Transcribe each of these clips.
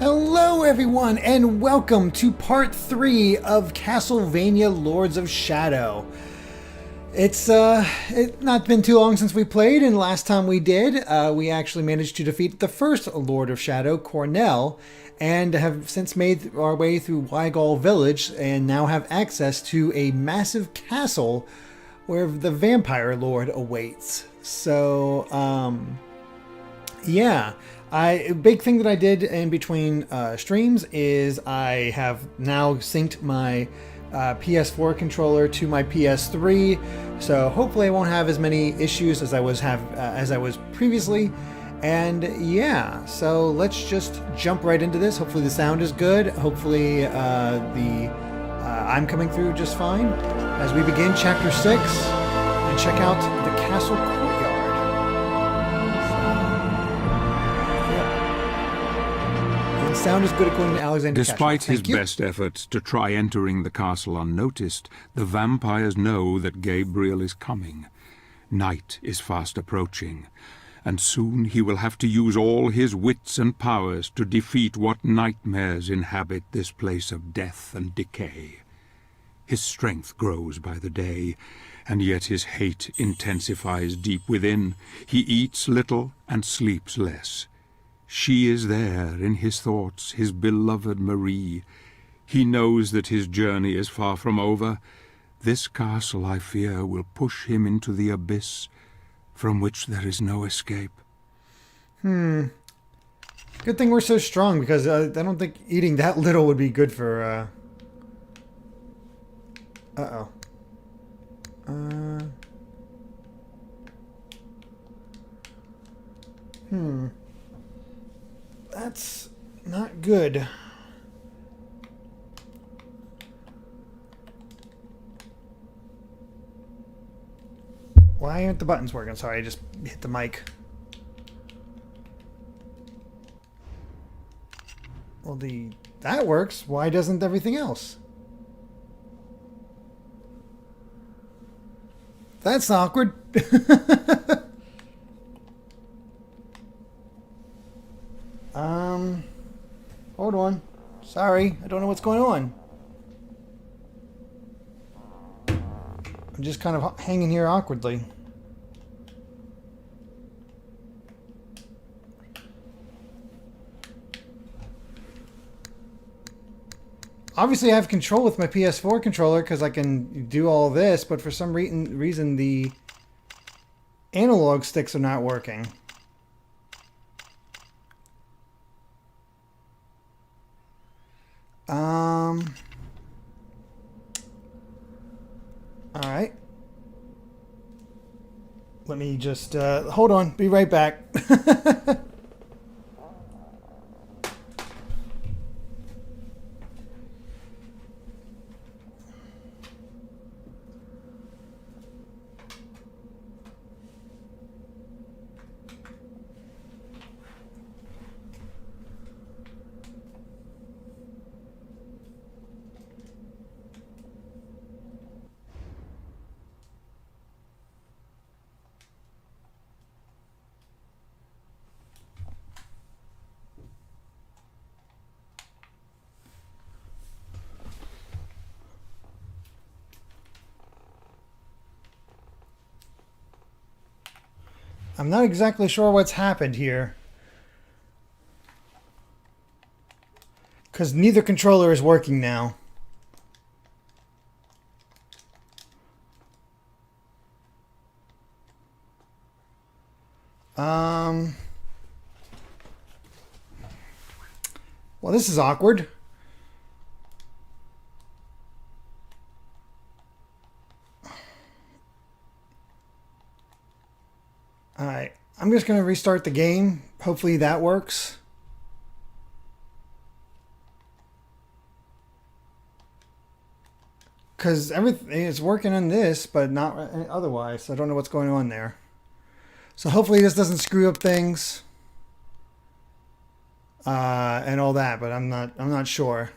Hello everyone and welcome to part 3 of Castlevania Lords of Shadow. It's not been too long since we played, and last time we did, we actually managed to defeat the first Lord of Shadow, Cornell, and have since made our way through Wygall Village and now have access to a massive castle where the Vampire Lord awaits. So, yeah. A big thing that I did in between streams is I have now synced my PS4 controller to my PS3, so hopefully I won't have as many issues as I was previously. And yeah, so let's just jump right into this. Hopefully the sound is good. Hopefully I'm coming through just fine as we begin Chapter 6 and check out the castle courtyard. Sound is good according to Alexander. Despite his best efforts to try entering the castle unnoticed, the vampires know that Gabriel is coming. Night is fast approaching, and soon he will have to use all his wits and powers to defeat what nightmares inhabit this place of death and decay. His strength grows by the day, and yet his hate intensifies deep within. He eats little and sleeps less. She is there in his thoughts, his beloved Marie. He knows that his journey is far from over. This castle, I fear, will push him into the abyss from which there is no escape. Good thing we're so strong, because I don't think eating that little would be good for... Uh-oh. That's not good. Why aren't the buttons working? Sorry, I just hit the mic. Well, that works. Why doesn't everything else? That's awkward. Hold on. Sorry, I don't know what's going on. I'm just kind of hanging here awkwardly. Obviously, I have control with my PS4 controller because I can do all this, but for some reason the analog sticks are not working. Alright. Let me just, hold on, be right back. I'm not exactly sure what's happened here, because neither controller is working now. Well, this is awkward. Alright, I'm just going to restart the game. Hopefully that works. Because everything is working on this, but not otherwise. I don't know what's going on there. So hopefully this doesn't screw up things. And all that, but I'm not sure.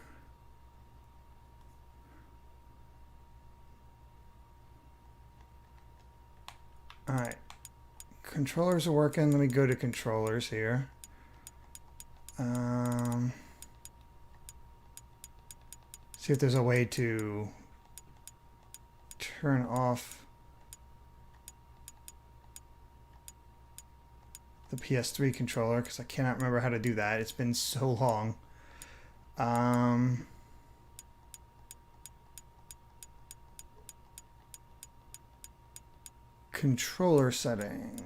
Alright. Controllers are working. Let me go to controllers here. See if there's a way to turn off the PS3 controller, because I cannot remember how to do that. It's been so long. Controller settings.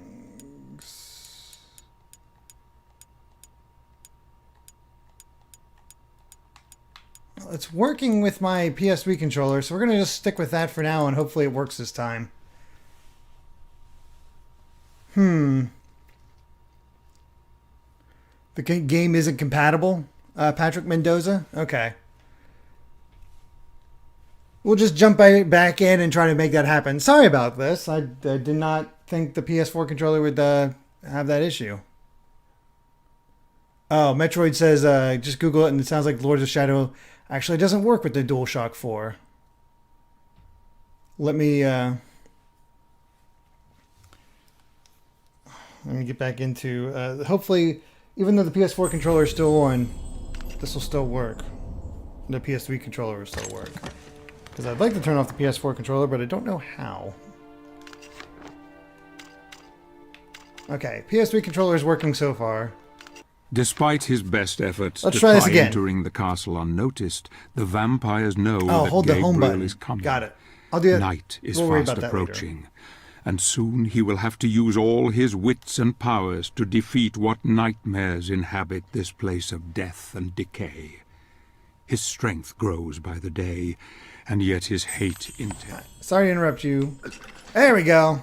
Well, it's working with my PS3 controller, so we're going to just stick with that for now, and hopefully it works this time. The game isn't compatible, Patrick Mendoza? Okay. We'll just jump back in and try to make that happen. Sorry about this. I did not think the PS4 controller would have that issue. Oh, Metroid says just Google it and it sounds like Lords of Shadow actually doesn't work with the DualShock 4. Let me get back into... hopefully... Even though the PS4 controller is still on, this will still work. The PS3 controller will still work. Because I'd like to turn off the PS4 controller, but I don't know how. Okay, PS3 controller is working so far. Despite his best efforts Let's to try this try again. Entering the castle unnoticed, the vampires know that hold the home Gabriel button. is coming. Got it. I'll do it. Night is We'll worry fast about that later. approaching, and soon he will have to use all his wits and powers to defeat what nightmares inhabit this place of death and decay. His strength grows by the day, and yet his hate intense. Sorry to interrupt you. There we go.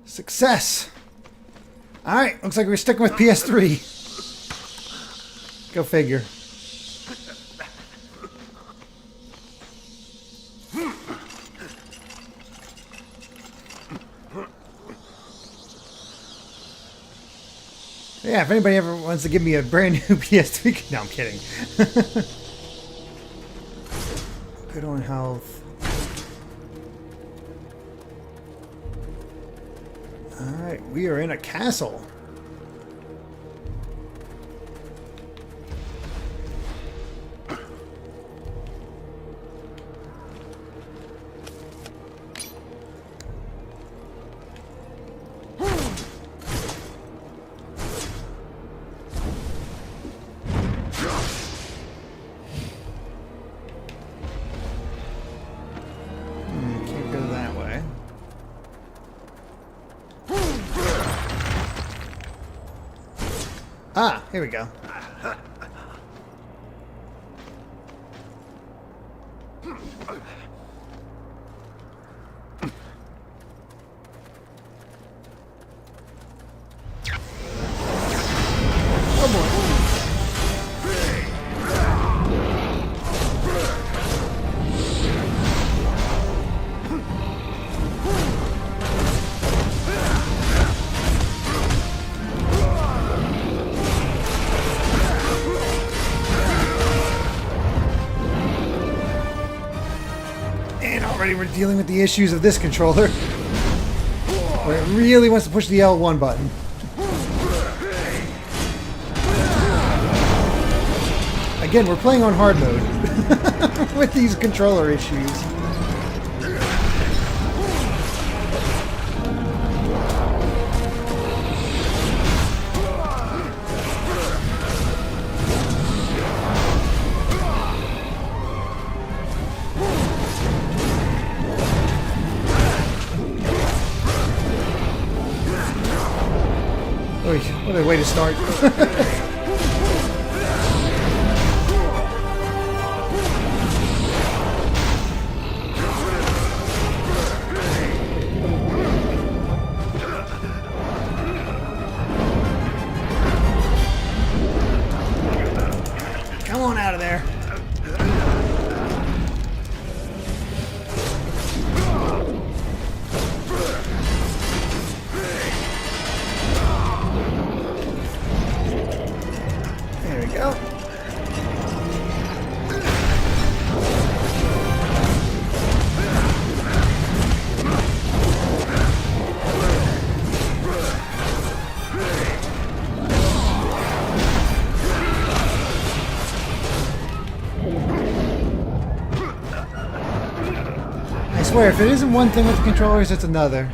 Success. Alright, looks like we're sticking with PS3. Go figure. Yeah, if anybody ever wants to give me a brand new PS3... No, I'm kidding. Good on health. Alright, we are in a castle. Can't go that way. Ah, here we go. Oh boy. And already we're dealing with the issues of this controller, where it really wants to push the L1 button. Again, we're playing on hard mode with these controller issues. Oy, what a way to start. Come on out of there. swear, if it isn't one thing with the controllers, it's another.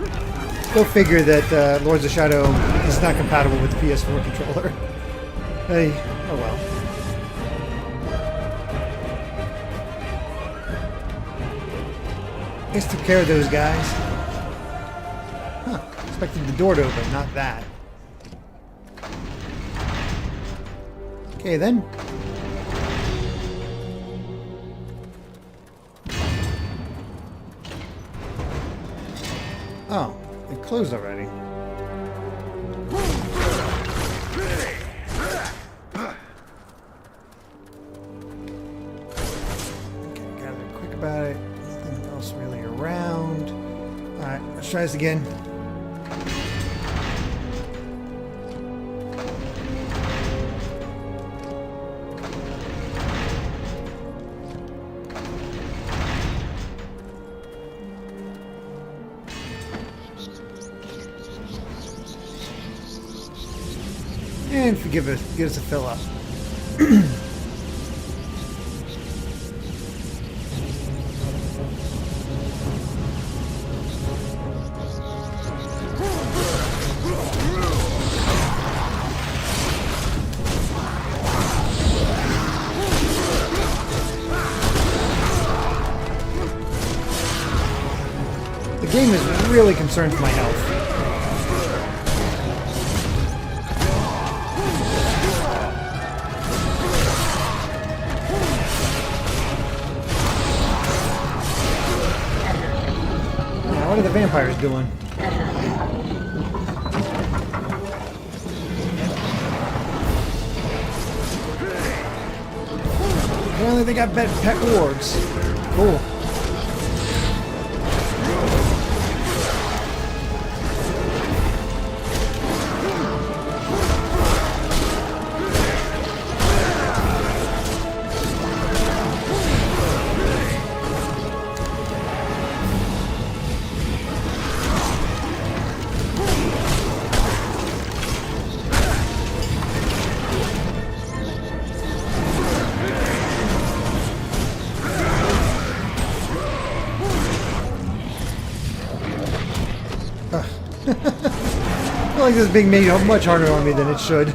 Go figure that Lords of Shadow is not compatible with the PS4 controller. Hey, oh well. I guess took care of those guys. Huh, expected the door to open, not that. Okay then. Oh, it closed already. Okay, gotta be quick about it. Nothing else really around. Alright, let's try this again. And give us a fill up. The game is really concerned with my health. What are the vampires doing? Apparently they got pet wargs. Cool. I feel like this is being made much harder on me than it should.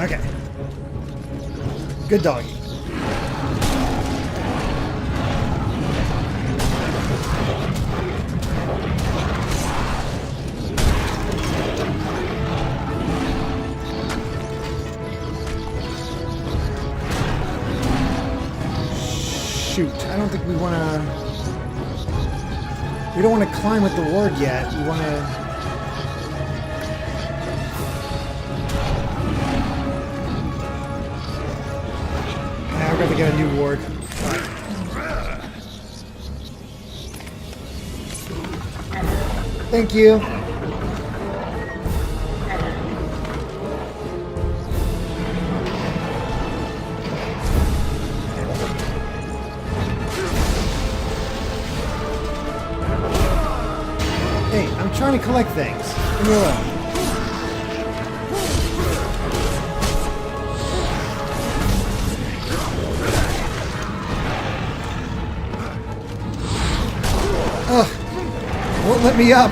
Okay. Good doggy. Shoot, I don't think we want to... We don't want to climb with the ward yet. We want to... We're going to get a new ward. Thank you. Hey, I'm trying to collect things. Leave me alone. Ugh, won't let me up.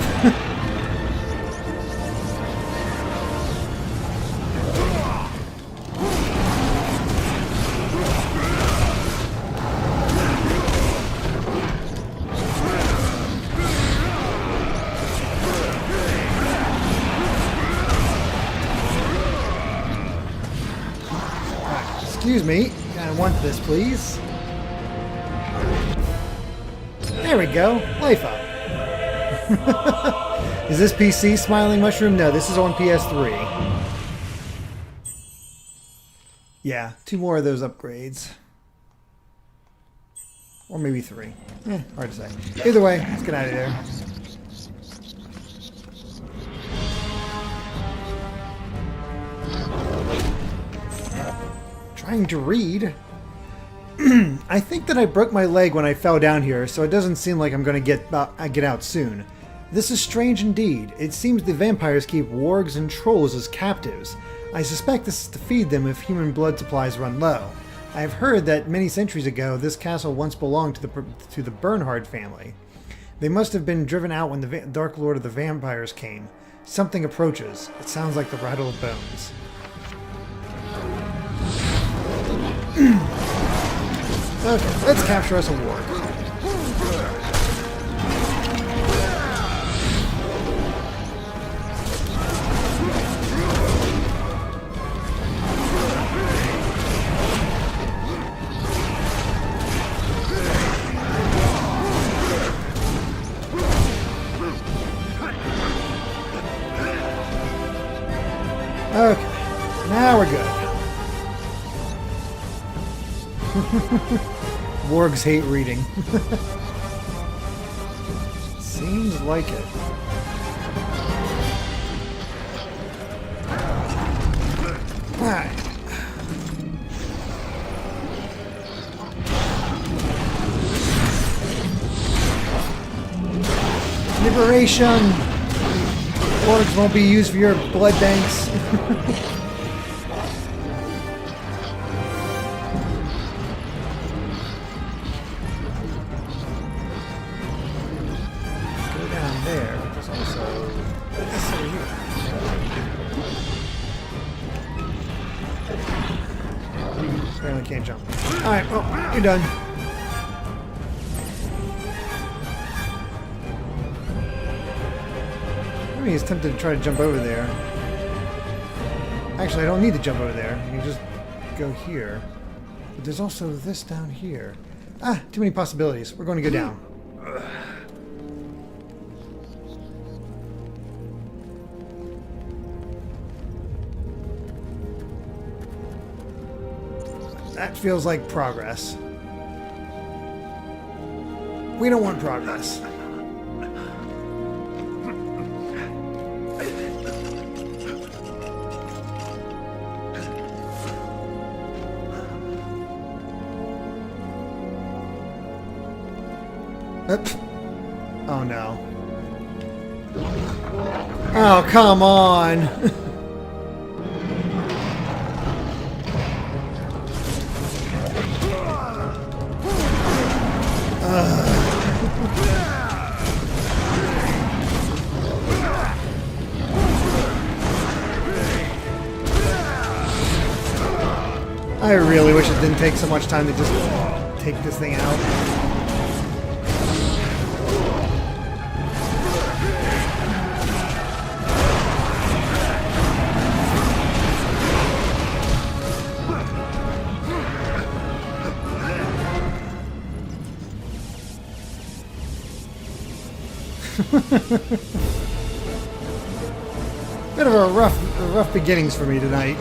Excuse me, I want this, please. There we go, life up. Is this PC Smiling Mushroom? No, this is on PS3. Yeah, 2 more of those upgrades. Or maybe 3. Hard to say. Either way, let's get out of there. Trying to read. I think that I broke my leg when I fell down here, so it doesn't seem like I'm going to get out soon. This is strange indeed. It seems the vampires keep wargs and trolls as captives. I suspect this is to feed them if human blood supplies run low. I have heard that many centuries ago this castle once belonged to the Bernhard family. They must have been driven out when the Dark Lord of the Vampires came. Something approaches. It sounds like the rattle of bones. Okay, let's capture us a warg. Okay, now we're good. Wargs hate reading. Seems like it. Alright. Liberation! Wargs won't be used for your blood banks. Apparently can't jump. Alright, well, you're done. I mean, he's tempted to try to jump over there. Actually, I don't need to jump over there. You can just go here. But there's also this down here. Ah, too many possibilities. We're going to go down. That feels like progress. We don't want progress. Oh no. Oh, come on. I really wish it didn't take so much time to just take this thing out. Bit of a rough beginnings for me tonight.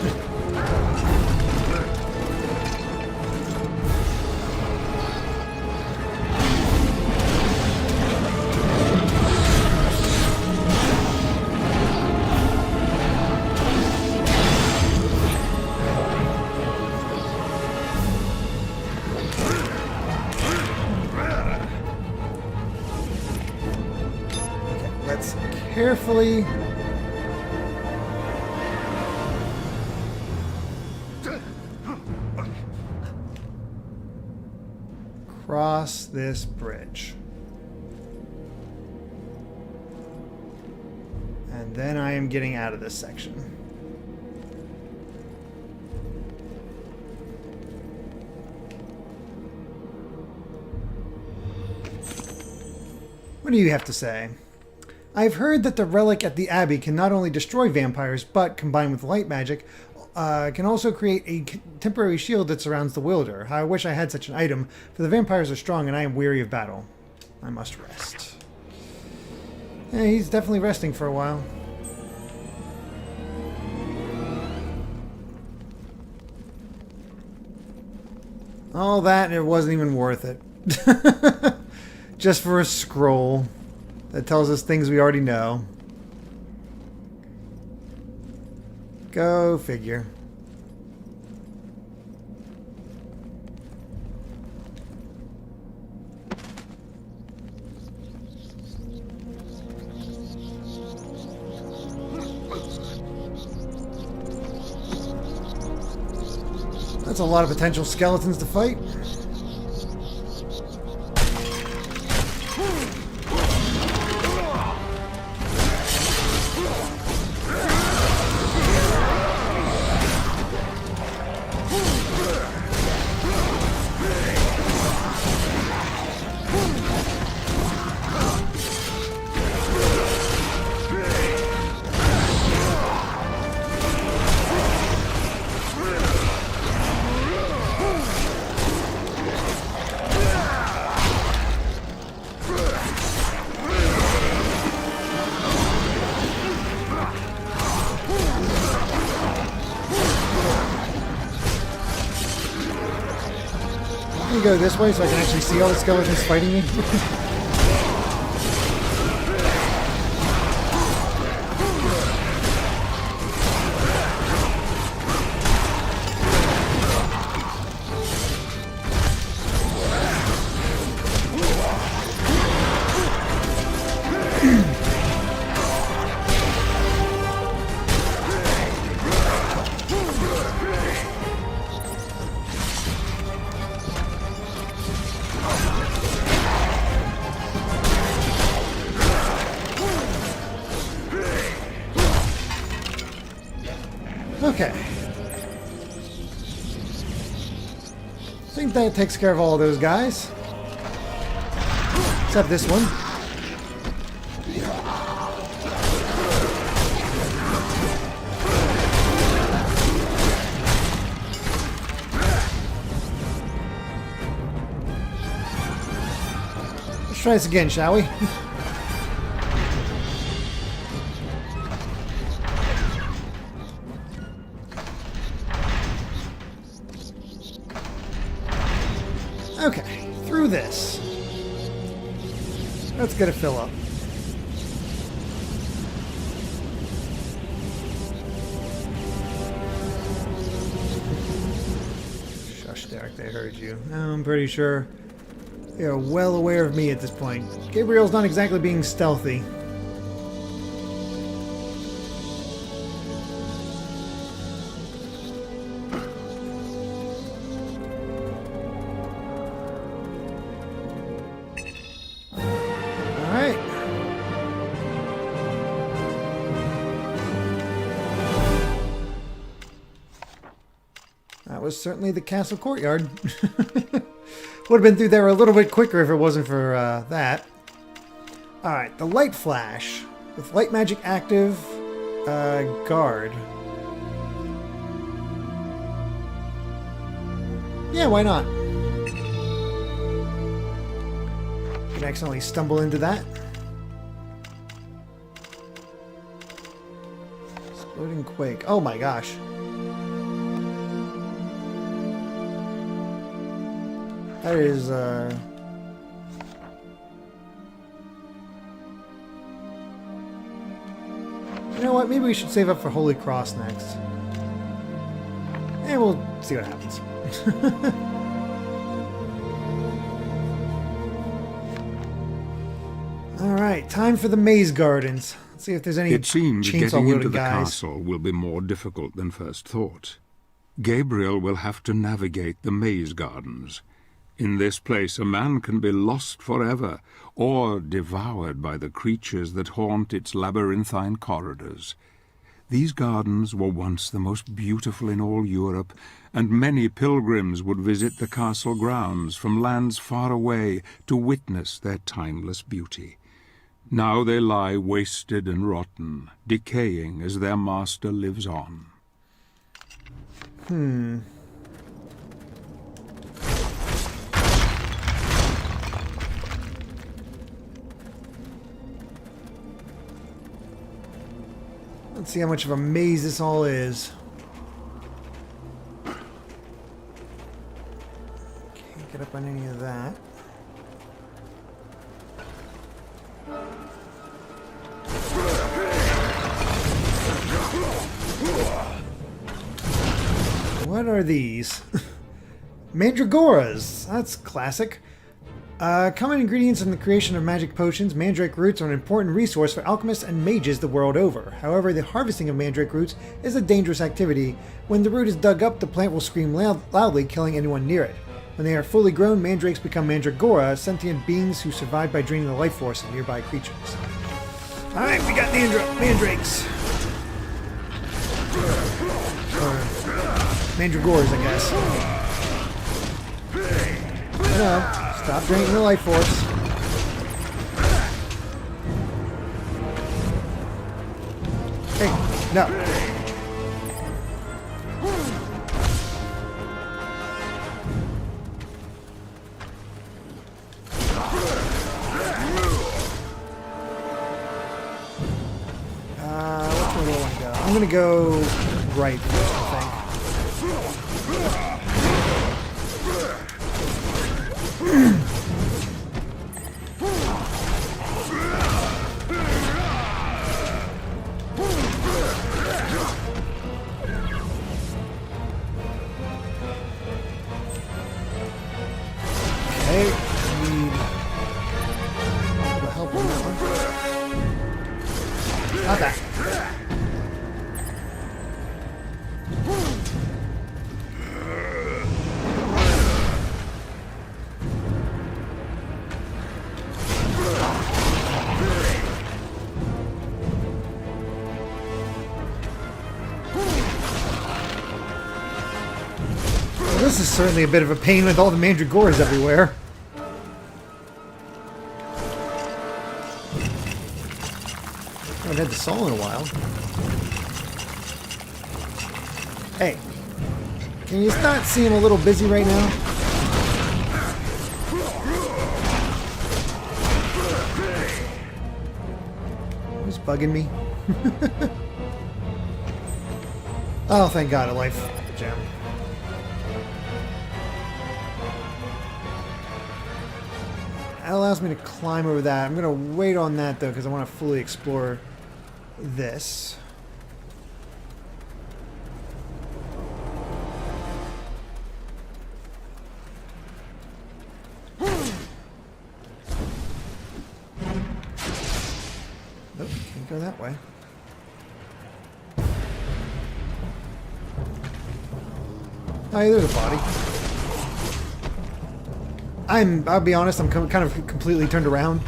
Let's carefully cross this bridge. And then I am getting out of this section. What do you have to say? I've heard that the relic at the Abbey can not only destroy vampires, but, combined with light magic, can also create a temporary shield that surrounds the wielder. I wish I had such an item, for the vampires are strong and I am weary of battle. I must rest. Yeah, he's definitely resting for a while. All that and it wasn't even worth it. Just for a scroll that tells us things we already know. Go figure. That's a lot of potential skeletons to fight. Let me go this way so I can actually see all the skeletons fighting me. Okay. I think that takes care of all of those guys. Except this one. Let's try this again, shall we? Okay, through this. Let's get a fill up. Shush, Derek, they heard you. I'm pretty sure they are well aware of me at this point. Gabriel's not exactly being stealthy. That was certainly the castle courtyard. Would have been through there a little bit quicker if it wasn't for that. Alright, the light flash. With light magic active, guard. Yeah, why not? Can accidentally stumble into that. Exploding quake. Oh my gosh. That is, you know what? Maybe we should save up for Holy Cross next. And we'll see what happens. Alright, time for the maze gardens. Let's see if there's any It seems getting into the guys. castle will be more difficult than first thought. Gabriel will have to navigate the maze gardens. In this place, a man can be lost forever, or devoured by the creatures that haunt its labyrinthine corridors. These gardens were once the most beautiful in all Europe, and many pilgrims would visit the castle grounds from lands far away to witness their timeless beauty. Now they lie wasted and rotten, decaying as their master lives on. Let's see how much of a maze this all is. find any of that. What are these? Mandragoras! That's classic. Common ingredients in the creation of magic potions, mandrake roots are an important resource for alchemists and mages the world over. However, the harvesting of mandrake roots is a dangerous activity. When the root is dug up, the plant will scream loudly, killing anyone near it. When they are fully grown, mandrakes become mandragora, sentient beings who survive by draining the life force of nearby creatures. Alright, we got mandrakes. Mandragoras, I guess. No, stop draining the life force. Hey, no. Which way do I want to go? I'm going to go right first, I think. Okay, need the help on that one. Not that. This is certainly a bit of a pain with all the mandragoras everywhere. I haven't had the saw in a while. Hey, can you not seem a little busy right now? Who's bugging me? Oh, thank God, a life gem. That allows me to climb over that. I'm going to wait on that, though, because I want to fully explore this. Nope, can't go that way. Oh, yeah, there's a body. I'll be honest, I'm kind of completely turned around.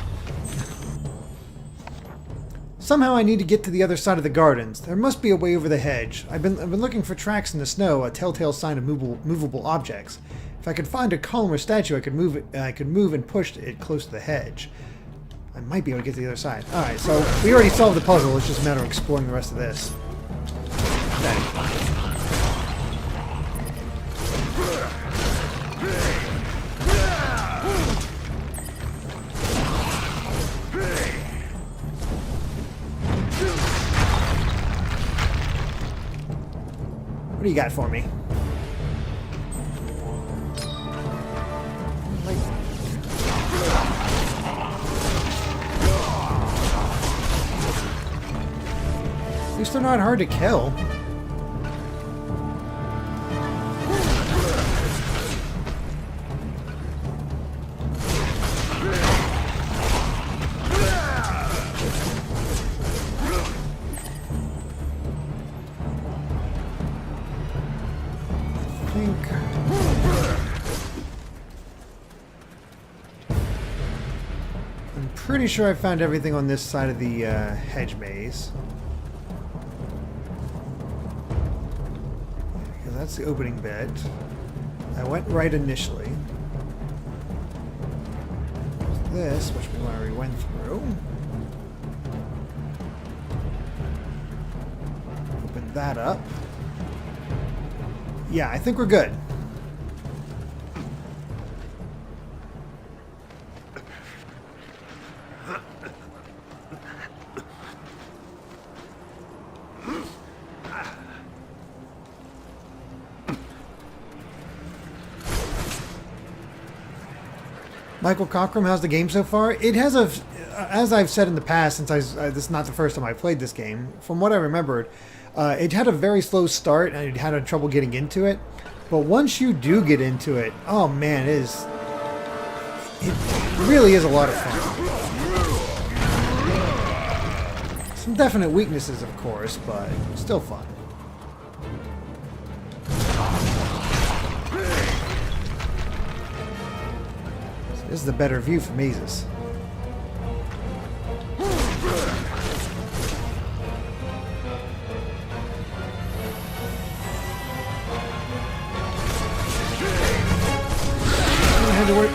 Somehow I need to get to the other side of the gardens. There must be a way over the hedge. I've been looking for tracks in the snow, a telltale sign of movable objects. If I could find a column or statue, I could move and push it close to the hedge. I might be able to get to the other side. Alright, so we already solved the puzzle. It's just a matter of exploring the rest of this. Okay. What do you got for me? At least they're not hard to kill. Pretty sure I found everything on this side of the hedge maze. Because that's the opening bit. I went right initially. There's this, which we already went through. Open that up. Yeah, I think we're good. Michael Cockrum, how's the game so far? It has a, as I've said in the past, since this is not the first time I played this game, from what I remembered, it had a very slow start and it had trouble getting into it. But once you do get into it, oh man, it really is a lot of fun. Some definite weaknesses, of course, but still fun. So this is the better view for mazes.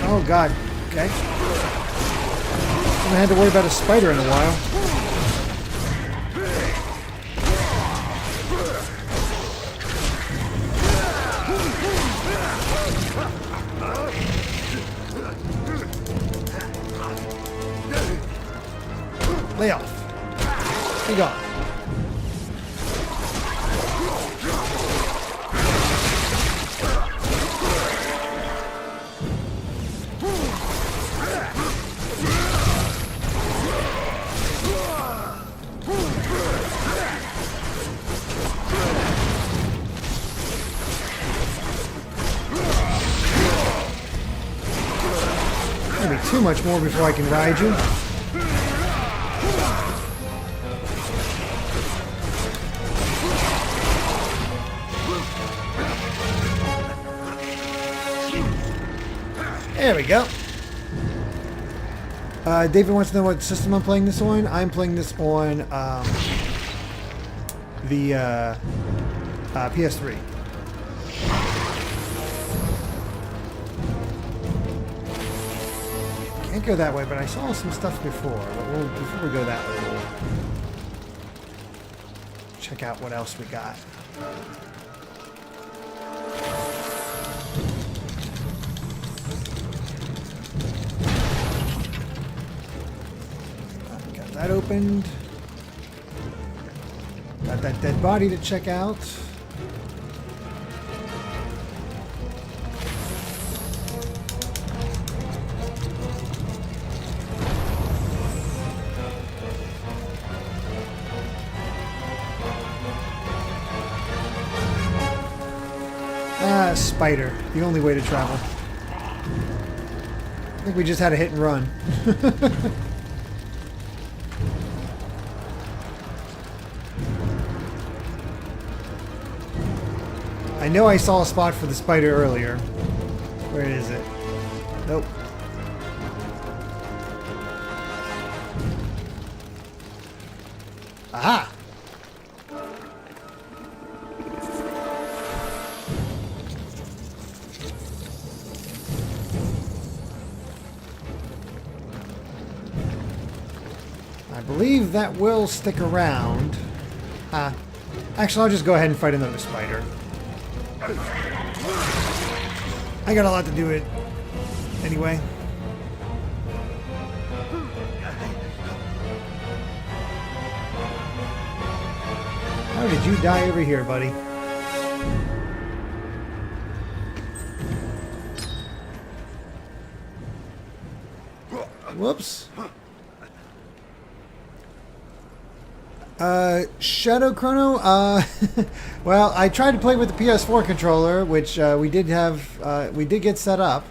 Oh god. Okay. Haven't had to worry about a spider in a while. Lay off. Be gone. Maybe too much more before I can ride you. There we go. David wants to know what system I'm playing this on. I'm playing this on the PS3. Can't go that way, but I saw some stuff before. But before we go that way, we'll check out what else we got. Got that opened. Got that dead body to check out. Spider, the only way to travel. I think we just had a hit and run. I know I saw a spot for the spider earlier. Where is it? Nope. Aha! I believe that will stick around. Actually, I'll just go ahead and fight another spider. I got a lot to do it anyway. How did you die over here, buddy? Whoops. Shadow Chrono, well, I tried to play with the PS4 controller, which we did get set up.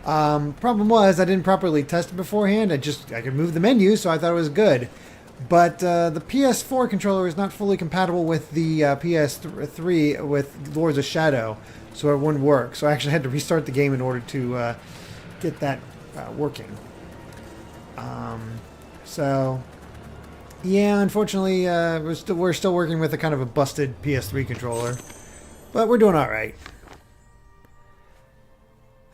Problem was, I didn't properly test it beforehand. I could move the menu, so I thought it was good. But the PS4 controller is not fully compatible with the PS3 with Lords of Shadow, so it wouldn't work. So I actually had to restart the game in order to get that working. So... yeah, unfortunately, we're still working with a kind of a busted PS3 controller, but we're doing all right.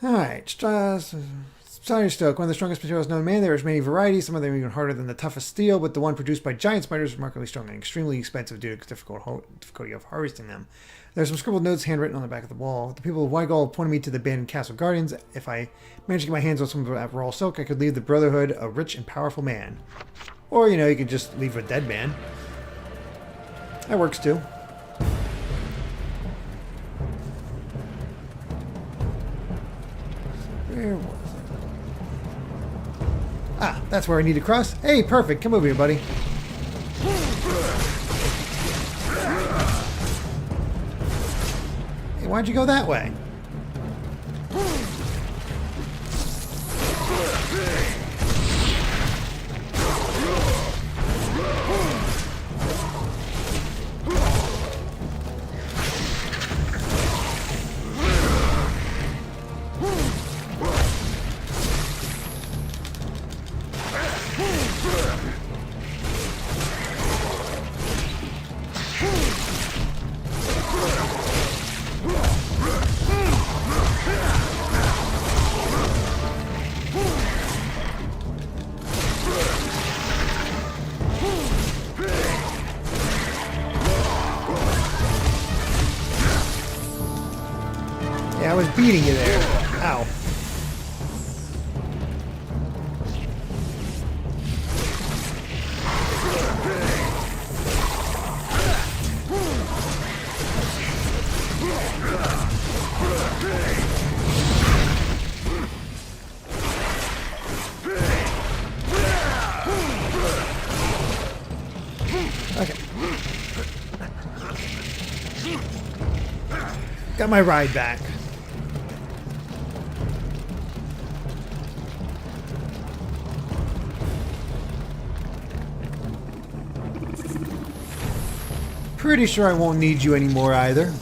All right, Spider Stoke, one of the strongest materials known to man. There's many varieties. Some of them even harder than the toughest steel, but the one produced by giant spiders is remarkably strong and extremely expensive due to the difficulty of harvesting them. There's some scribbled notes handwritten on the back of the wall. The people of Weigall pointed me to the abandoned castle guardians. If I managed to get my hands on some of that raw silk, I could leave the Brotherhood a rich and powerful man. Or, you know, you could just leave a dead man. That works too. Where was it? That's where I need to cross. Hey, perfect. Come over here, buddy. Hey, why'd you go that way? Yeah, I was beating you there. Ow. Okay. Got my ride back. Pretty sure I won't need you anymore either.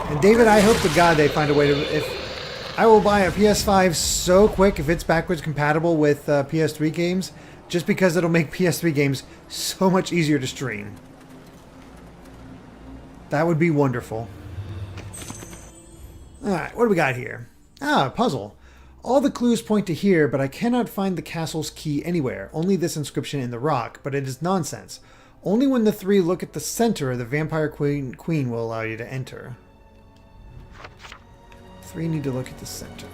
And David, I hope to God they find a way to... I will buy a PS5 so quick if it's backwards compatible with PS3 games, just because it'll make PS3 games so much easier to stream. That would be wonderful. Alright, what do we got here? Ah, a puzzle. All the clues point to here, but I cannot find the castle's key anywhere. Only this inscription in the rock, but it is nonsense. Only when the three look at the center, the vampire queen will allow you to enter. Three need to look at the center.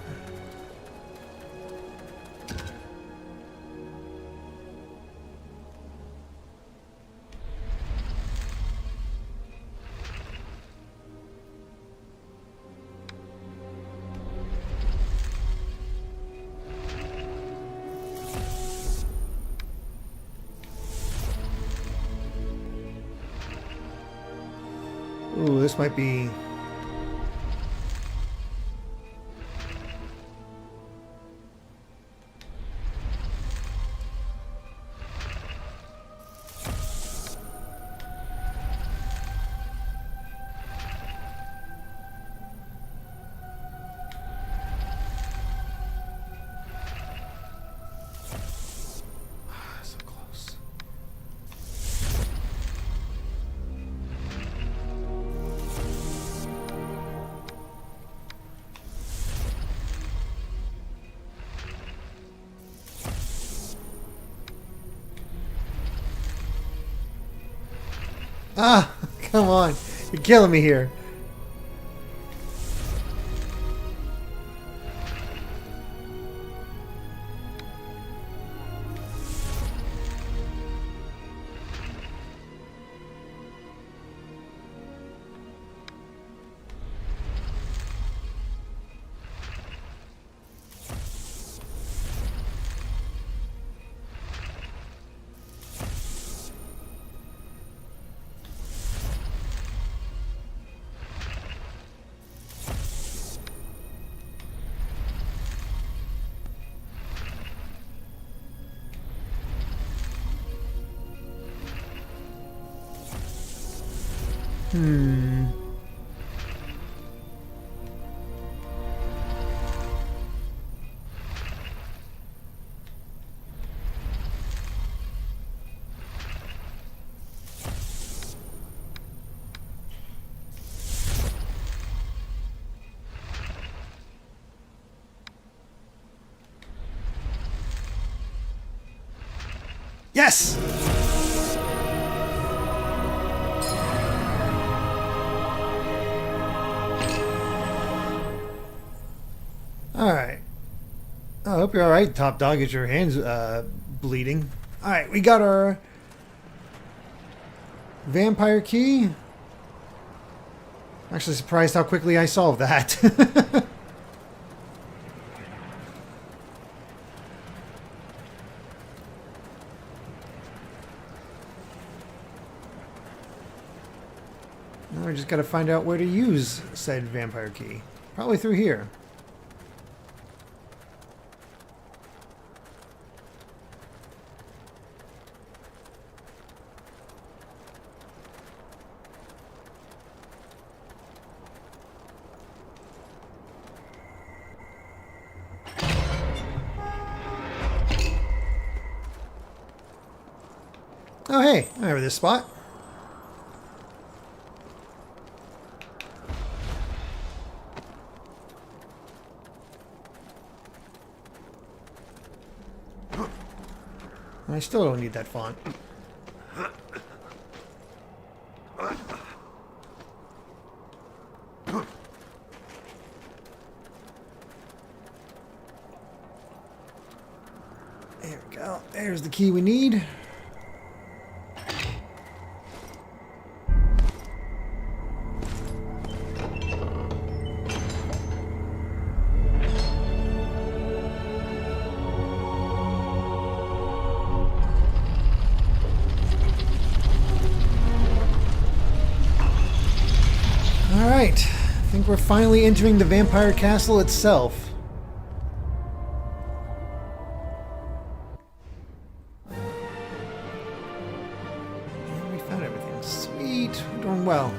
Ooh, this might be... so close. Ah, come on. You're killing me here. Yes! Alright. I hope you're alright, Top Dog. Get your hands bleeding. Alright, we got our vampire key. I'm actually surprised how quickly I solved that. Now we just gotta find out where to use said vampire key. Probably through here. Oh hey, I remember this spot. I still don't need that font. There we go. There's the key we need. Alright, I think we're finally entering the vampire castle itself. And we found everything. Sweet, we're doing well.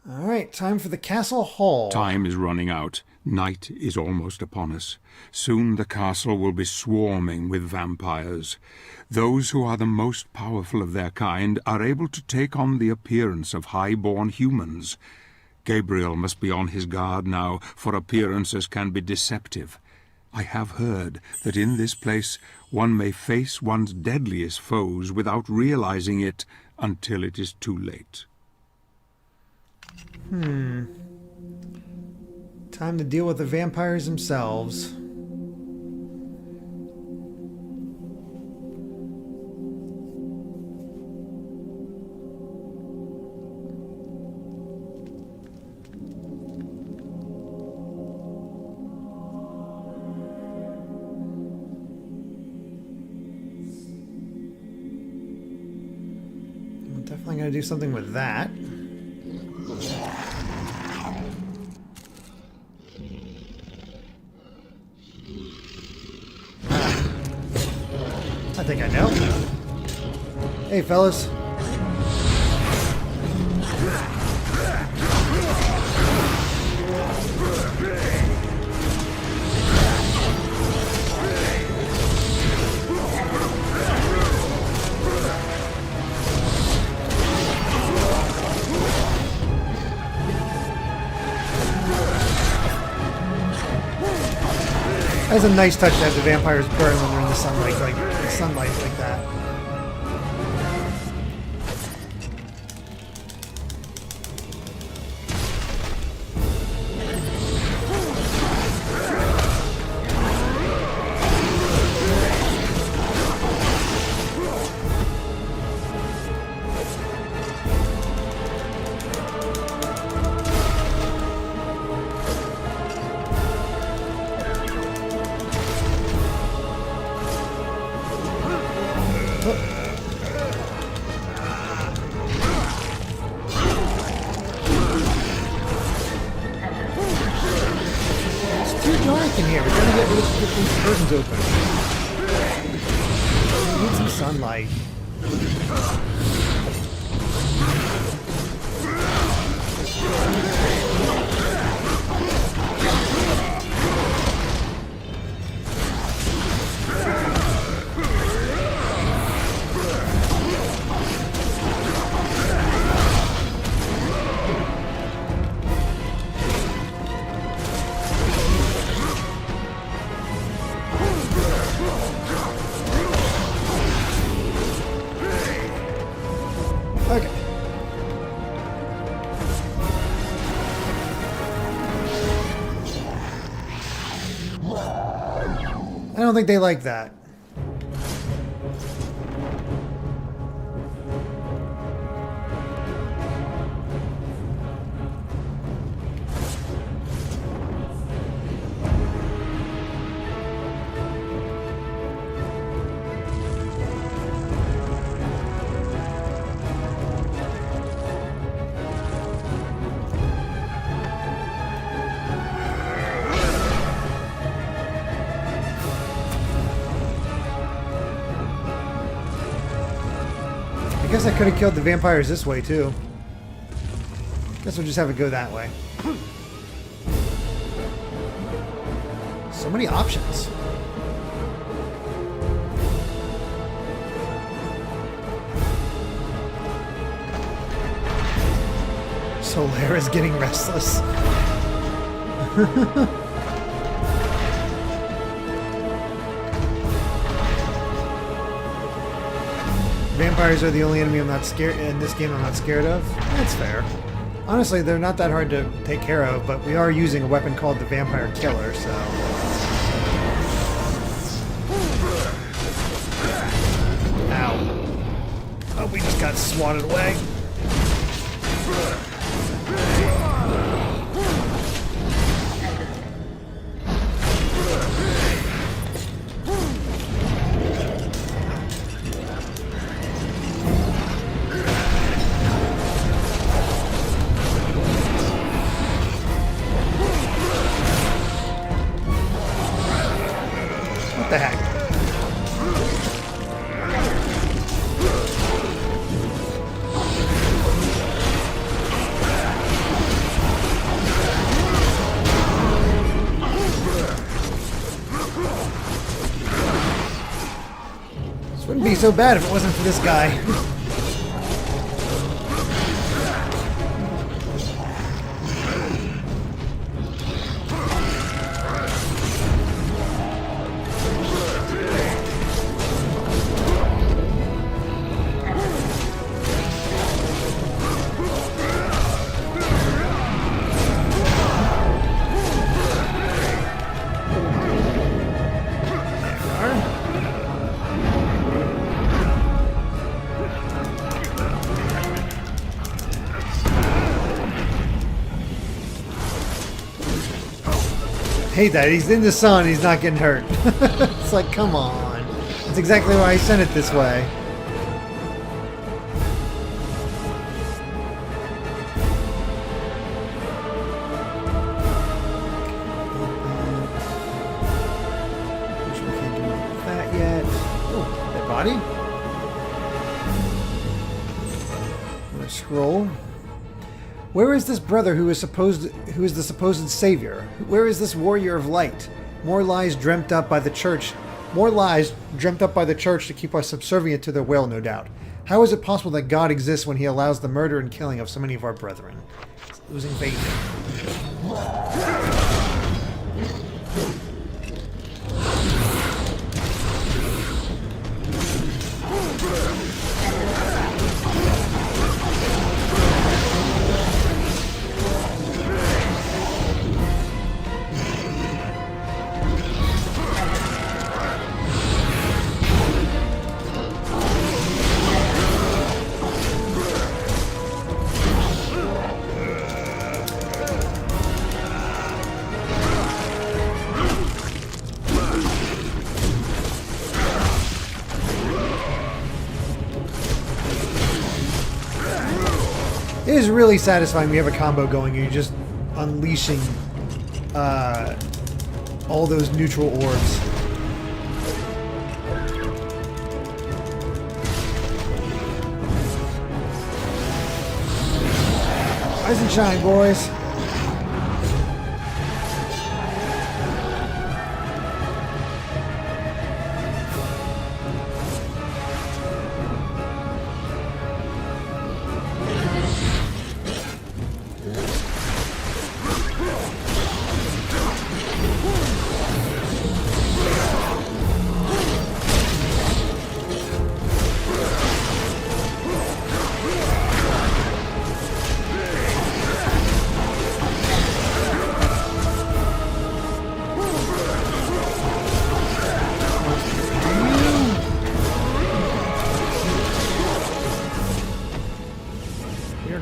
Alright, time for the castle hall. Time is running out. Night is almost upon us. Soon the castle will be swarming with vampires. Those who are the most powerful of their kind are able to take on the appearance of high-born humans. Gabriel must be on his guard now, for appearances can be deceptive. I have heard that in this place one may face one's deadliest foes without realizing it until it is too late. Time to deal with the vampires themselves. I'm definitely going to do something with that. I think I know. Hey, fellas. That's a nice touch to have the vampires burn when they're in the sunlight, like that. In here, we're gonna get these curtains open. We need some sunlight. Okay. I don't think they like that. guess I could have killed the vampires this way, too. Guess we'll just have it go that way. So many options. Solera's getting restless. Vampires are the only enemy I'm not scared in this game I'm not scared of. That's fair. Honestly, they're not that hard to take care of, but we are using a weapon called the Vampire Killer, so... Ow. Oh, we just got swatted away. What the heck? This wouldn't be so bad if it wasn't for this guy. Hate that. He's in the sun, he's not getting hurt. It's like, come on. That's exactly why I sent it this way. Wish we can't do that yet. Oh, that body? Another scroll. Where is this brother who is the supposed savior? Where is this warrior of light? More lies dreamt up by the church. More lies dreamt up by the church to keep us subservient to their will, no doubt. How is it possible that God exists when he allows the murder and killing of so many of our brethren? It's losing faith. It is really satisfying. We have a combo going. You're just unleashing all those neutral orbs. Rise and shine, boys.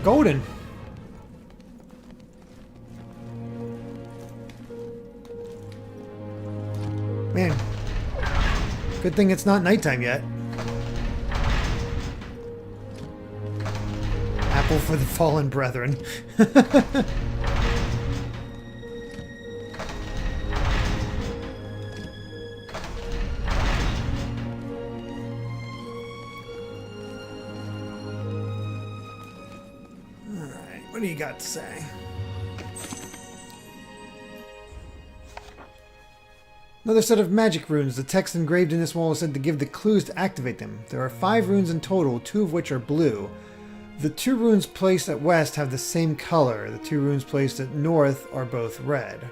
Golden. Man, good thing it's not nighttime yet. Apple for the fallen brethren. you got to say? Another set of magic runes. The text engraved in this wall is said to give the clues to activate them. There are 5 runes in total, 2 of which are blue. The 2 runes placed at west have the same color. The 2 runes placed at north are both red.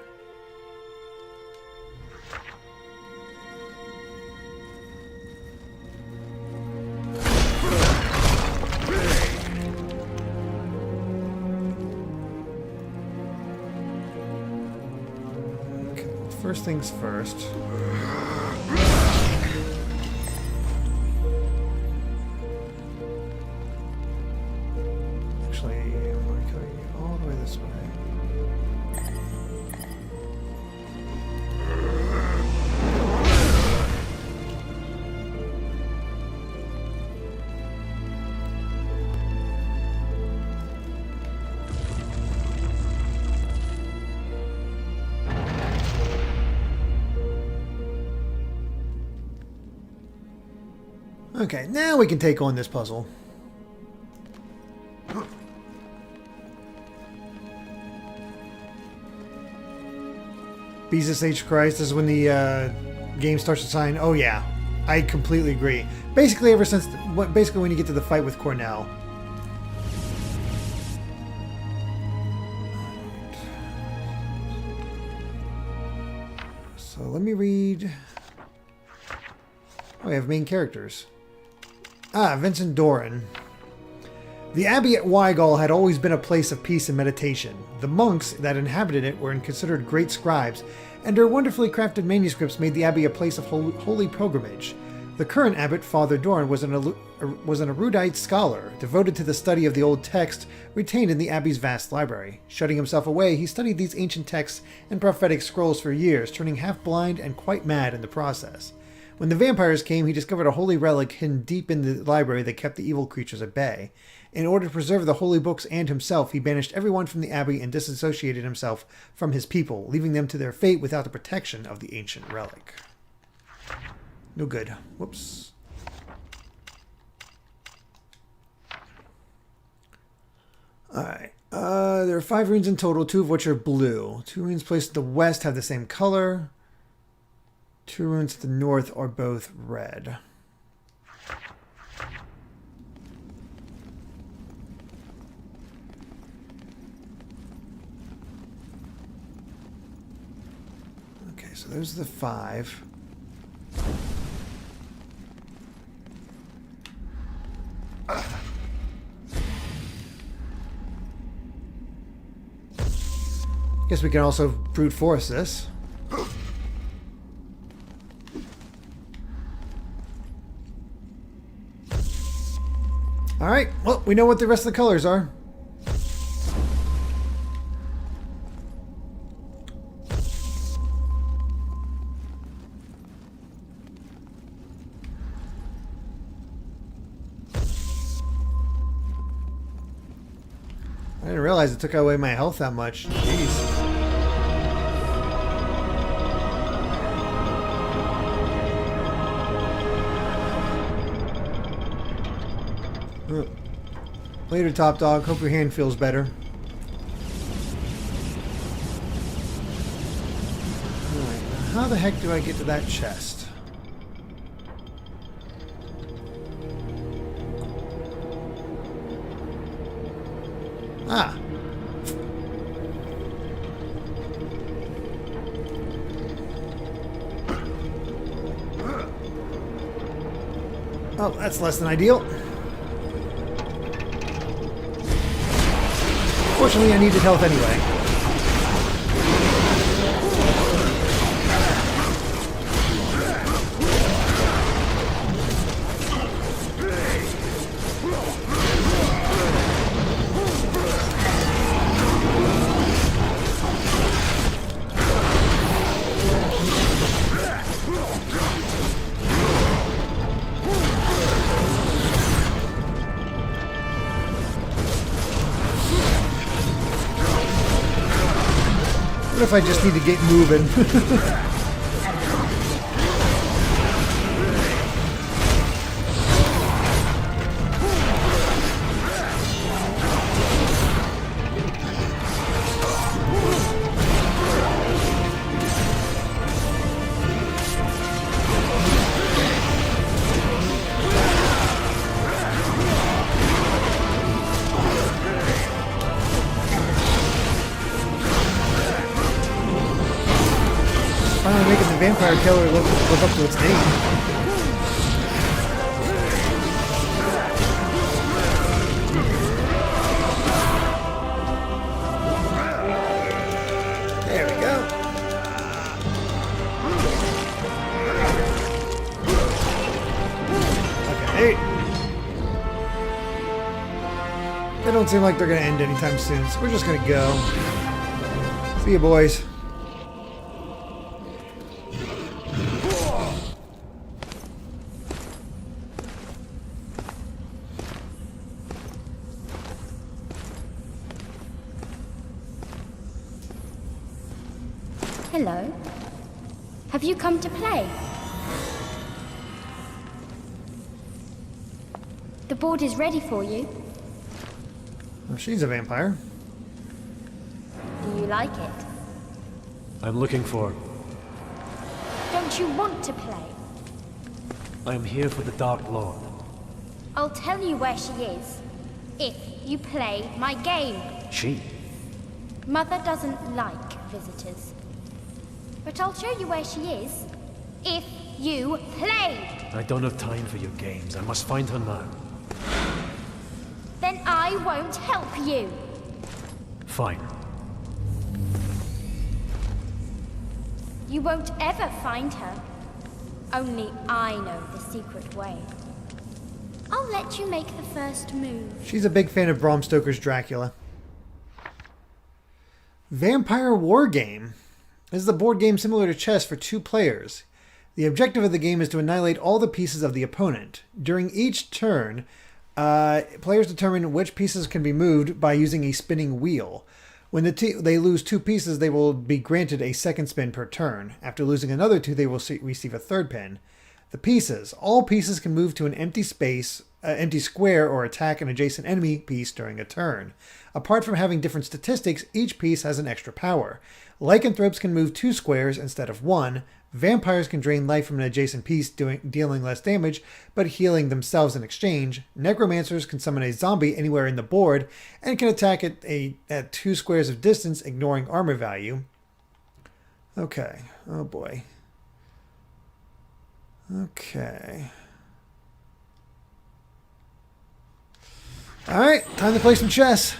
First things first. Actually, I'm going to go all the way this way. Okay, now we can take on this puzzle. Jesus H. Christ, this is when the game starts to sign. Oh yeah, I completely agree. Basically, ever since basically when you get to the fight with Cornell. So let me read. Oh, we have main characters. Ah, Vincent Doran. The abbey at Weigall had always been a place of peace and meditation. The monks that inhabited it were considered great scribes, and their wonderfully crafted manuscripts made the abbey a place of holy pilgrimage. The current abbot, Father Doran, was an erudite scholar, devoted to the study of the old text retained in the abbey's vast library. Shutting himself away, he studied these ancient texts and prophetic scrolls for years, turning half-blind and quite mad in the process. When the vampires came, he discovered a holy relic hidden deep in the library that kept the evil creatures at bay. In order to preserve the holy books and himself, he banished everyone from the abbey and disassociated himself from his people, leaving them to their fate without the protection of the ancient relic. No good. Whoops. Alright. There are 5 runes in total, 2 of which are blue. 2 runes placed at the west have the same color. 2 runes to the north are both red. Okay, so those are the 5. Guess we can also brute force this. Alright, well, we know what the rest of the colors are. I didn't realize it took away my health that much. Jeez. Later, Top Dog. Hope your hand feels better. Alright, now how the heck do I get to that chest? Ah. Oh, that's less than ideal. Fortunately, I needed health anyway. What if I just need to get moving? vampire killer live up to its name. There we go. Okay. They don't seem like they're going to end anytime soon, so we're just going to go. See you, boys. Hello. Have you come to play? The board is ready for you. Well, she's a vampire. Do you like it? I'm looking for... Don't you want to play? I am here for the Dark Lord. I'll tell you where she is. If you play my game. She? Mother doesn't like visitors. But I'll show you where she is. If you play. I don't have time for your games. I must find her now. Then I won't help you. Fine. You won't ever find her. Only I know the secret way. I'll let you make the first move. She's a big fan of Bram Stoker's Dracula. Vampire War Game. This is a board game similar to chess for 2 players. The objective of the game is to annihilate all the pieces of the opponent. During each turn, players determine which pieces can be moved by using a spinning wheel. When they lose 2 pieces, they will be granted a second spin per turn. After losing another 2, they will receive a third pin. The pieces. All pieces can move to an empty space, empty square, or attack an adjacent enemy piece during a turn. Apart from having different statistics, each piece has an extra power. Lycanthropes can move 2 squares instead of 1. Vampires can drain life from an adjacent piece, dealing less damage, but healing themselves in exchange. Necromancers can summon a zombie anywhere in the board, and can attack at 2 squares of distance, ignoring armor value. Okay. Oh boy. Okay. Alright, time to play some chess.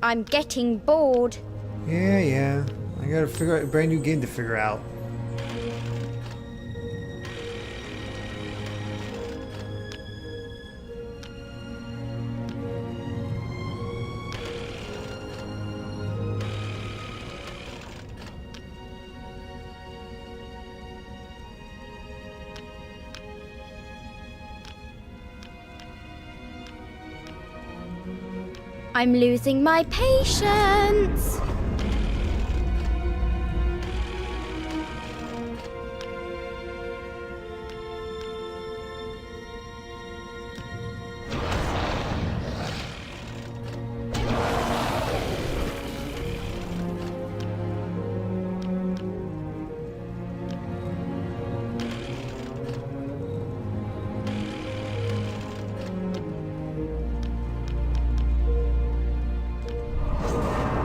I'm getting bored. Yeah. I gotta figure out a brand new game to figure out. I'm losing my patience.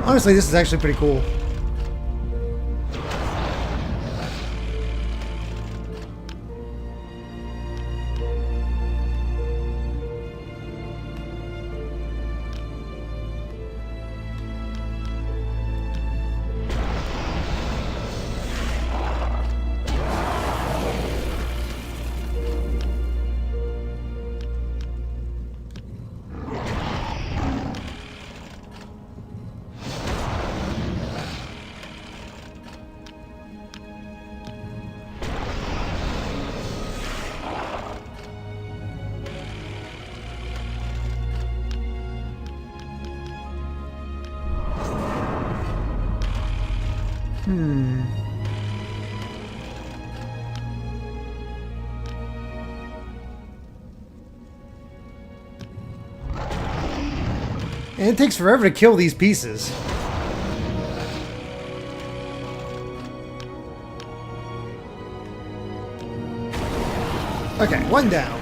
Honestly, this is actually pretty cool. And it takes forever to kill these pieces. Okay, one down.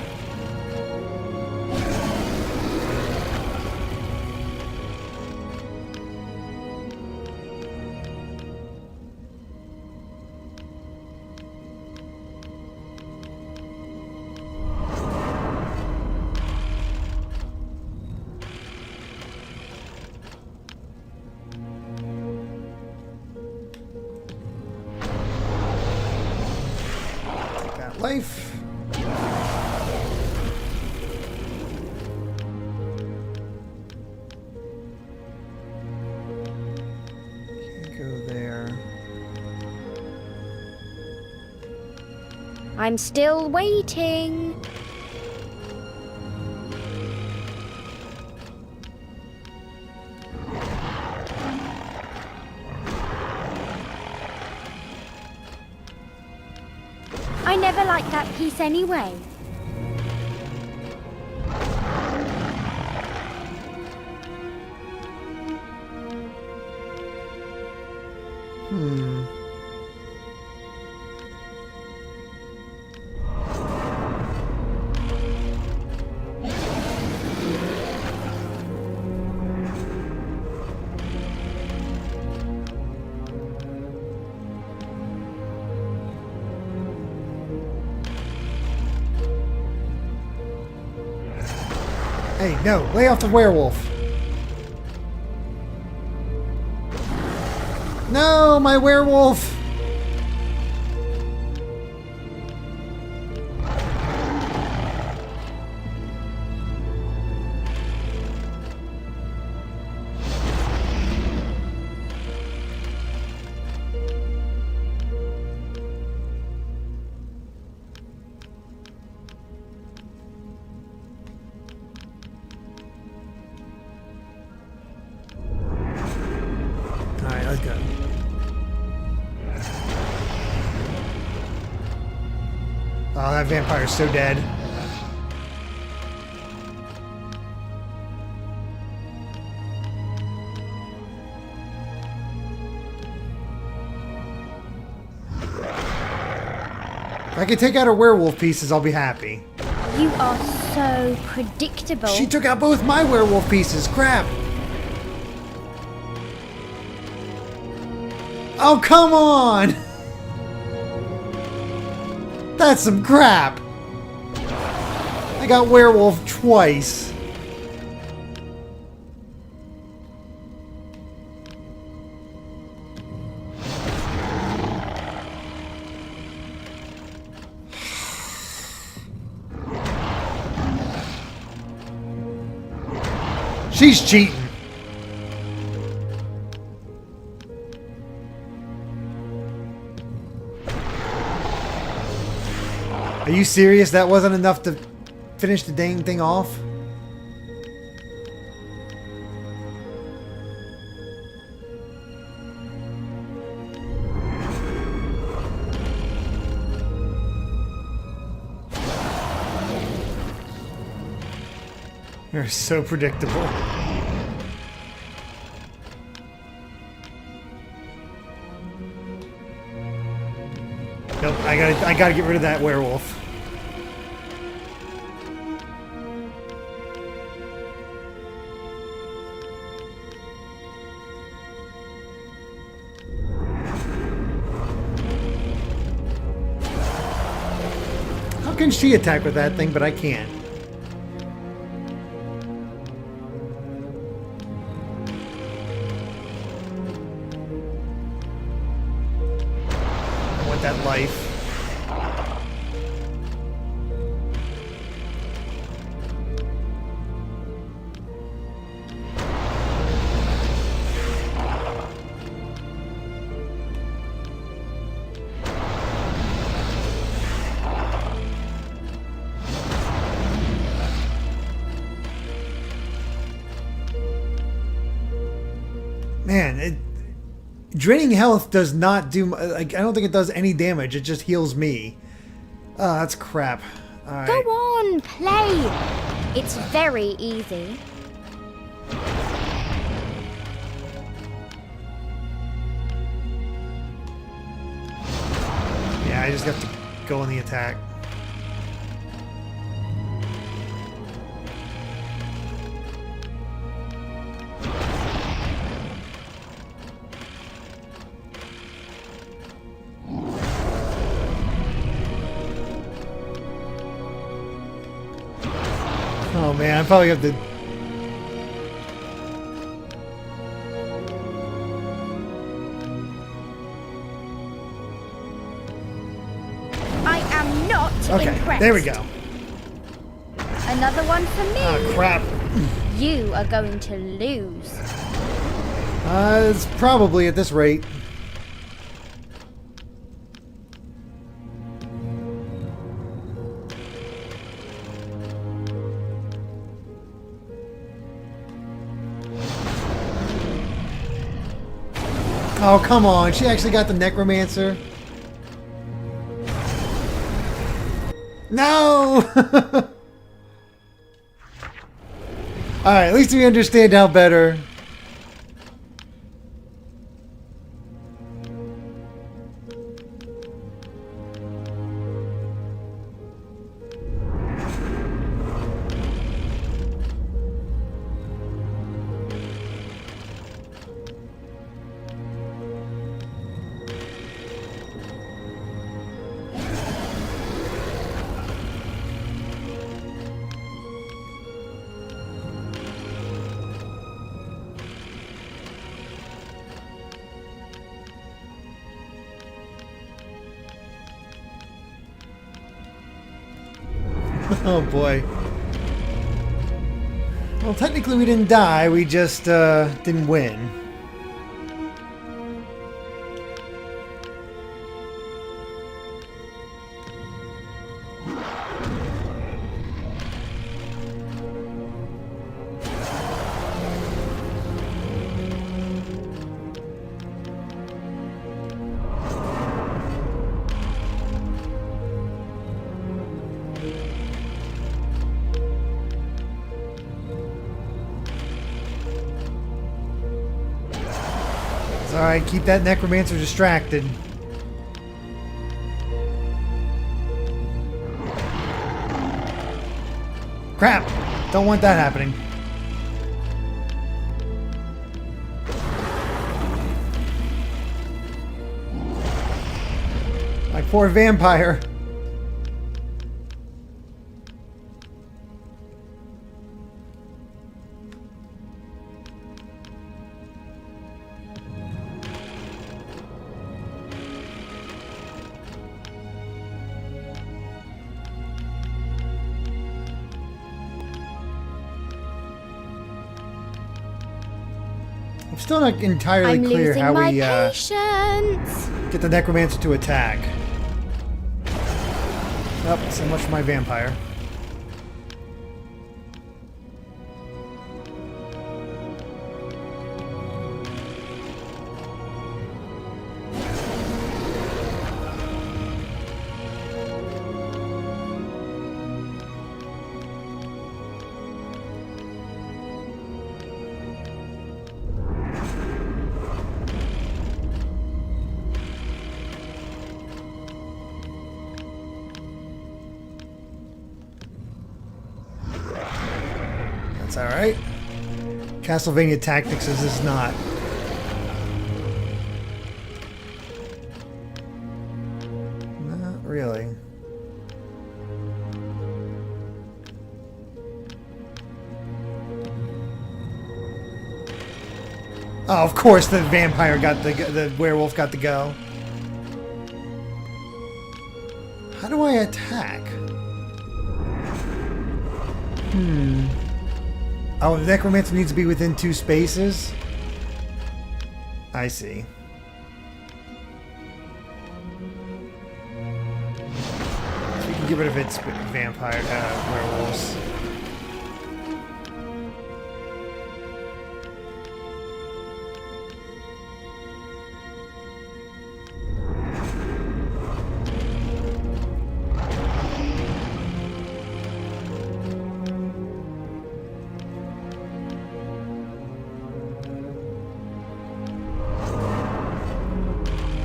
Take that life. I'm still waiting. I never liked that piece anyway. Hey, no, lay off the werewolf. No, my werewolf. Alright, let's go. Oh, that vampire's so dead. If I can take out her werewolf pieces, I'll be happy. You are so predictable. She took out both my werewolf pieces. Crap. Oh, come on! That's some crap! I got werewolf twice. She's cheating. Are you serious? That wasn't enough to finish the dang thing off? You're so predictable. Nope, I gotta get rid of that werewolf. How can she attack with that thing, but I can't? I want that life. Man, draining health does not do... Like, I don't think it does any damage. It just heals me. Oh, that's crap. All right. Go on, play. It's very easy. Yeah, I just have to go on the attack. man, I probably have to... I am not Okay, impressed. there we go. Another one for me. Oh, crap. You are going to lose. It's probably at this rate. Oh, come on. She actually got the necromancer. No! Alright, at least we understand how better. Oh boy. Well, technically we didn't die, we just didn't win. Alright, keep that necromancer distracted. Crap! Don't want that happening. My poor vampire. I'm still not entirely clear how we patience. get the necromancer to attack. Oh, so much for my vampire. That's alright. Castlevania Tactics is this not. Not really. Oh, of course the vampire got the werewolf got to go. How do I attack? Oh, the necromancer needs to be within 2 spaces? I see. So we can get rid of its vampire werewolves.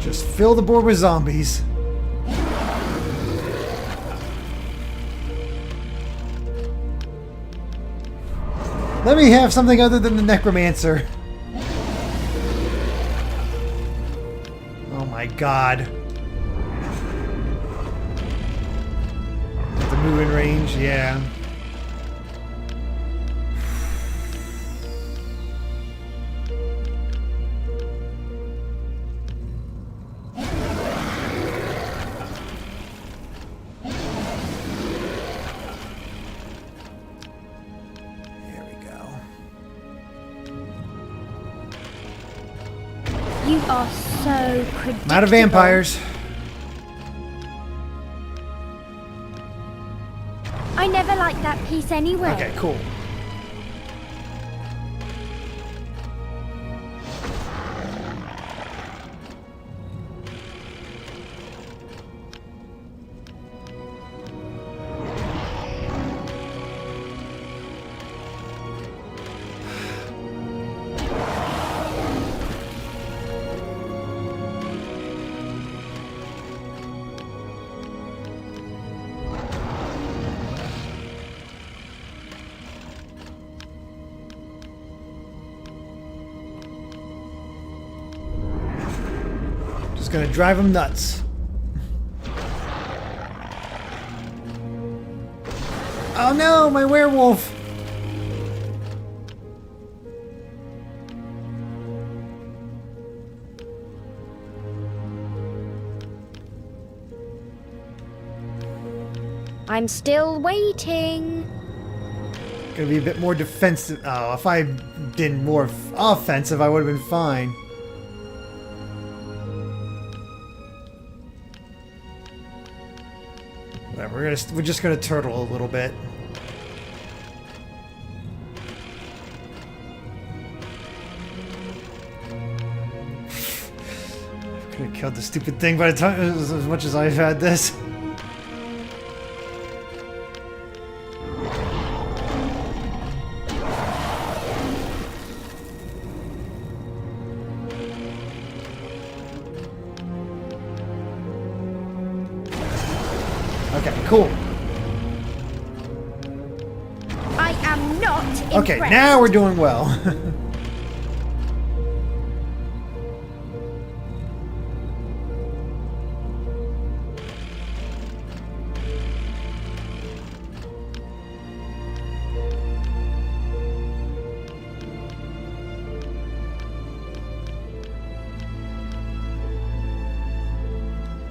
Just fill the board with zombies. Let me have something other than the necromancer. Oh my god. The moving range, yeah. are so predictable. I'm out of vampires. I never liked that piece anyway. Okay, cool. Just gonna drive him nuts. Oh no, my werewolf! I'm still waiting. Gonna be a bit more defensive. Oh, if I did more offensive, I would have been fine. Whatever, we're just gonna turtle a little bit. Could have killed the stupid thing by the time as much as I've had this. Okay, cool. I am not impressed. Okay, now we're doing well.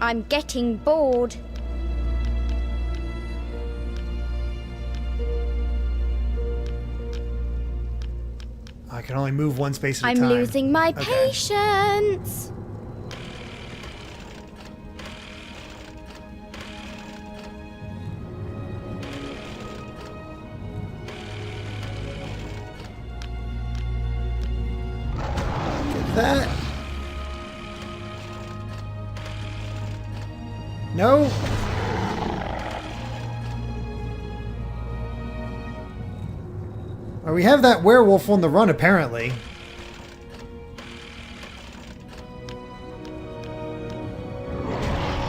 I'm getting bored. I can only move one space at a I'm time. losing my Okay. patience. Get that. No. Well, we have that werewolf on the run, apparently.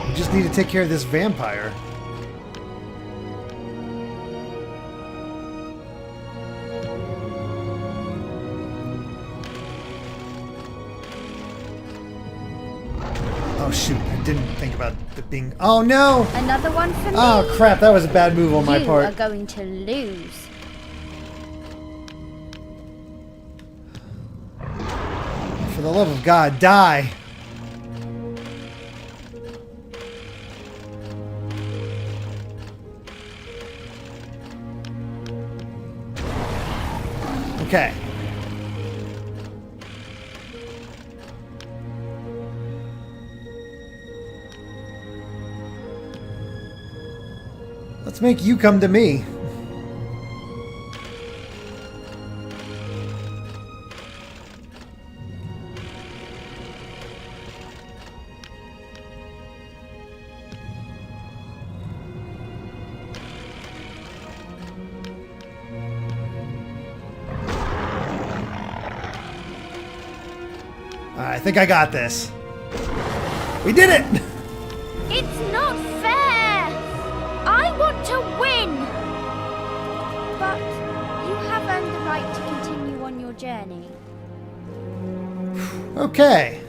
We just need to take care of this vampire. Oh shoot, I didn't think about it being... Oh no! Another one for me. Oh crap, that was a bad move on my You part. are going to lose. For the love of God, die! Okay. Let's make you come to me. I think I got this. We did it! It's not fair! I want to win! But you have earned the right to continue on your journey. Okay.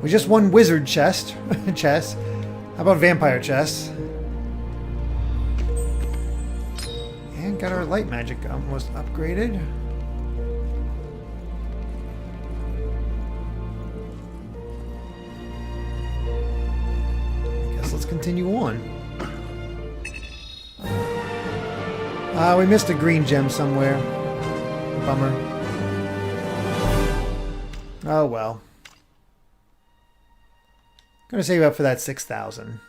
We just won wizard chest. Chess. How about vampire chest? And got our light magic almost upgraded. Let's continue on. We missed a green gem somewhere. Bummer. Oh well. Gonna save up for that 6,000.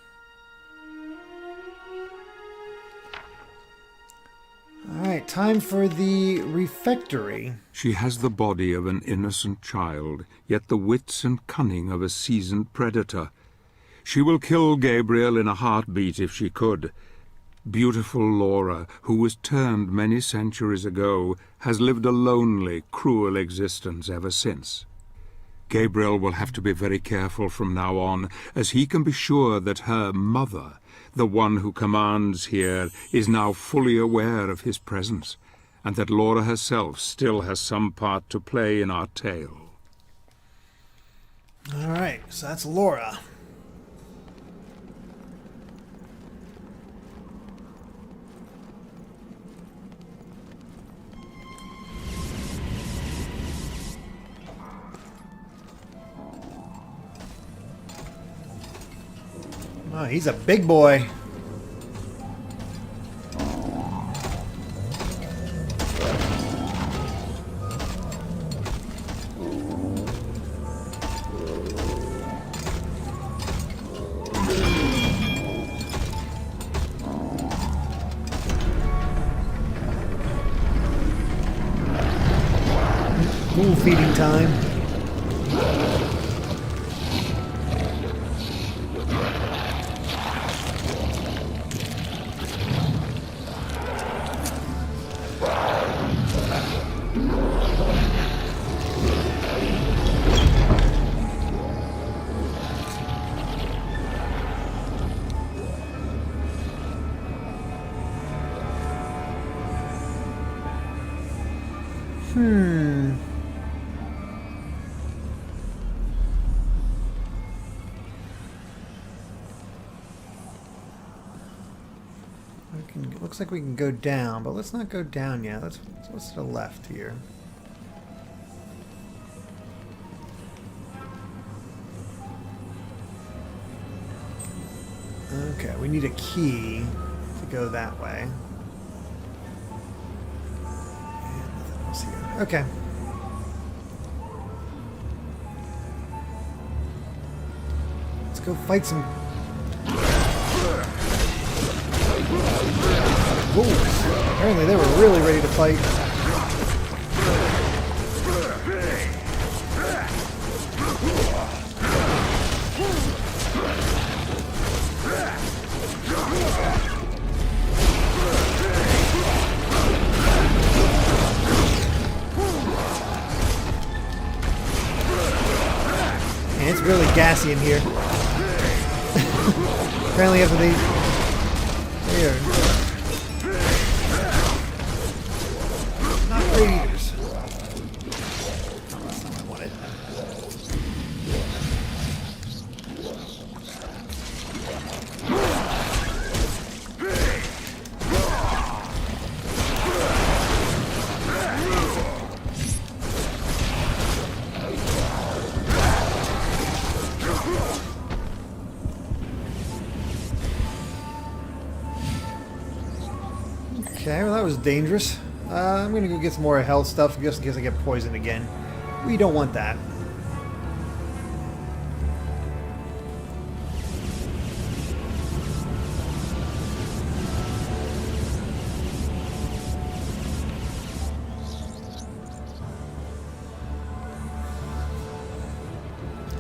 Alright, time for the refectory. She has the body of an innocent child, yet the wits and cunning of a seasoned predator. She will kill Gabriel in a heartbeat if she could. Beautiful Laura, who was turned many centuries ago, has lived a lonely, cruel existence ever since. Gabriel will have to be very careful from now on, as he can be sure that her mother, the one who commands here, is now fully aware of his presence, and that Laura herself still has some part to play in our tale. Alright, so that's Laura. Oh, he's a big boy. Ghoul feeding time. Looks like we can go down, but let's not go down yet. Let's to the left here. Okay, we need a key to go that way. And nothing else here. Okay. Let's go fight some ghouls. Apparently they were really ready to fight. And it's really gassy in here. Apparently after they are not great eaters. That's not what I wanted. Okay, well that was dangerous. I'm gonna go get some more health stuff just in case I get poisoned again. We don't want that.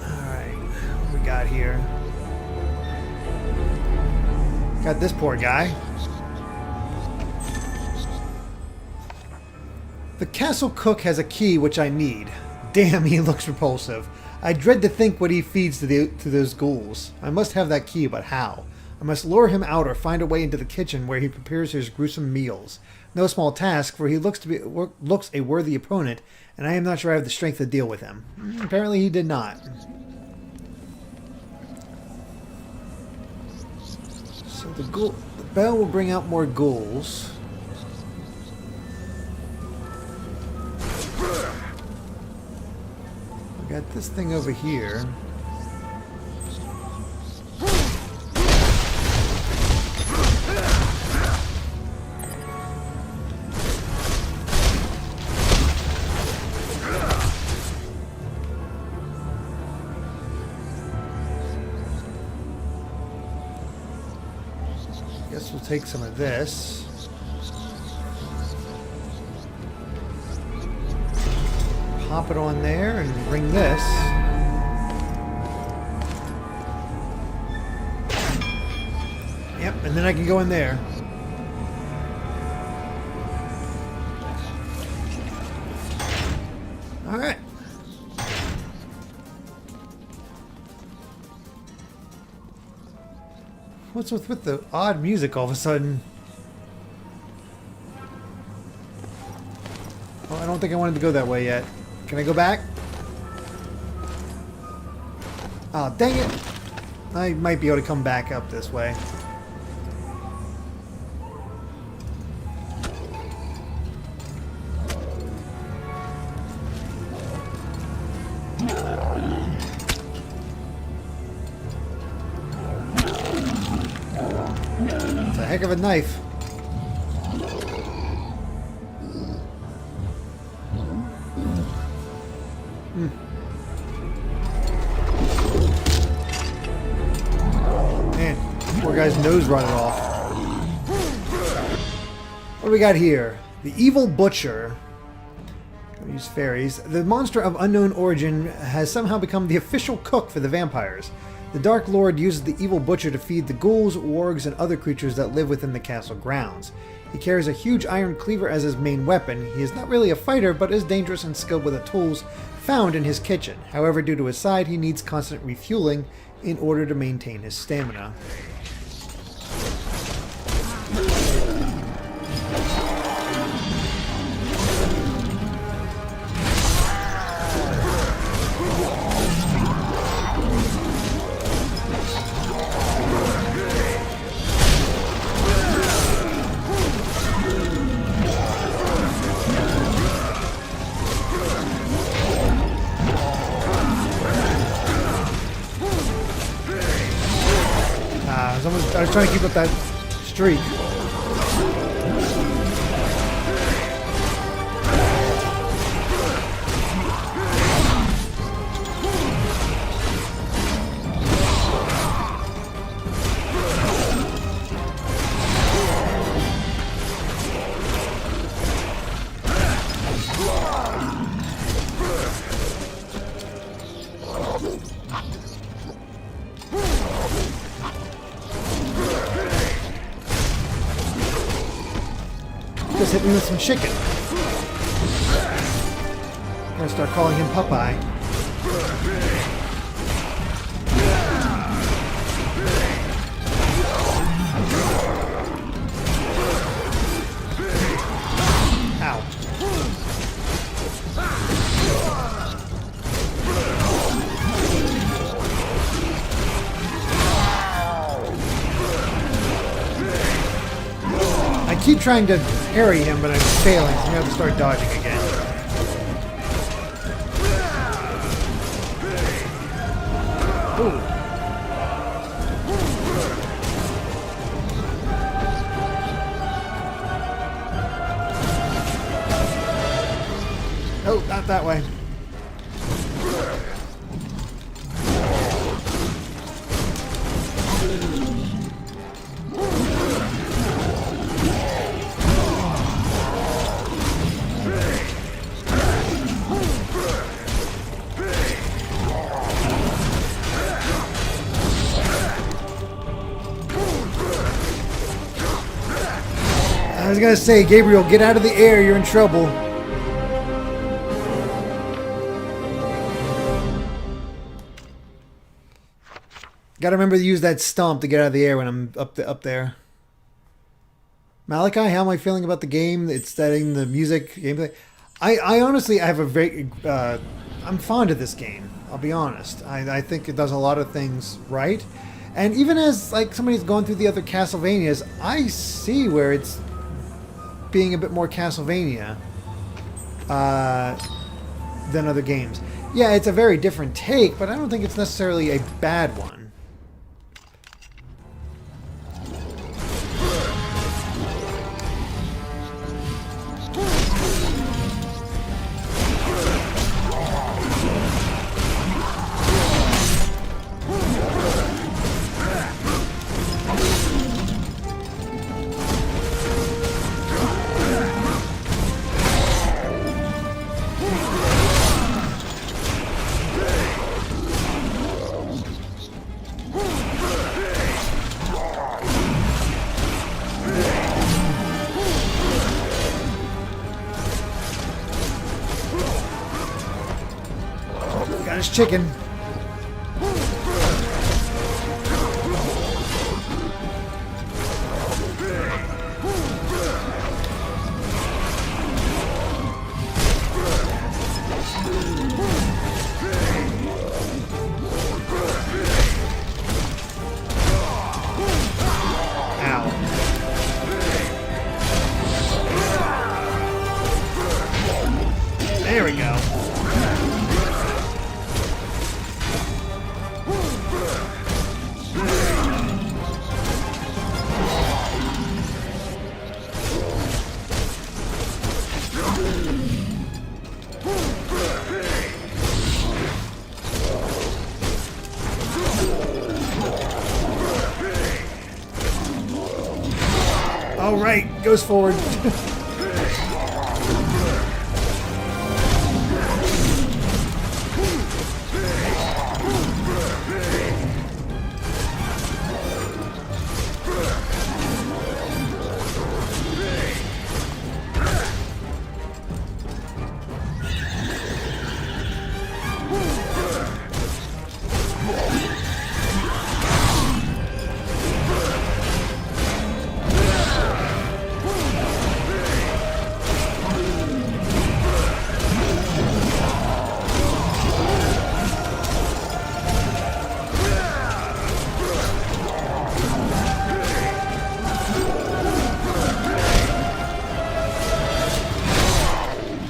Alright, what we got here? Got this poor guy. The castle cook has a key which I need. Damn, he looks repulsive. I dread to think what he feeds to those ghouls. I must have that key, but how? I must lure him out or find a way into the kitchen where he prepares his gruesome meals. No small task, for he looks a worthy opponent, and I am not sure I have the strength to deal with him. Apparently he did not. So the bell will bring out more ghouls. Got this thing over here. Guess we'll take some of this. Pop it on there and bring this. Yep, and then I can go in there. All right. What's with the odd music all of a sudden? Oh, I don't think I wanted to go that way yet. Can I go back? Oh, dang it. I might be able to come back up this way. It's a heck of a knife. Man, poor guy's nose rotted off. What do we got here? The Evil Butcher. Use fairies. The monster of unknown origin has somehow become the official cook for the vampires. The Dark Lord uses the Evil Butcher to feed the ghouls, wargs, and other creatures that live within the castle grounds. He carries a huge iron cleaver as his main weapon. He is not really a fighter, but is dangerous and skilled with the tools found in his kitchen. However, due to his side, he needs constant refueling in order to maintain his stamina. I was trying to keep up that streak. Just hit me with some chicken. I'm gonna start calling him Popeye. Ow. I keep trying to parry him, but I'm failing, so I'm going to have to start dodging again. Ooh. Oh, not that way. I was gonna say, Gabriel, get out of the air, you're in trouble. Gotta remember to use that stomp to get out of the air when I'm up there. Malachi, how am I feeling about the game? It's setting the music, gameplay. I honestly, I have a very, I'm fond of this game. I'll be honest. I think it does a lot of things right. And even as like somebody who's gone through the other Castlevanias, I see where it's being a bit more Castlevania than other games. Yeah, it's a very different take, but I don't think it's necessarily a bad one. his chicken. There we go. All right, goes forward.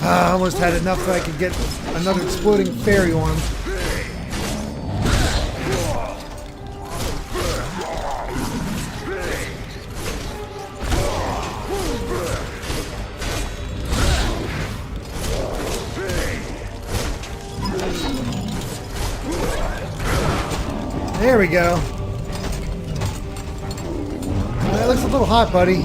I almost had enough that I could get another exploding fairy on him. There we go. That looks a little hot, buddy.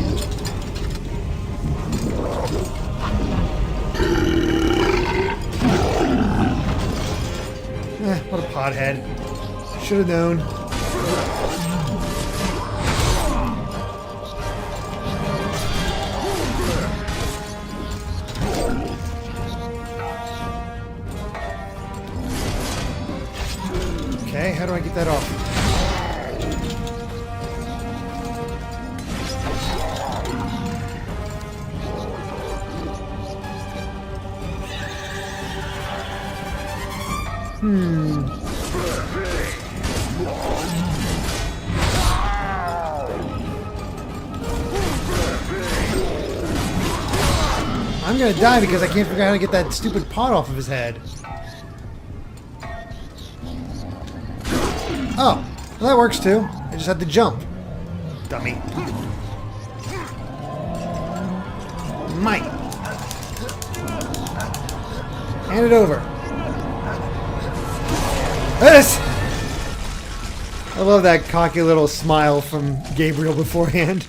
What a pothead. Should have known. Okay, how do I get that off? I'm gonna die because I can't figure out how to get that stupid pot off of his head. Oh, well, that works too. I just had to jump. Dummy. Mike. Hand it over. This! I love that cocky little smile from Gabriel beforehand.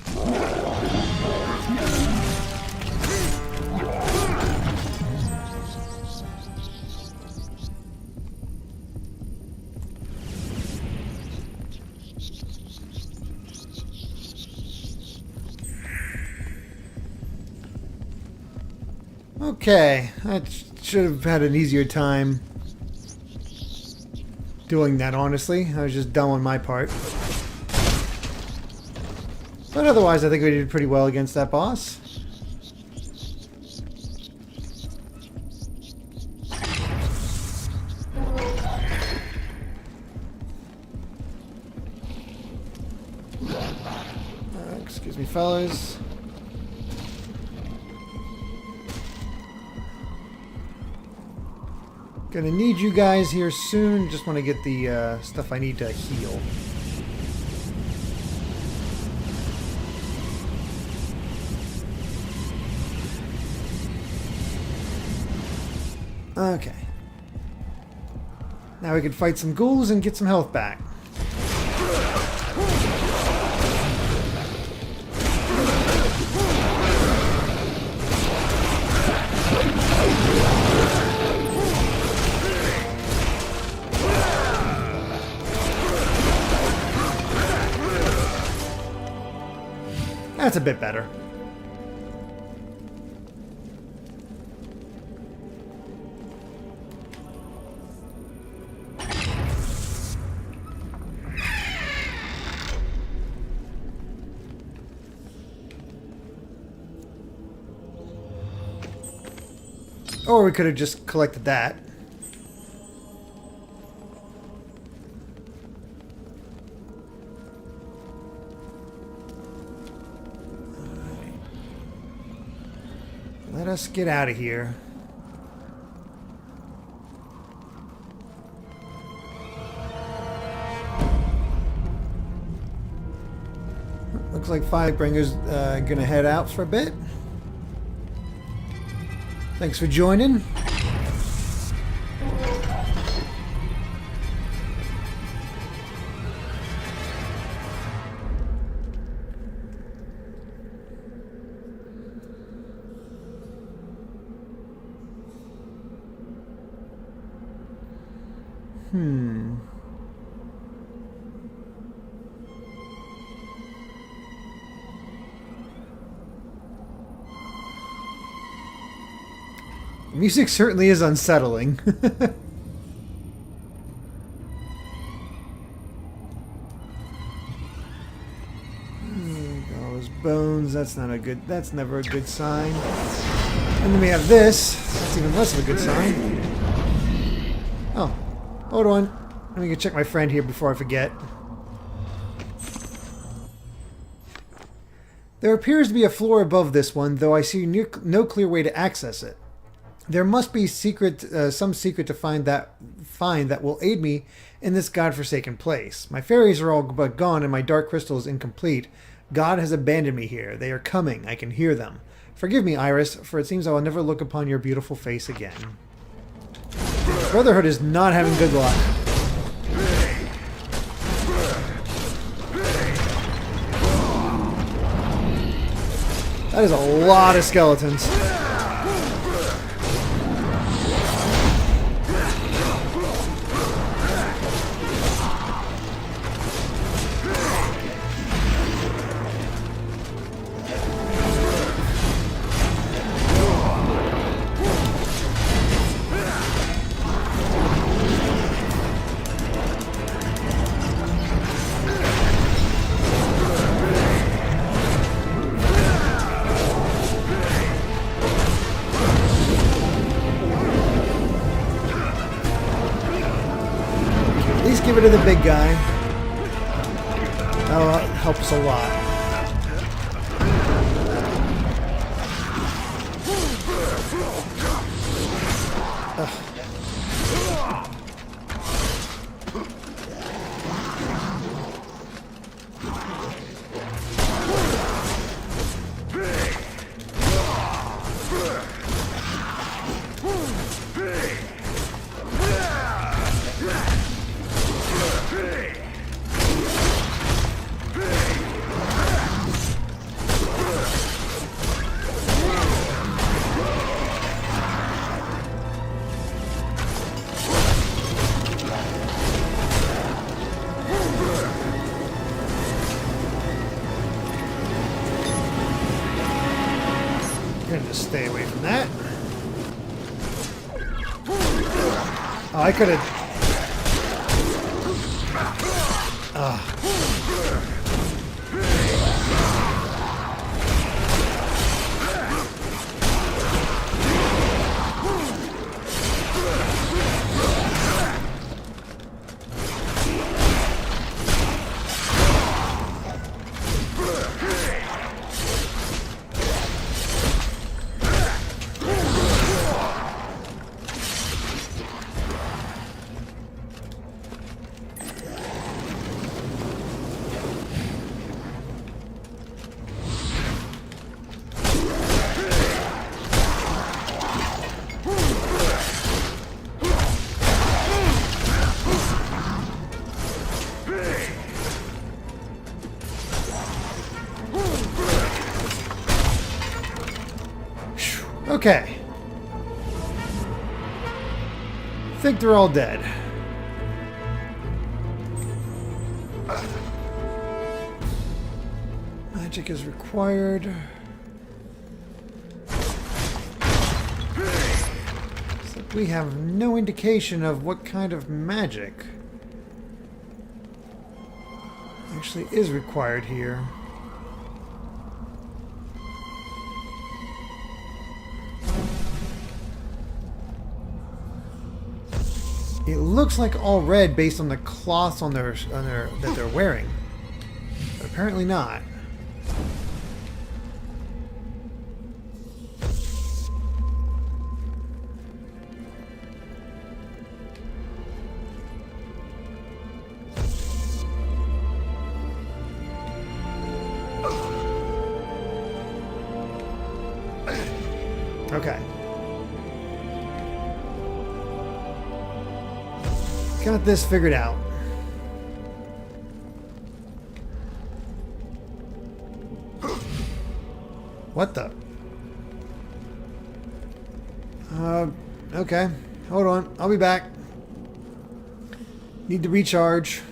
Okay, I should have had an easier time doing that, honestly. I was just dumb on my part. But otherwise, I think we did pretty well against that boss. Excuse me, fellas. Gonna need you guys here soon. Just want to get the stuff I need to heal. Okay. Now we can fight some ghouls and get some health back. That's a bit better. Or we could have just collected that. Let us get out of here. Looks like Firebringer's gonna head out for a bit. Thanks for joining. Music certainly is unsettling. Those bones, that's never a good sign. And then we have this, that's even less of a good sign. Oh, hold on. Let me go check my friend here before I forget. There appears to be a floor above this one, though I see no clear way to access it. There must be some secret to find that will aid me in this godforsaken place. My fairies are all but gone, and my dark crystal is incomplete. God has abandoned me here. They are coming. I can hear them. Forgive me, Iris, for it seems I will never look upon your beautiful face again. Brotherhood is not having good luck. That is a lot of skeletons. Give it to the big guy. That'll help us a lot. Ugh. Stay away from that. Oh, I could have... Okay. I think they're all dead. Magic is required. Except we have no indication of what kind of magic actually is required here. It looks like all red based on the cloths on their that they're wearing. But apparently not. Okay. Got this figured out. What the? Okay. Hold on. I'll be back. Need to recharge.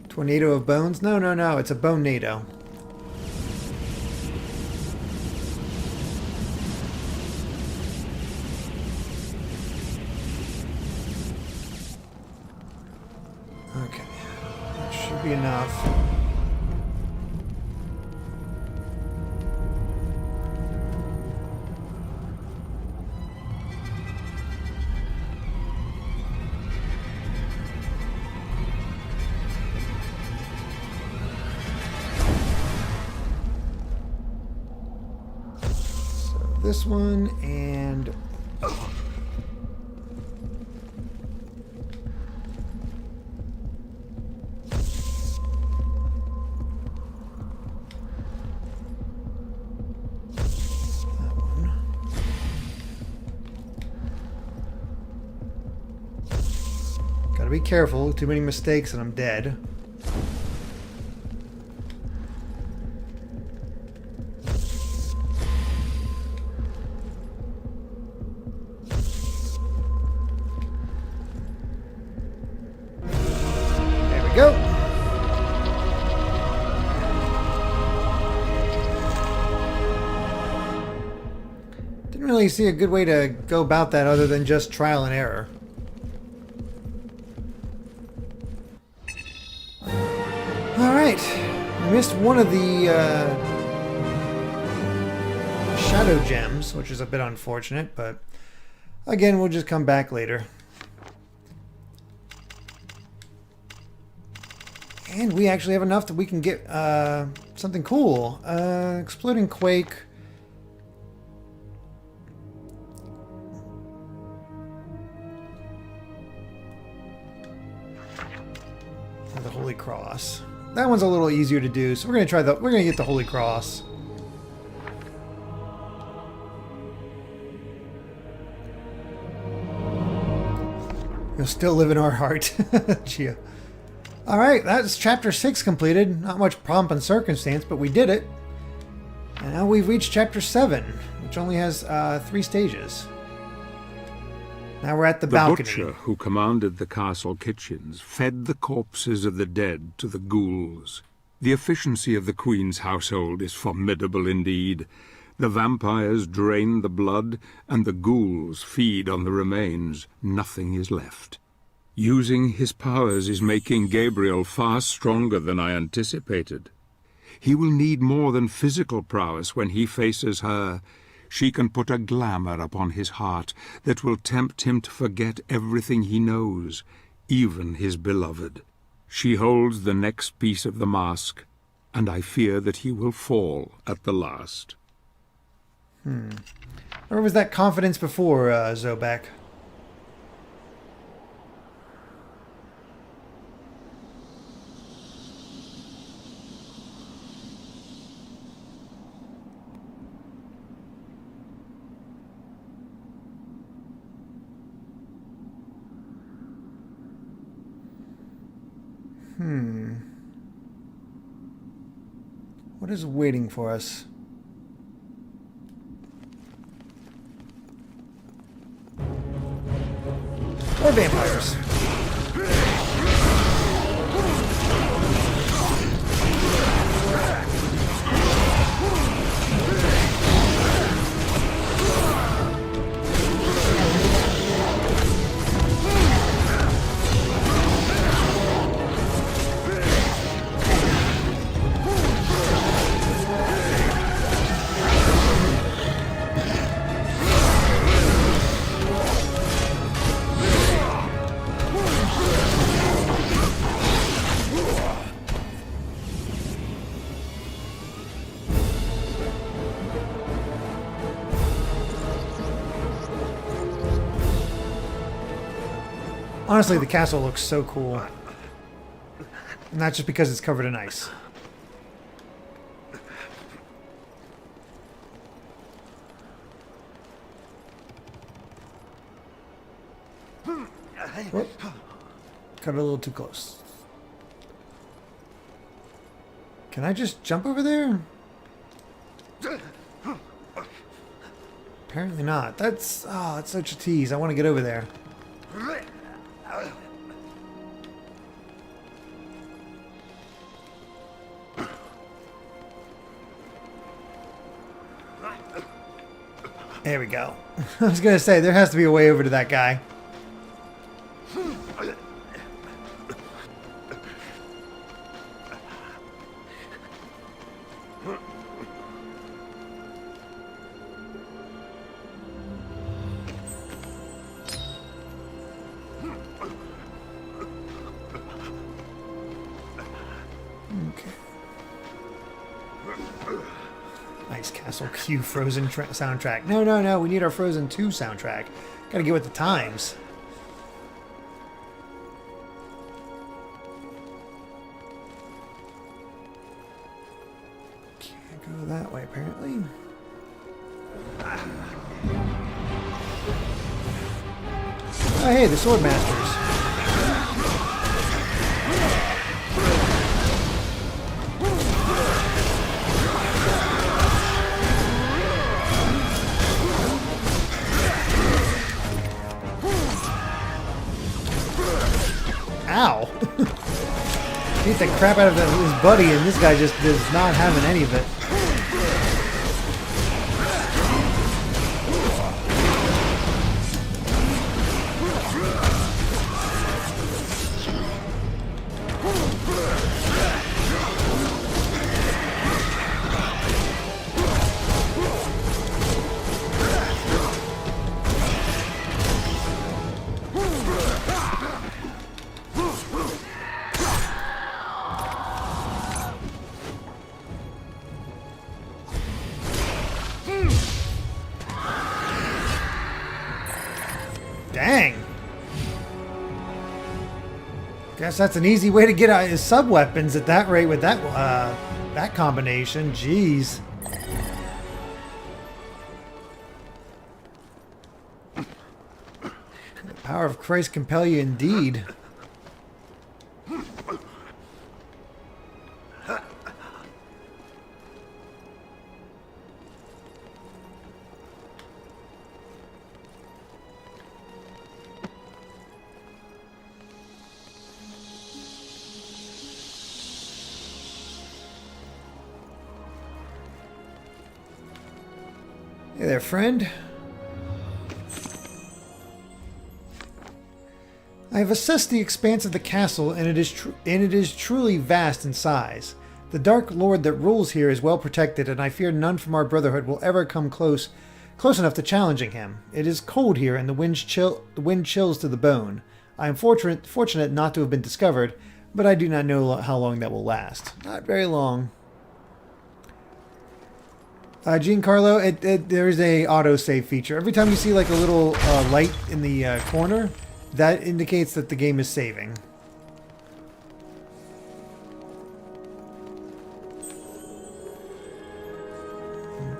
Tornado of bones? No, no, no. It's a bone-nado. Okay. That should be enough. This one and that one. Gotta be careful. Too many mistakes and I'm dead. Go. Didn't really see a good way to go about that other than just trial and error. Alright. Missed one of the shadow gems, which is a bit unfortunate, but again, we'll just come back later. And we actually have enough that we can get something cool. Exploding Quake. And the Holy Cross. That one's a little easier to do, so we're gonna try the. We're gonna get the Holy Cross. You'll still live in our heart, Chia. Alright, that's chapter 6 completed. Not much pomp and circumstance, but we did it. And now we've reached chapter 7, which only has 3 stages. Now we're at the balcony. The butcher who commanded the castle kitchens fed the corpses of the dead to the ghouls. The efficiency of the Queen's household is formidable indeed. The vampires drain the blood, and the ghouls feed on the remains. Nothing is left. Using his powers is making Gabriel far stronger than I anticipated. He will need more than physical prowess when he faces her. She can put a glamour upon his heart that will tempt him to forget everything he knows, even his beloved. She holds the next piece of the mask, and I fear that he will fall at the last. Where was that confidence before, Zobek? What is waiting for us? Or vampires. Honestly, the castle looks so cool. Not just because it's covered in ice. Whoop. Got a little too close. Can I just jump over there? Apparently not. That's it's such a tease. I want to get over there. There we go. I was gonna say there has to be a way over to that guy. Ice Castle Q Frozen soundtrack. No. We need our Frozen 2 soundtrack. Gotta get with the times. Can't go that way, apparently. Oh, hey, the Sword Masters. Ow! Beat the crap out of his buddy, and this guy just is not having any of it. Dang. Guess that's an easy way to get his sub-weapons at that rate with that combination. Jeez. The power of Christ compel you indeed. Hey there, friend. I have assessed the expanse of the castle, and it is truly vast in size. The Dark Lord that rules here is well protected, and I fear none from our brotherhood will ever come close enough to challenging him. It is cold here, and the wind chills to the bone. I am fortunate not to have been discovered, but I do not know how long that will last. Not very long. Giancarlo, there is a autosave feature. Every time you see like a little light in the corner, that indicates that the game is saving.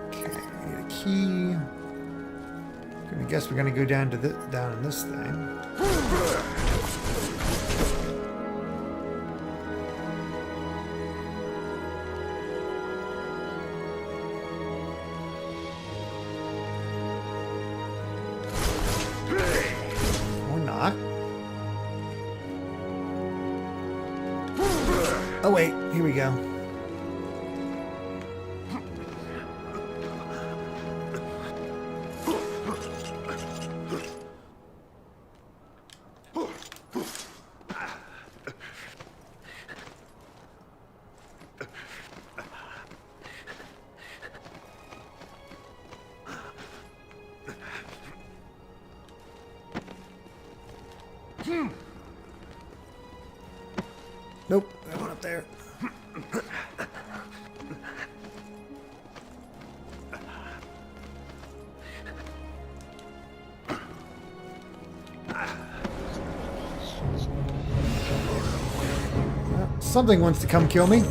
Okay, we need a key. I guess we're gonna go down to down in this thing. Oh wait, here we go. Nope, that one up there. Something wants to come kill me.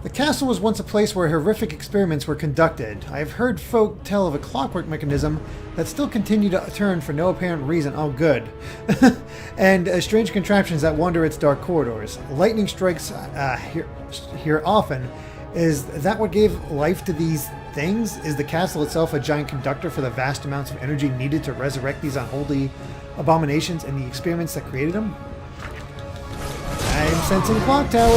The castle was once a place where horrific experiments were conducted. I have heard folk tell of a clockwork mechanism that still continue to turn for no apparent reason. Oh, good. And strange contraptions that wander its dark corridors. Lightning strikes here often. Is that what gave life to these things? Is the castle itself a giant conductor for the vast amounts of energy needed to resurrect these unholy abominations and the experiments that created them? I'm sensing clock tower.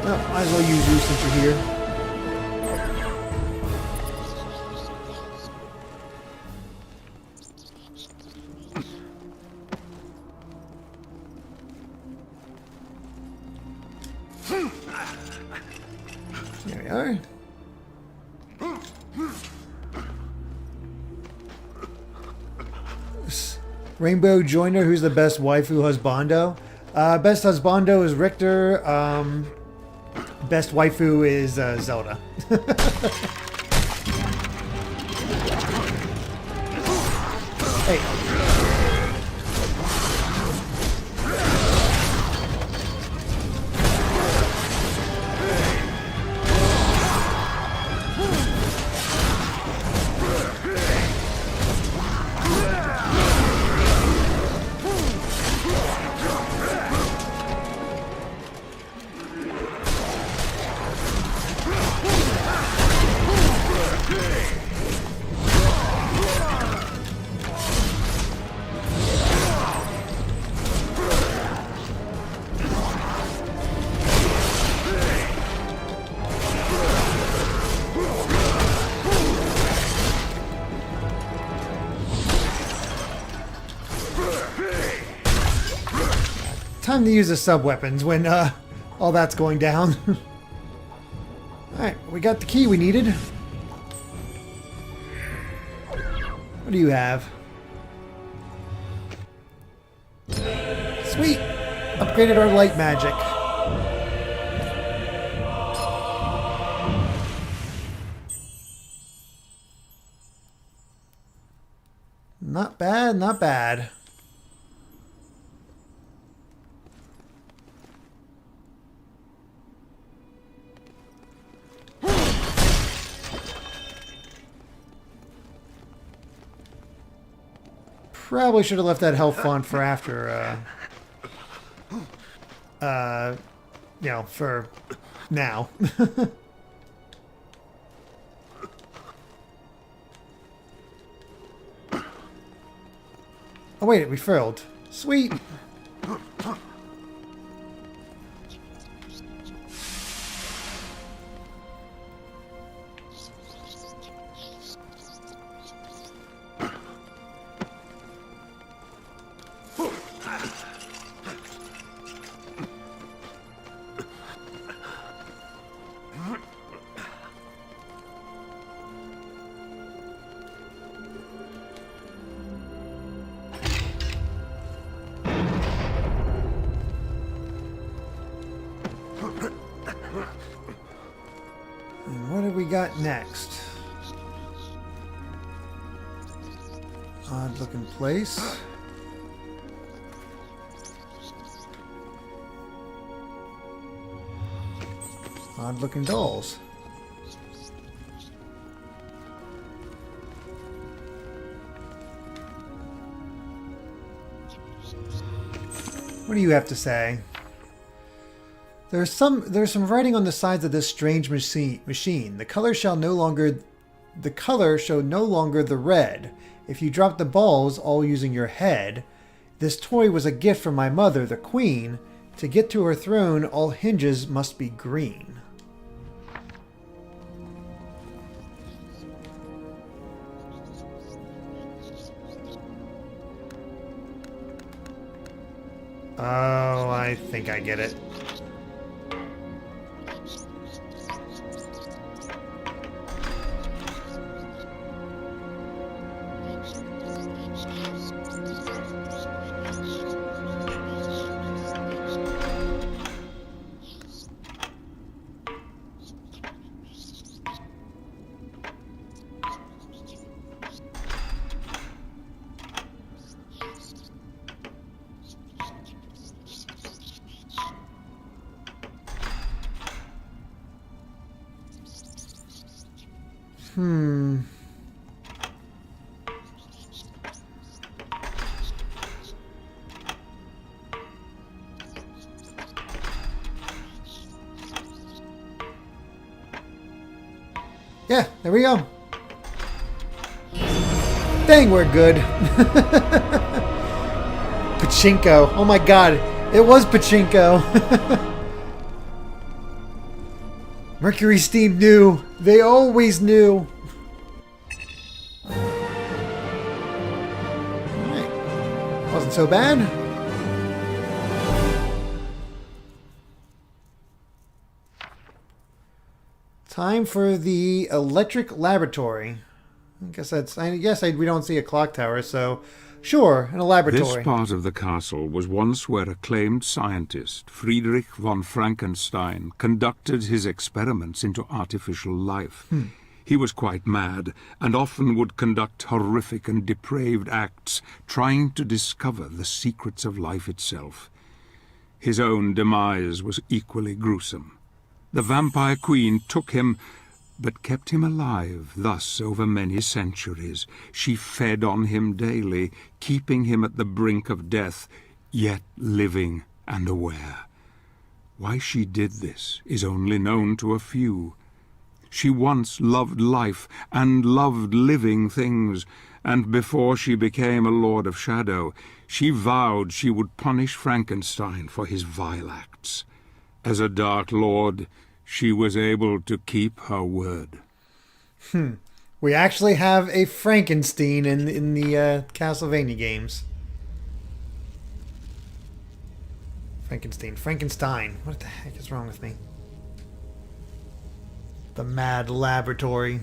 Might as well use you since you're here. There we are. Rainbow Joiner, who's the best waifu husbando? Best husbando is Richter. Best waifu is Zelda. Hey. Time to use the sub-weapons when all that's going down. Alright, we got the key we needed. What do you have? Sweet! Upgraded our light magic. Not bad, not bad. Probably should have left that health font for after, you know, for now. Oh wait, we failed. Sweet! And what have we got next? Odd looking place. Odd looking dolls. What do you have to say? There's some writing on the sides of this strange machine. The color show no longer the red. If you drop the balls all using your head. This toy was a gift from my mother, the queen. To get to her throne, all hinges must be green. Oh, I think I get it. Yeah, there we go. Dang, we're good. Pachinko. Oh my god. It was Pachinko. Mercury Steam knew. They always knew. Alright. Wasn't so bad. Time for the electric laboratory. I guess we don't see a clock tower, so sure, in a laboratory. This part of the castle was once where acclaimed scientist Friedrich von Frankenstein conducted his experiments into artificial life. He was quite mad, and often would conduct horrific and depraved acts, trying to discover the secrets of life itself. His own demise was equally gruesome. The vampire queen took him, but kept him alive, thus over many centuries. She fed on him daily, keeping him at the brink of death, yet living and aware. Why she did this is only known to a few. She once loved life and loved living things, and before she became a Lord of Shadow, she vowed she would punish Frankenstein for his vile acts. As a Dark Lord, she was able to keep her word. We actually have a Frankenstein in the Castlevania games. Frankenstein. What the heck is wrong with me? The Mad Laboratory.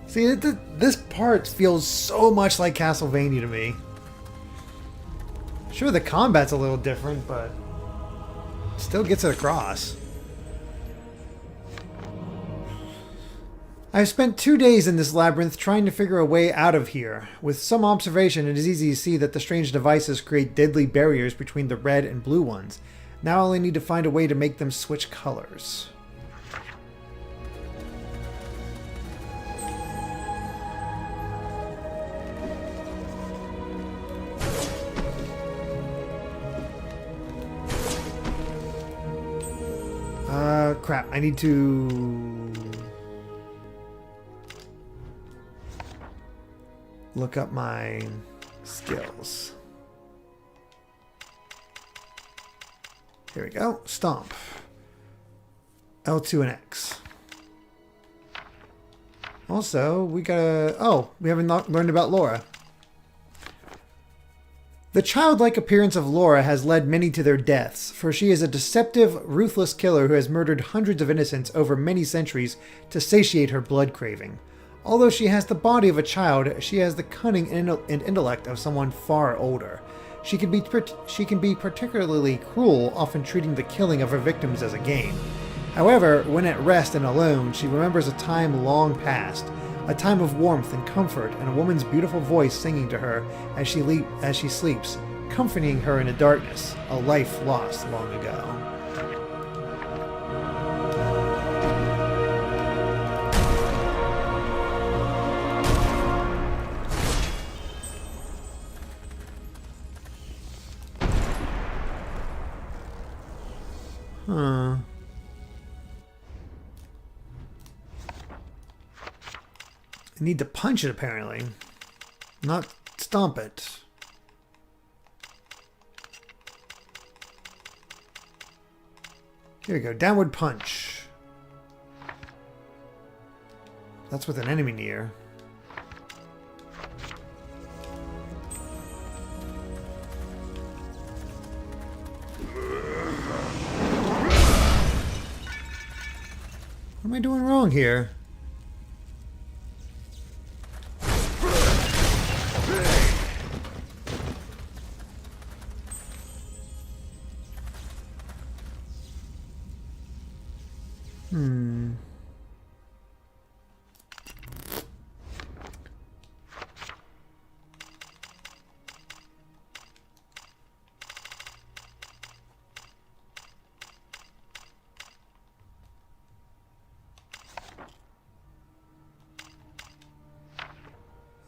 See, this part feels so much like Castlevania to me. Sure, the combat's a little different, but still gets it across. I've spent 2 days in this labyrinth trying to figure a way out of here. With some observation, it is easy to see that the strange devices create deadly barriers between the red and blue ones. Now I only need to find a way to make them switch colors. Crap, I need to look up my skills. Here we go. Stomp. L2 and X. Also, we gotta... Oh, we haven't learned about Laura. The childlike appearance of Laura has led many to their deaths, for she is a deceptive, ruthless killer who has murdered hundreds of innocents over many centuries to satiate her blood craving. Although she has the body of a child, she has the cunning and intellect of someone far older. She can be particularly cruel, often treating the killing of her victims as a game. However, when at rest and alone, she remembers a time long past. A time of warmth and comfort, and a woman's beautiful voice singing to her as she sleeps, comforting her in the darkness, a life lost long ago. Huh. I need to punch it, apparently. Not stomp it. Here we go. Downward punch. That's with an enemy near. What am I doing wrong here?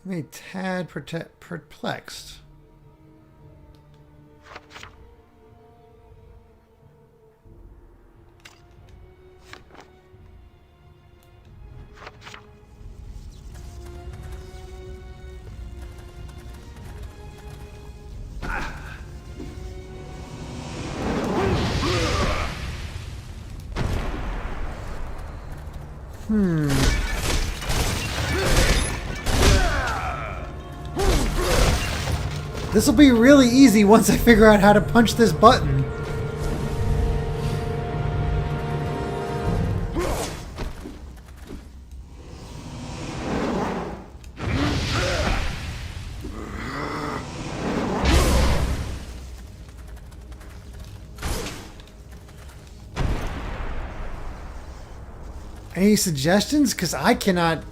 I'm a tad perplexed. This will be really easy once I figure out how to punch this button. Any suggestions? Because I cannot...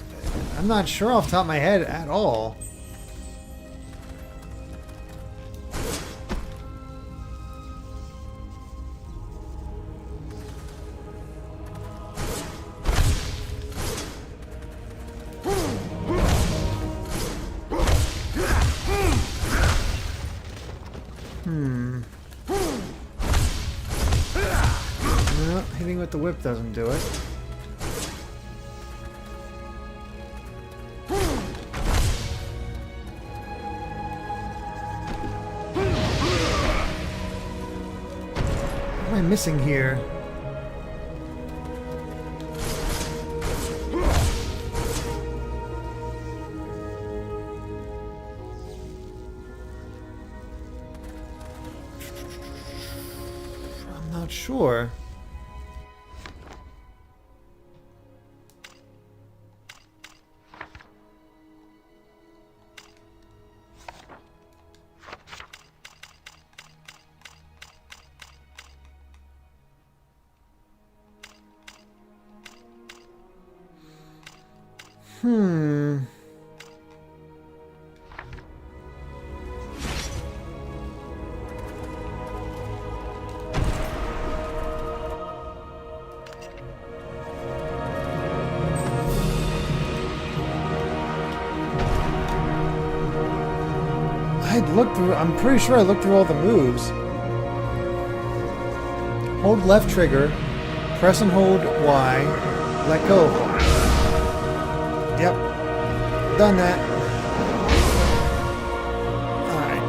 I'm not sure off the top of my head at all. No, hitting with the whip doesn't do it. What am I missing here? I'm not sure. I'm pretty sure I looked through all the moves. Hold left trigger, press and hold Y, let go. Yep, done that. Alright,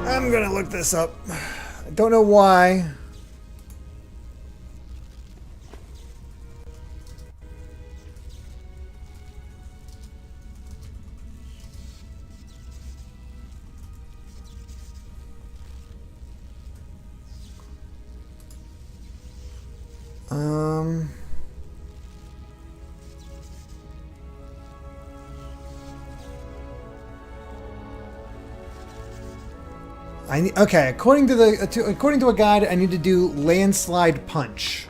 I'm gonna look this up. I don't know why. Okay, according to a guide, I need to do Landslide Punch.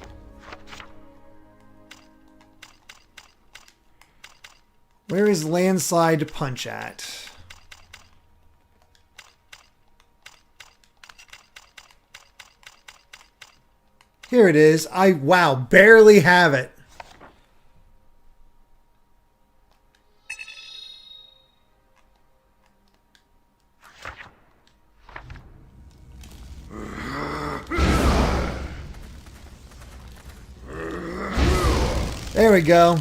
Where is Landslide Punch at? Here it is. Wow, barely have it. There we go.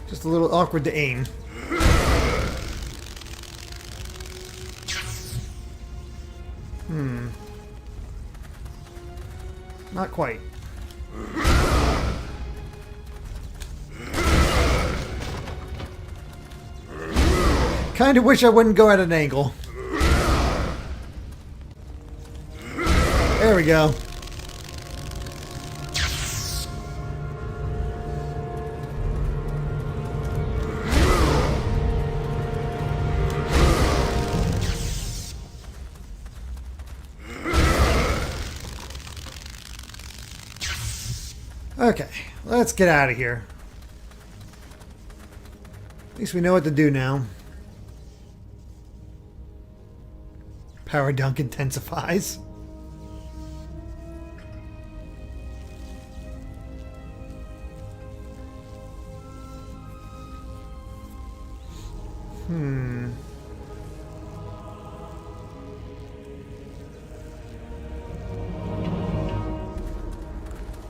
Just a little awkward to aim. Not quite. Kind of wish I wouldn't go at an angle. There we go. Okay, let's get out of here. At least we know what to do now. Power dunk intensifies.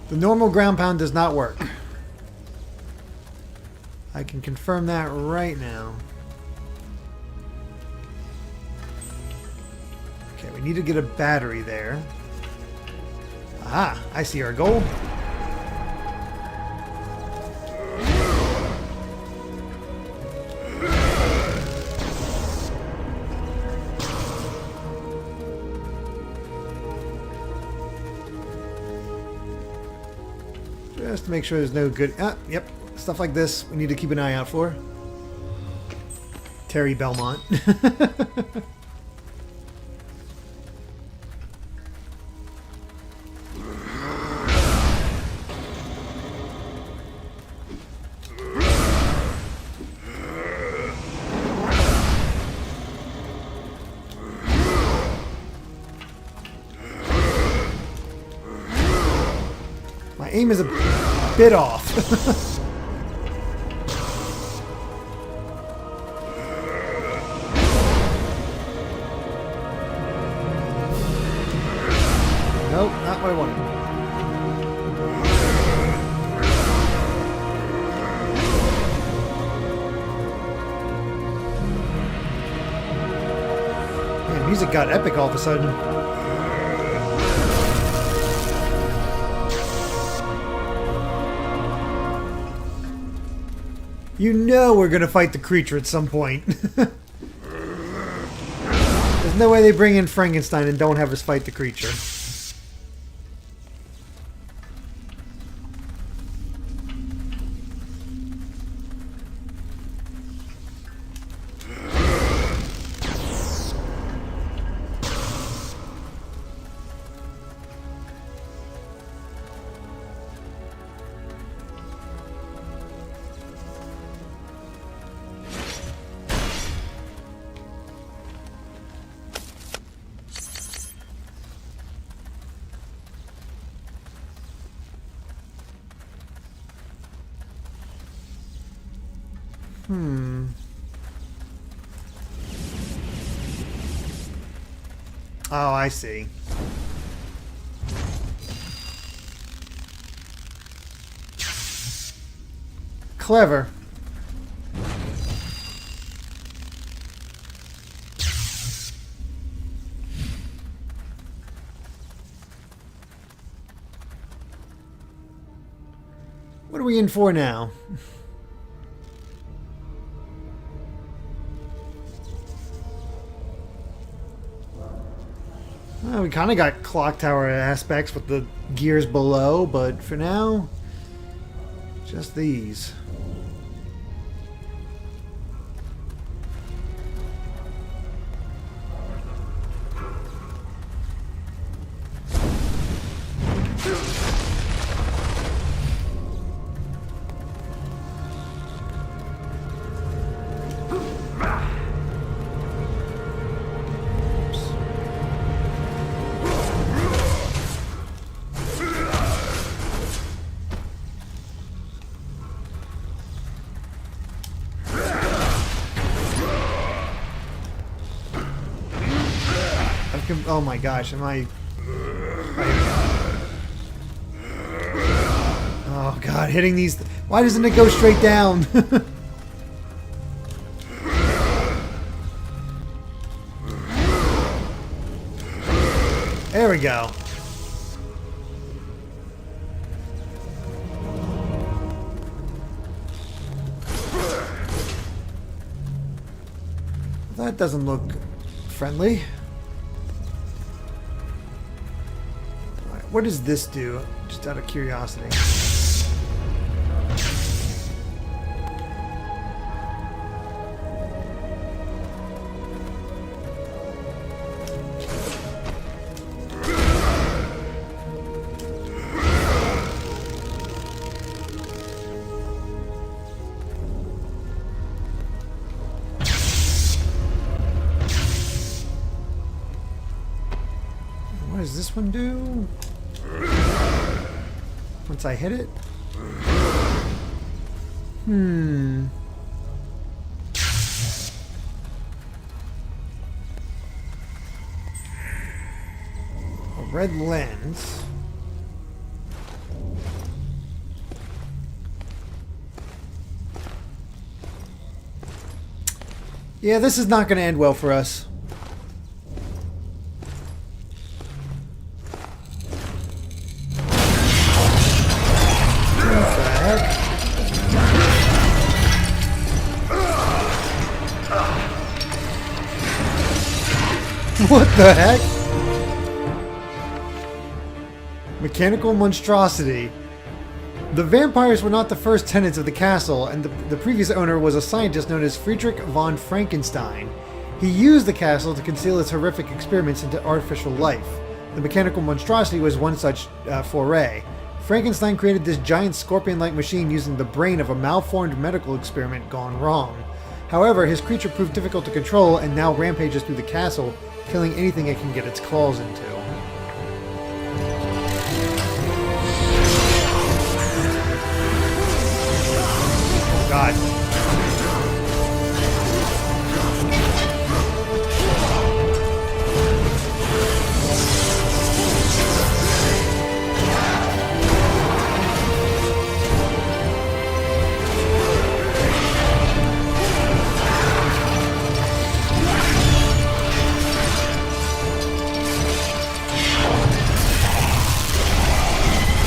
The normal ground pound does not work. I can confirm that right now. Okay, we need to get a battery there. Aha, I see our goal. Just to make sure there's no good... yep. Stuff like this we need to keep an eye out for. Terry Belmont. My aim is a bit off. Nope, not what I wanted. Man, music got epic all of a sudden. You know we're gonna fight the creature at some point. There's no way they bring in Frankenstein and don't have us fight the creature. Oh, I see. Clever. What are we in for now? Well, we kind of got clock tower aspects with the gears below, but for now, just these. Oh my gosh, am I... Oh god, hitting these... Why doesn't it go straight down? There we go. That doesn't look friendly. What does this do? Just out of curiosity. this one do? Once I hit it? A red lens. Yeah, this is not going to end well for us. What the heck? What the heck? Mechanical monstrosity. The vampires were not the first tenants of the castle, and the previous owner was a scientist known as Friedrich von Frankenstein. He used the castle to conceal his horrific experiments into artificial life. The mechanical monstrosity was one such foray. Frankenstein created this giant scorpion-like machine using the brain of a malformed medical experiment gone wrong. However, his creature proved difficult to control and now rampages through the castle, killing anything it can get its claws into. God.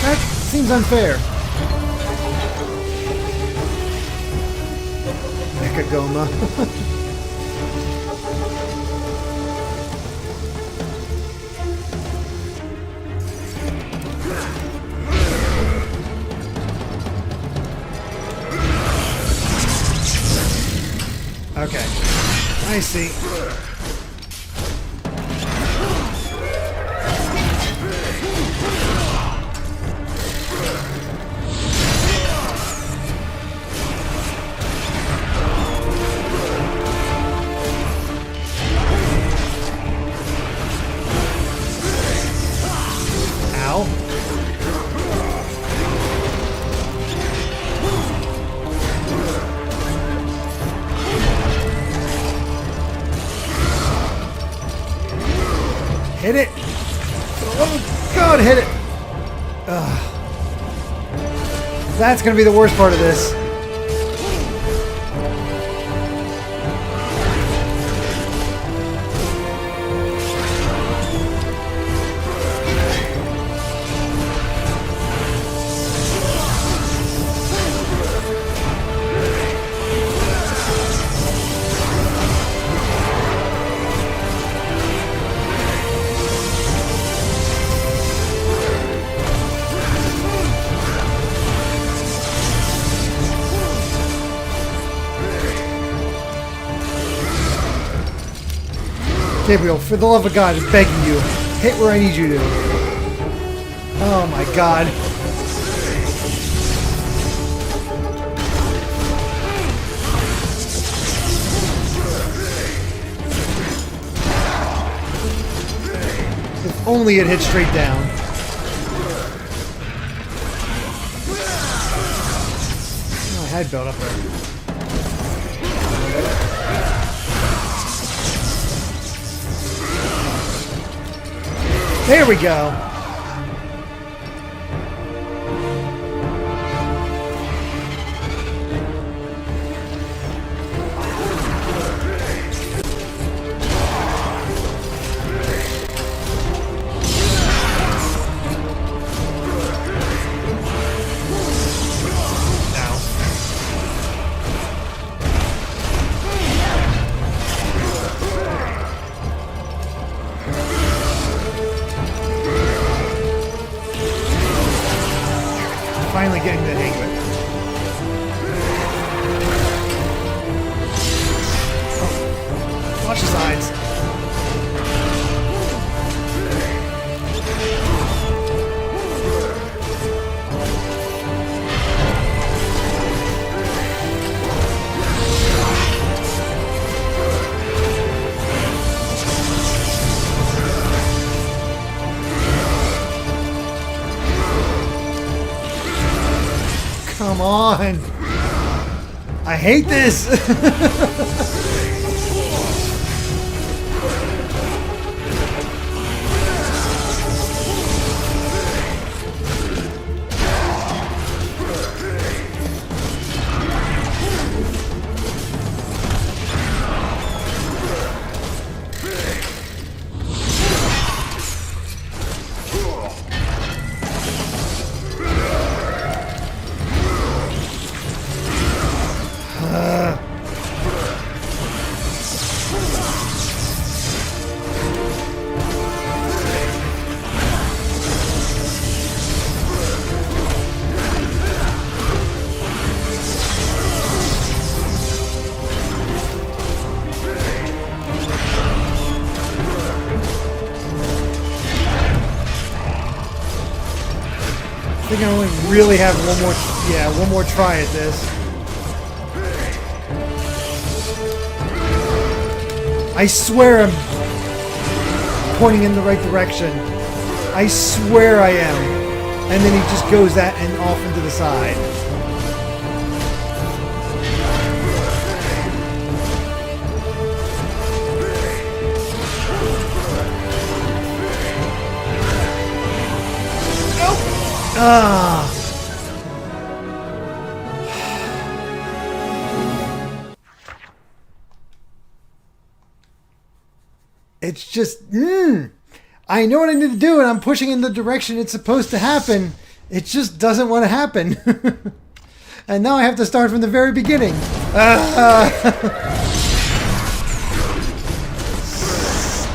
That seems unfair. Goma. Okay, I see. Hit it! Oh God, hit it! Ugh. That's gonna be the worst part of this. Gabriel, for the love of God, I'm begging you, hit where I need you to. Oh my God. If only it hit straight down. Oh, I had built up there. There we go. Finally getting the hang of it. Oh. Watch the sides. Come on. I hate this. I think I only really have one more try at this. I swear I'm pointing in the right direction. I swear I am. And then he just goes that and off into the side. Ah. It's just, I know what I need to do and I'm pushing in the direction it's supposed to happen. It just doesn't want to happen. And now I have to start from the very beginning.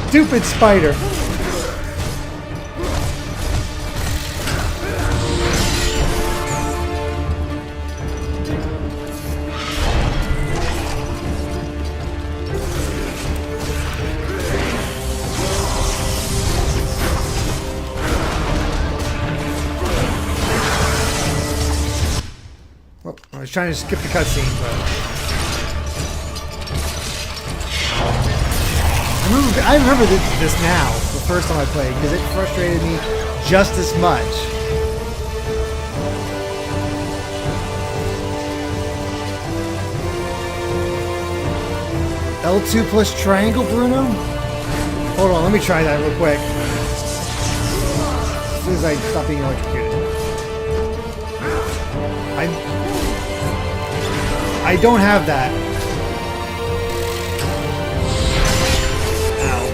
Stupid spider. I was trying to skip the cutscene, but I remember this now, the first time I played, because it frustrated me just as much. L2 plus triangle, Bruno? Hold on, let me try that real quick. As soon as I stop being electrocuted. I don't have that. Ow.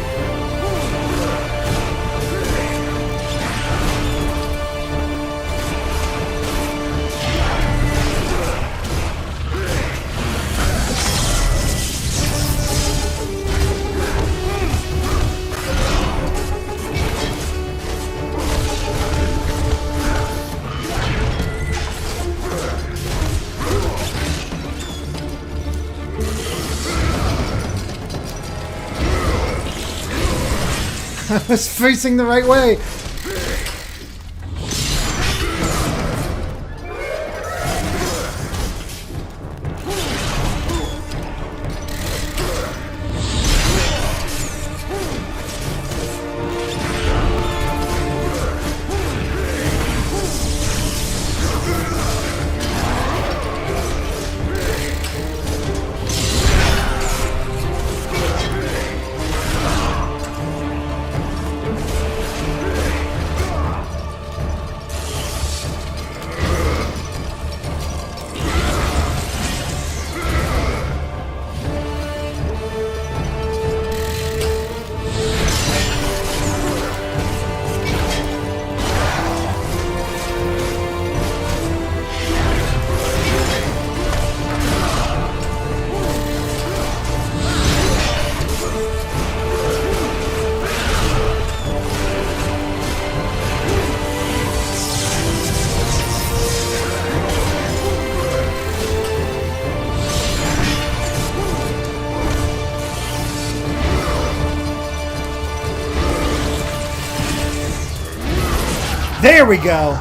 I was facing the right way. There we go.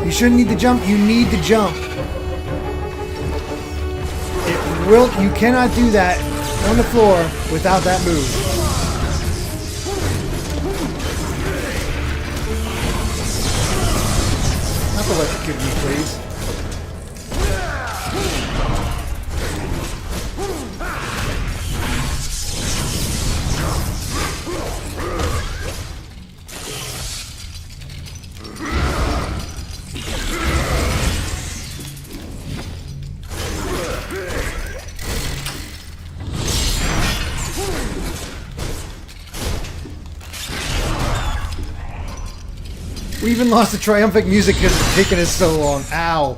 You shouldn't need to jump. You need to jump. You cannot do that on the floor without that move. electrocute me, please. We even lost the triumphant music because it's taken us so long. Ow.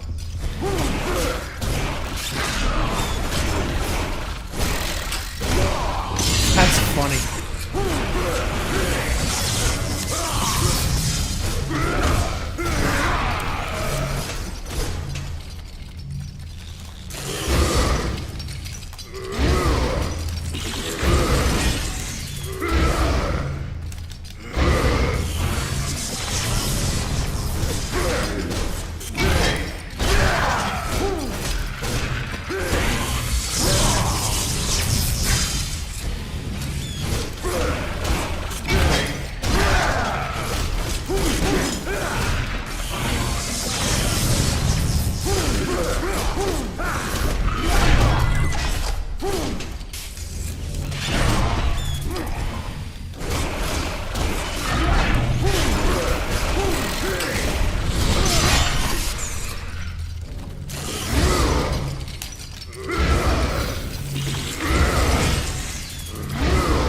That's funny.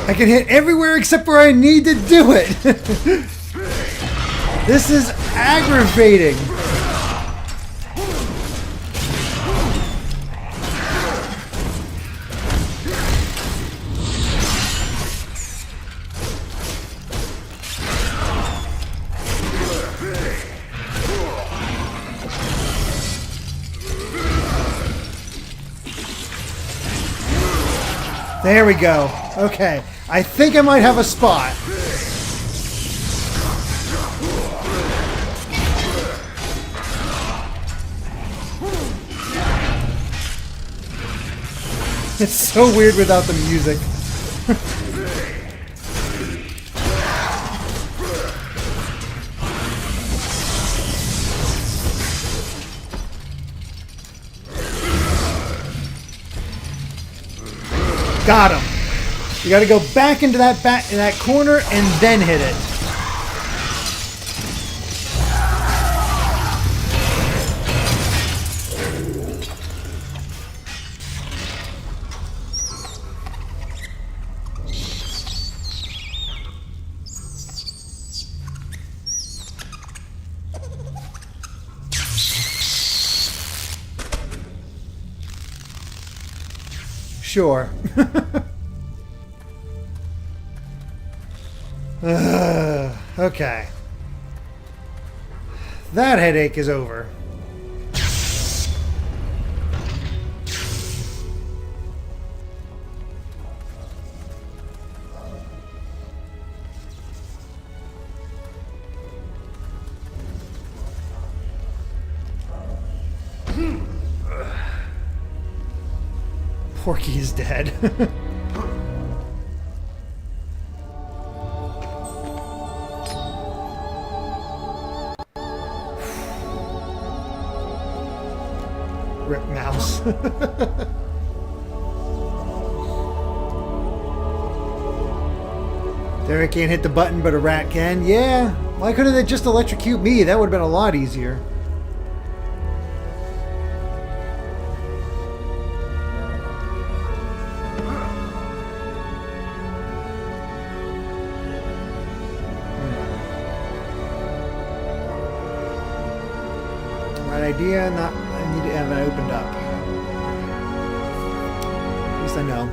I can hit everywhere except where I need to do it. This is aggravating. There we go. Okay. I think I might have a spot. It's so weird without the music. Got him. You got to go back into that corner and then hit it. Sure. Okay. That headache is over. Porky is dead. Rip mouse. There, I can't hit the button, but a rat can. Yeah. Why couldn't they just electrocute me? That would have been a lot easier. Idea, not. I need to have it opened up. At least I know.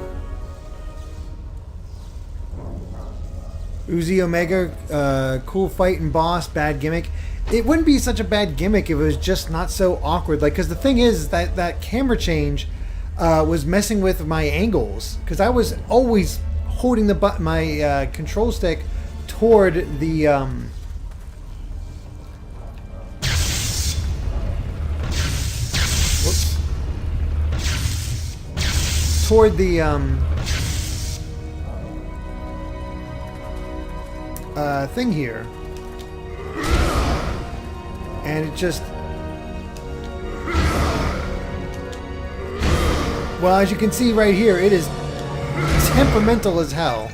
Uzi Omega, cool fight and boss, bad gimmick. It wouldn't be such a bad gimmick if it was just not so awkward. Like, because the thing is that camera change was messing with my angles. Because I was always holding my control stick toward the. Toward the thing here, and it just Well, as you can see right here, it is temperamental as hell.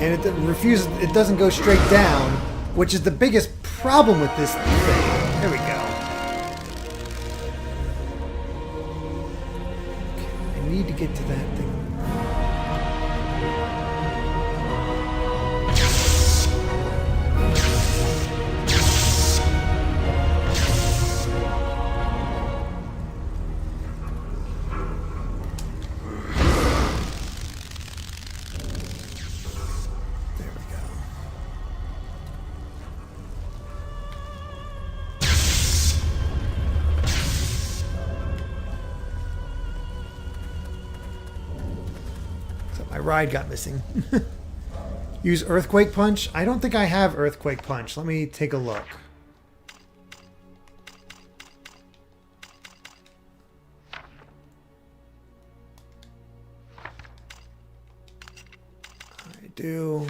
And it refuses, it doesn't go straight down, which is the biggest problem with this thing. There we go. Okay, I need to get to that thing. My ride got missing. Use Earthquake Punch? I don't think I have Earthquake Punch. Let me take a look. I do.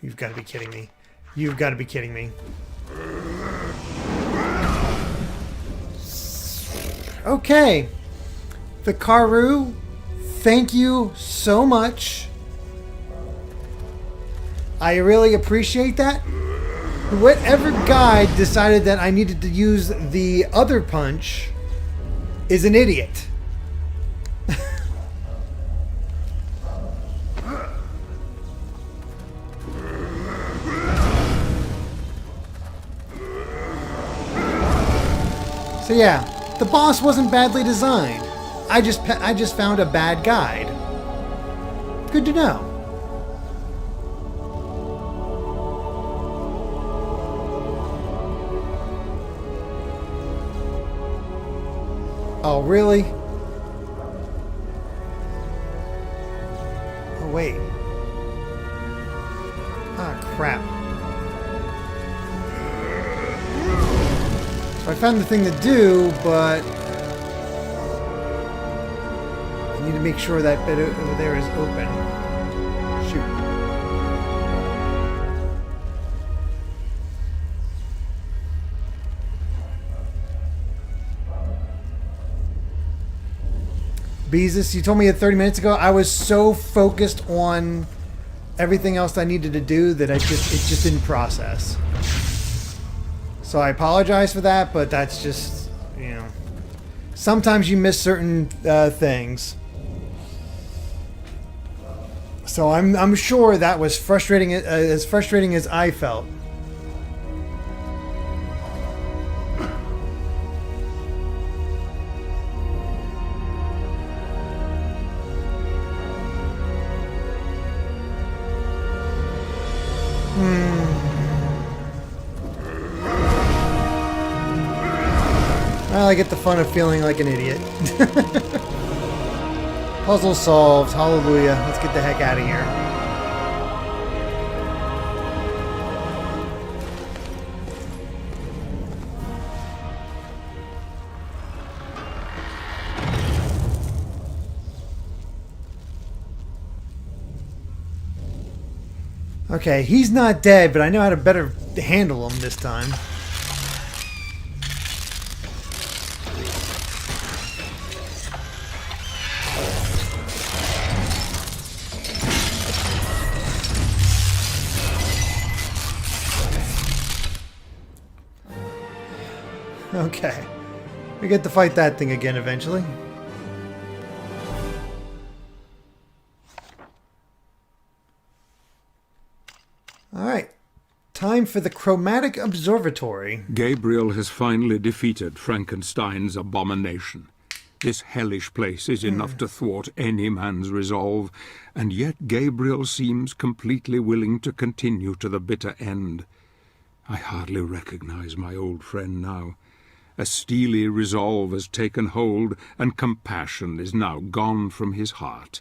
You've got to be kidding me. You've got to be kidding me. Okay. Vikaru, thank you so much. I really appreciate that. Whatever guide decided that I needed to use the other punch is an idiot. So yeah, the boss wasn't badly designed. I just found a bad guide. Good to know. Oh, really? Oh, wait. Ah, crap. So I found the thing to do, but I need to make sure that bit over there is open. Shoot. Beezus, you told me 30 minutes ago. I was so focused on everything else I needed to do that it just didn't process. So I apologize for that, but that's just, you know, sometimes you miss certain things. So I'm sure that was frustrating, as frustrating as I felt. Well, I get the fun of feeling like an idiot. Puzzle solved. Hallelujah. Let's get the heck out of here. Okay, he's not dead, but I know how to better handle him this time. Okay. We get to fight that thing again eventually. Alright. Time for the Chromatic Observatory. Gabriel has finally defeated Frankenstein's abomination. This hellish place is enough to thwart any man's resolve, and yet Gabriel seems completely willing to continue to the bitter end. I hardly recognize my old friend now. A steely resolve has taken hold, and compassion is now gone from his heart.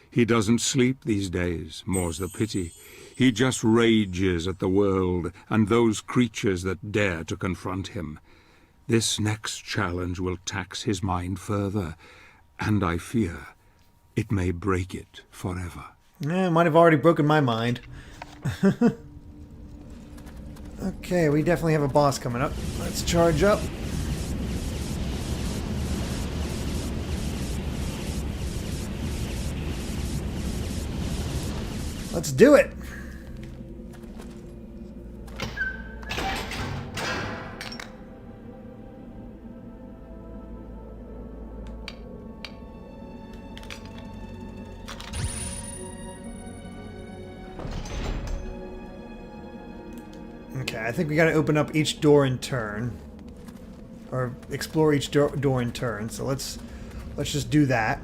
He doesn't sleep these days, more's the pity. He just rages at the world and those creatures that dare to confront him. This next challenge will tax his mind further, and I fear it may break it forever. Yeah, it might have already broken my mind. Okay, we definitely have a boss coming up. Let's charge up. Let's do it. Okay, I think we gotta open up each door in turn. Or explore each door in turn. So let's just do that.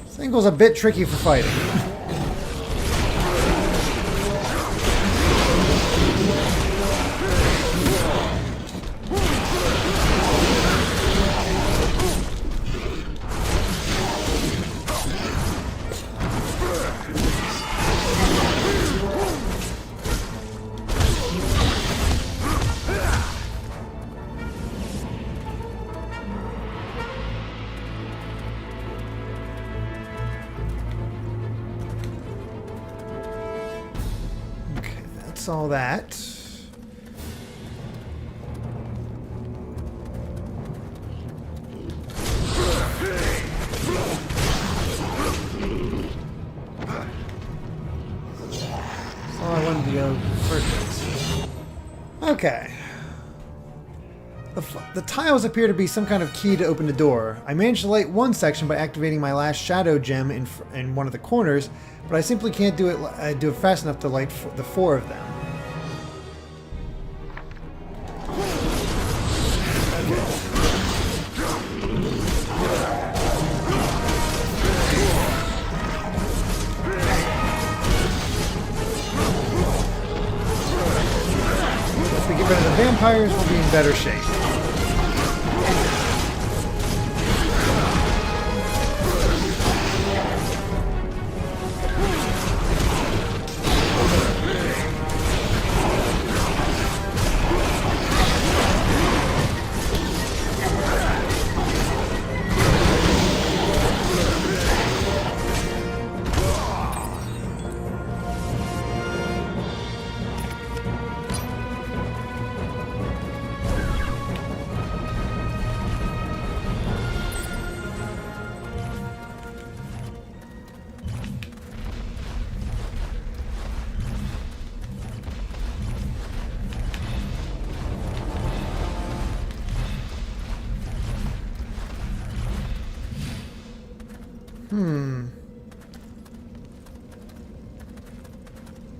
This angle's a bit tricky for fighting. All that. That's all I wanted to go first. Okay. The tiles appear to be some kind of key to open the door. I managed to light one section by activating my last shadow gem in one of the corners, but I simply can't do it fast enough to light the 4 of them. If we get rid of the vampires, we'll be in better shape.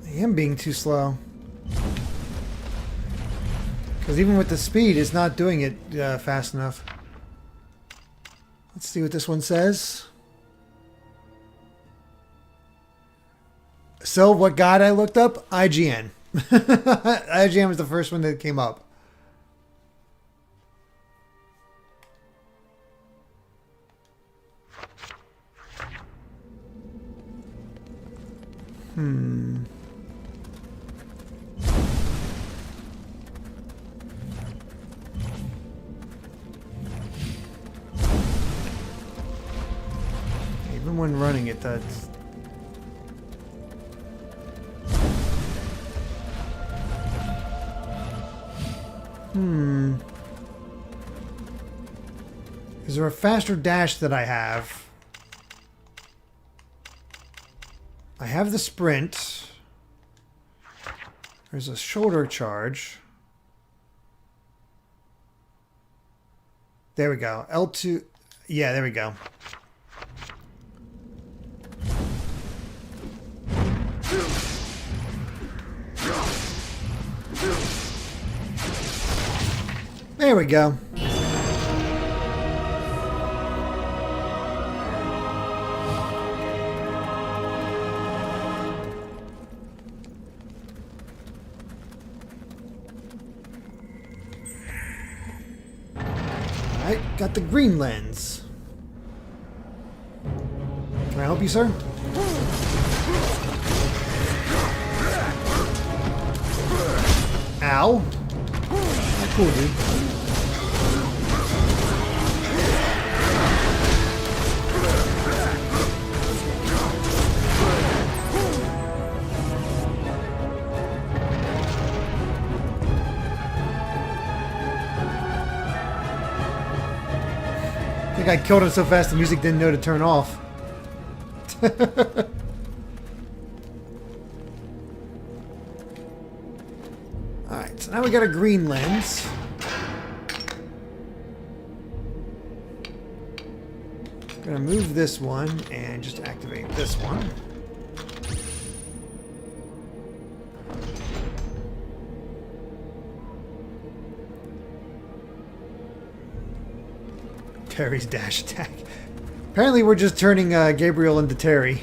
I am being too slow. Because even with the speed, it's not doing it fast enough. Let's see what this one says. So, what god I looked up? IGN. IGN was the first one that came up. Even when running it, that's... Is there a faster dash that I have? I have the sprint. There's a shoulder charge. There we go. L2. Yeah, there we go. There we go. Got the green lens. Can I help you, sir? Ow. Not cool, dude. I think I killed him so fast the music didn't know to turn off. Alright, so now we got a green lens. I'm gonna move this one and just activate this one. Terry's dash attack. Apparently we're just turning Gabriel into Terry.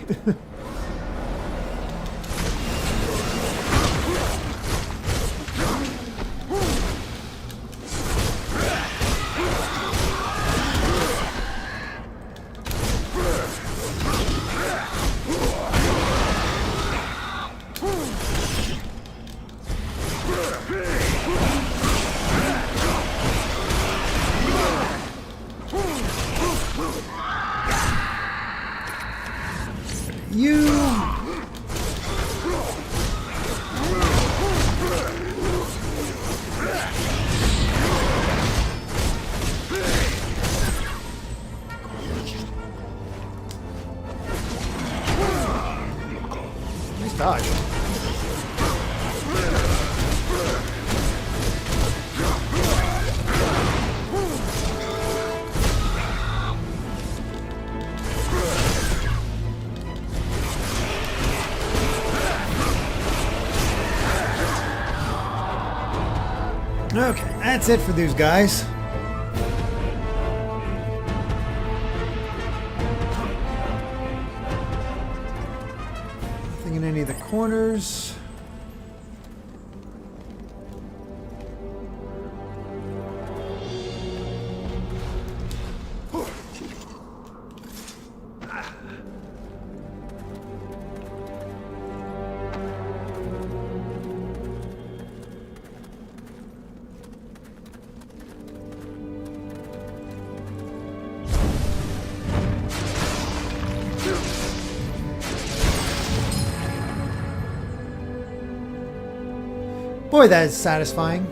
Nice dodge. Okay, that's it for these guys. Nothing in any of the corners. Boy, that is satisfying.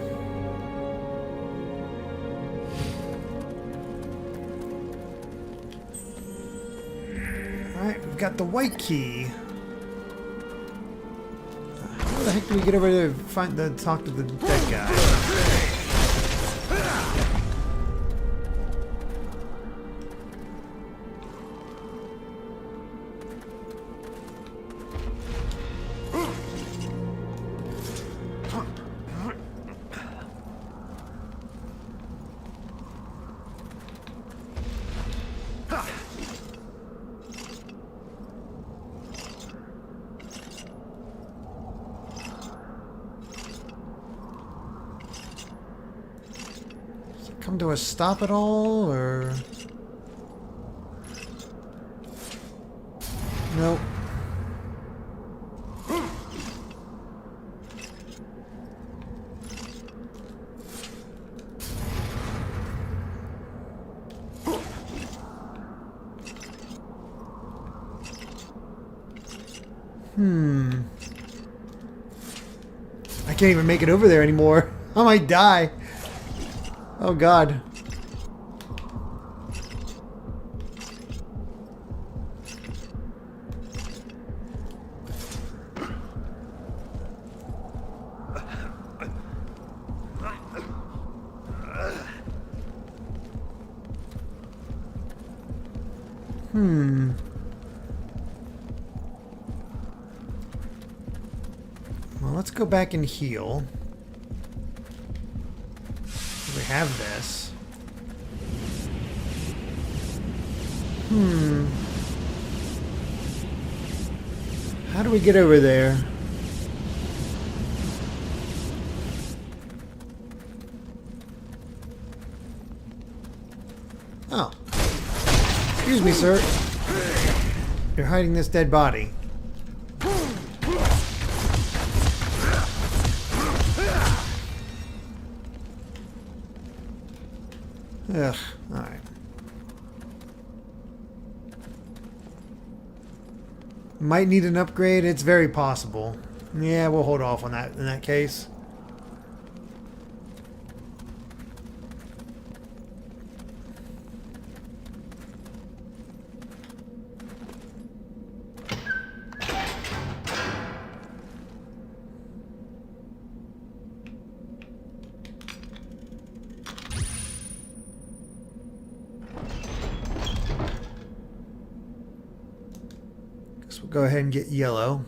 Alright, we've got the white key. How the heck do we get over there to talk to the dead guy? Come to a stop at all, or nope. I can't even make it over there anymore. I might die. Oh God. Well, let's go back and heal. We have this. How do we get over there? Excuse me, sir. You're hiding this dead body. Ugh, alright. Might need an upgrade, it's very possible. Yeah, we'll hold off on that in that case. We'll go ahead and get yellow.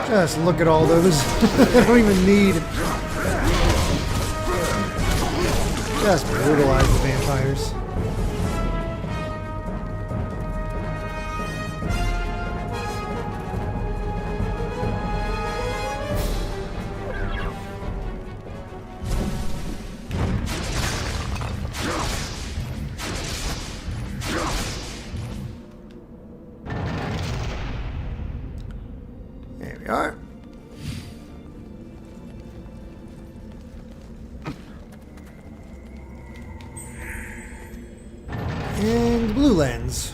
Just look at all those. I don't even need. Just brutalize the vampires. There we are. And blue lens.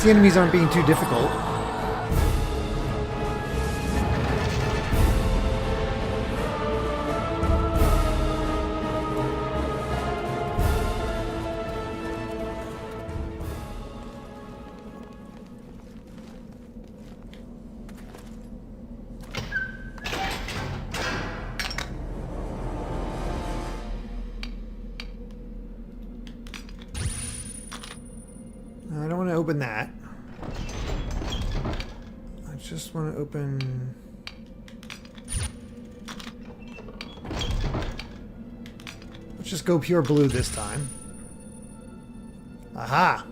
The enemies aren't being too difficult. I don't want to open that. I just want to open... Let's just go pure blue this time. Aha!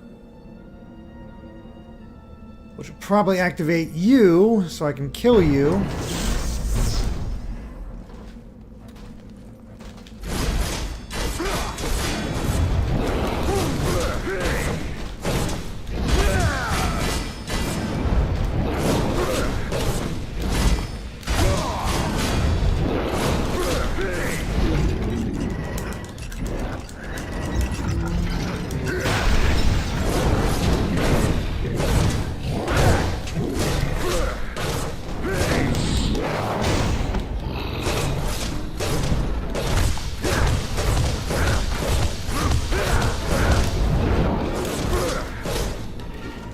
Which will probably activate you, so I can kill you.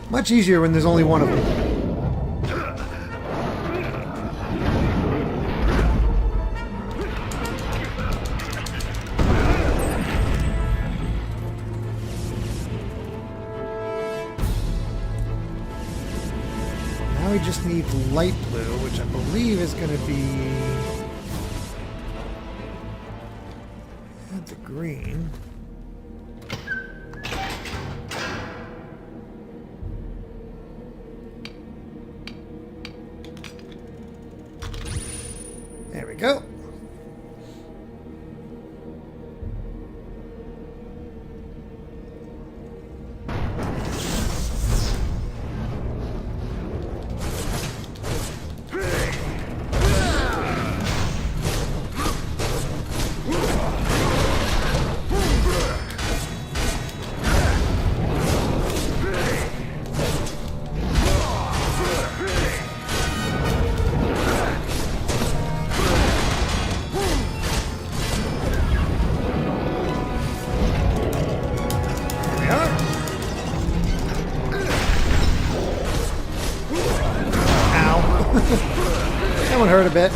Much easier when there's only one of them. Now we just need light blue, which I believe is going to be... Add the green. There we go. That one hurt a bit.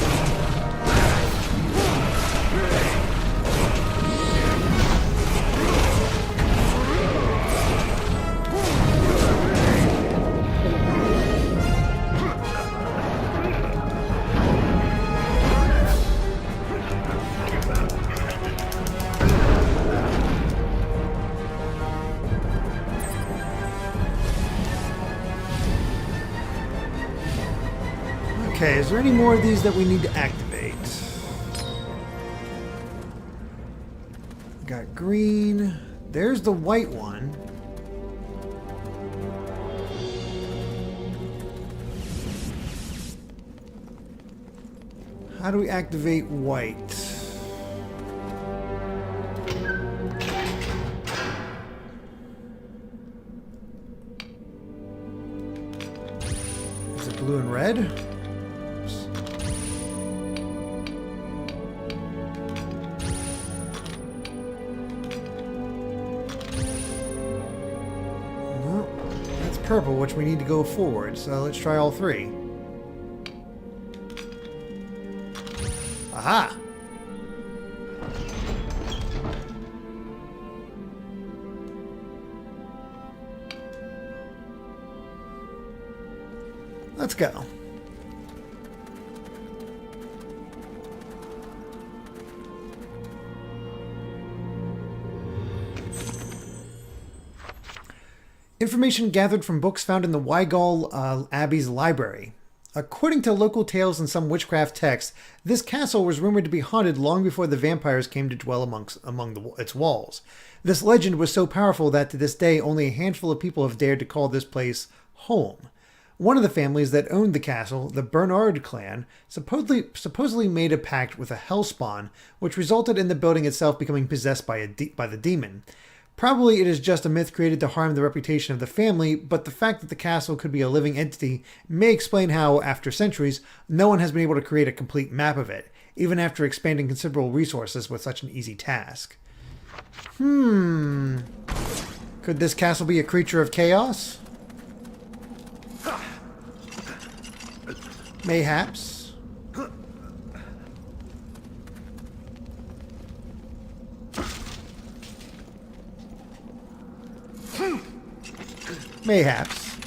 Okay, is there any more of these that we need to activate? Got green. There's the white one. How do we activate white? Is it blue and red? Purple, which we need to go forward, so let's try all three. Aha! Let's go. Information gathered from books found in the Weigall Abbey's library. According to local tales and some witchcraft texts, this castle was rumored to be haunted long before the vampires came to dwell among its walls. This legend was so powerful that to this day only a handful of people have dared to call this place home. One of the families that owned the castle, the Bernard clan, supposedly made a pact with a hellspawn, which resulted in the building itself becoming possessed by the demon. Probably it is just a myth created to harm the reputation of the family, but the fact that the castle could be a living entity may explain how, after centuries, no one has been able to create a complete map of it, even after expanding considerable resources with such an easy task. Could this castle be a creature of chaos? Mayhaps. Mayhaps.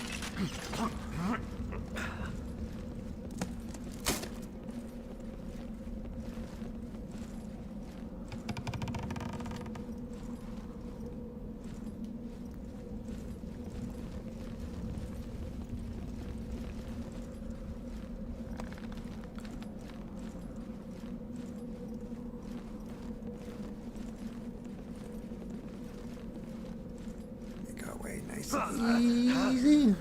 Go away nice and easy.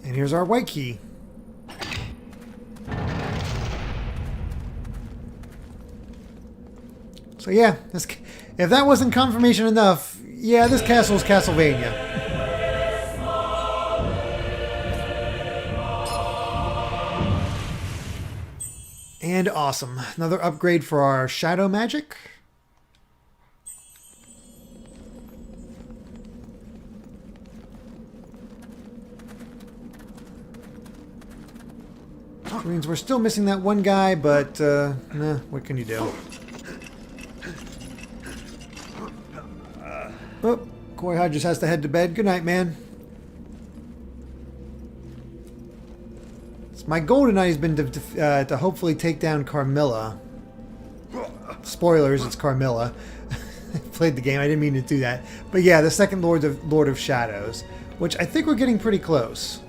And here's our white key. So yeah, if that wasn't confirmation enough, yeah, this castle is Castlevania. And awesome. Another upgrade for our shadow magic. Which means we're still missing that one guy, but nah, what can you do? Oh, Corey Hodges has to head to bed. Good night, man. My goal tonight has been to hopefully take down Carmilla. spoilers, it's Carmilla. Played the game, I didn't mean to do that. But yeah, the second Lord of Shadows, which I think we're getting pretty close.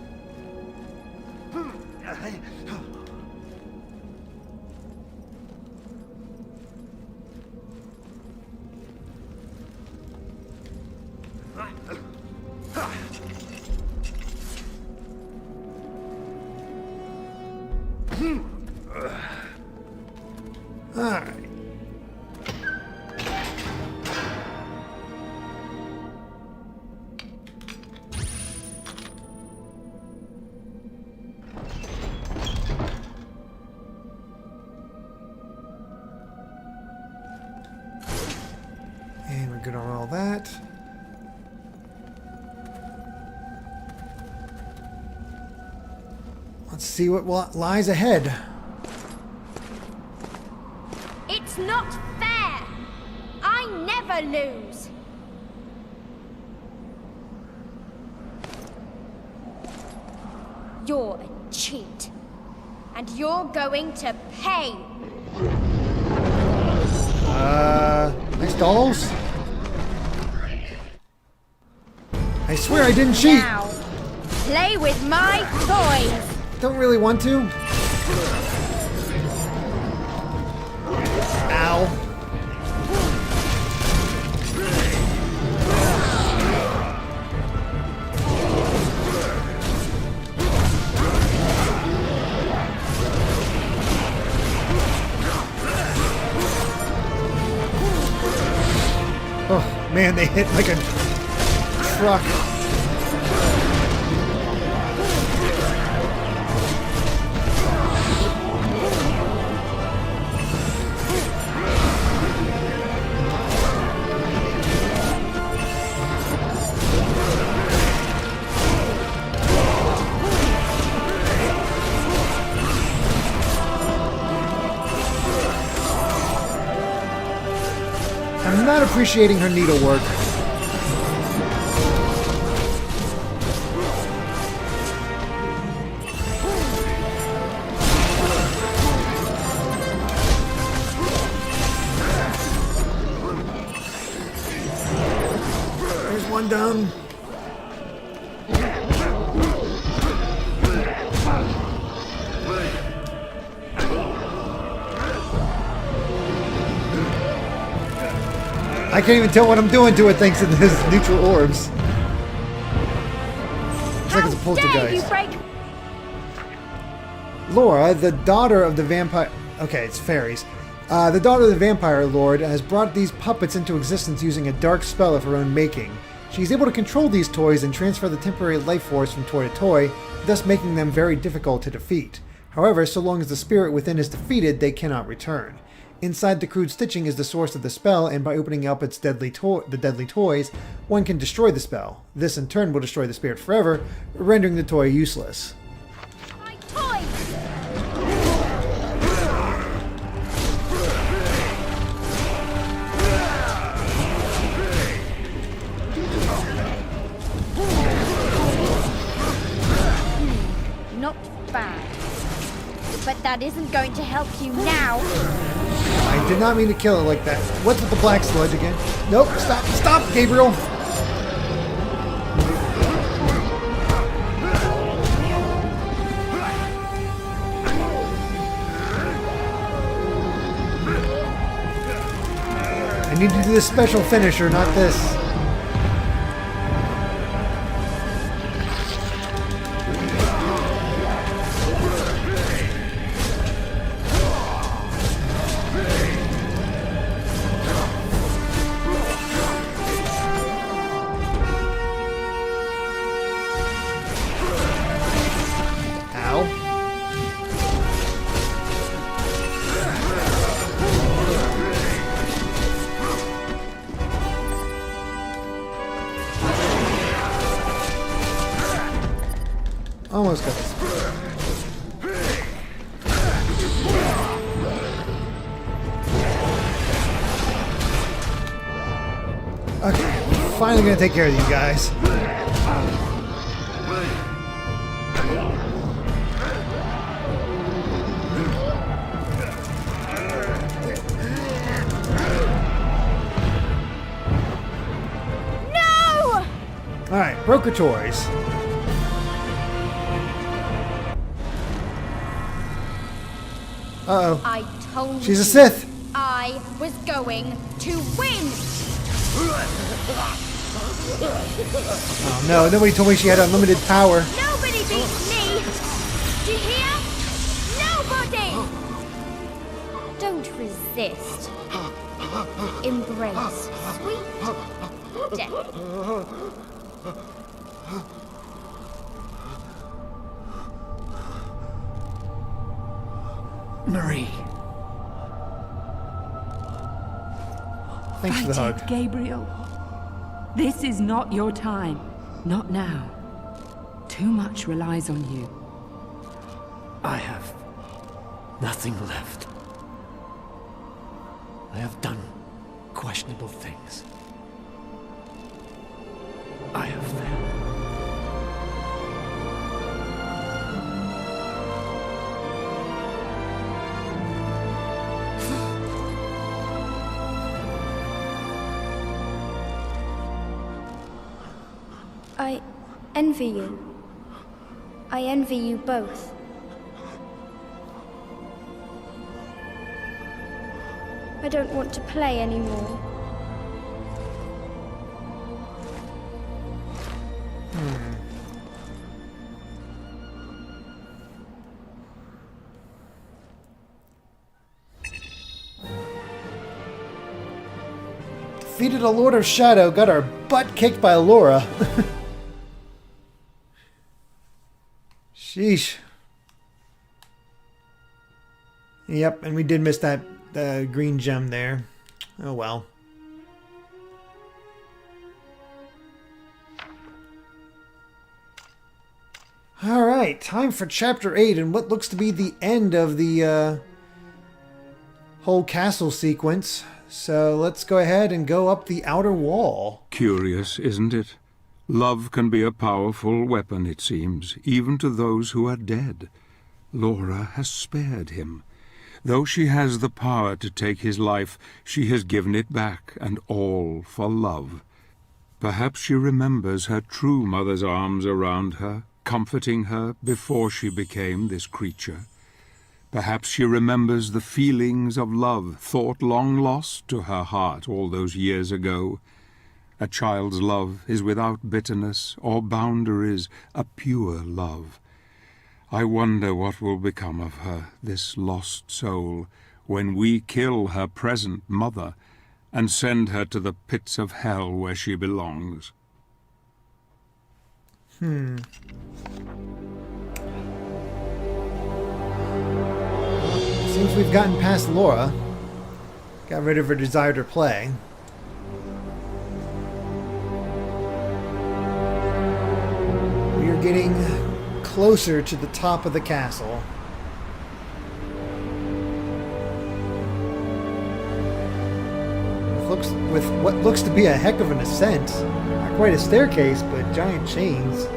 Alright. And we're good on all that. Let's see what lies ahead. It's not fair! I never lose! You're a cheat. And you're going to pay! Nice dolls. I swear I didn't cheat! Now, play with my toys! Don't really want to. Ow. Oh, man, they hit like a truck. I'm not appreciating her needlework. There's one down. I can't even tell what I'm doing to it thanks to his neutral orbs. Looks like it's a poltergeist. Laura, the daughter of the vampire... Okay, it's fairies. The daughter of the vampire lord has brought these puppets into existence using a dark spell of her own making. She's able to control these toys and transfer the temporary life force from toy to toy, thus making them very difficult to defeat. However, so long as the spirit within is defeated, they cannot return. Inside the crude stitching is the source of the spell, and by opening up its deadly toys, one can destroy the spell. This in turn will destroy the spirit forever, rendering the toy useless. My toys! Not bad. But that isn't going to help you now. I did not mean to kill it like that. What's with the black sludge again? Nope, stop, stop, Gabriel! I need to do this special finisher, not this. Almost got this. Okay, finally gonna take care of you guys. Broker toys. Uh-oh. I told She's a you Sith. I was going to win. Oh no, nobody told me she had unlimited power. Nobody beats me. Do you hear? Nobody. Don't resist. Embrace sweet death. Marie. Thanks for the Fight hug. it, Gabriel. This is not your time. Not now. Too much relies on you. I have nothing left. I have done questionable things. I have failed. I envy you. I envy you both. I don't want to play anymore. Defeated a Lord of Shadow, got our butt kicked by Laura. Sheesh. Yep, and we did miss that green gem there. Oh well. Alright, time for Chapter 8 and what looks to be the end of the whole castle sequence. So let's go ahead and go up the outer wall. Curious, isn't it? Love can be a powerful weapon, it seems, even to those who are dead. Laura has spared him. Though she has the power to take his life, she has given it back, and all for love. Perhaps she remembers her true mother's arms around her, comforting her before she became this creature. Perhaps she remembers the feelings of love thought long lost to her heart all those years ago. A child's love is without bitterness or boundaries, a pure love. I wonder what will become of her, this lost soul, when we kill her present mother and send her to the pits of hell where she belongs. Seems we've gotten past Laura. Got rid of her desire to play. We are getting closer to the top of the castle. With what looks to be a heck of an ascent. Not quite a staircase, but giant chains.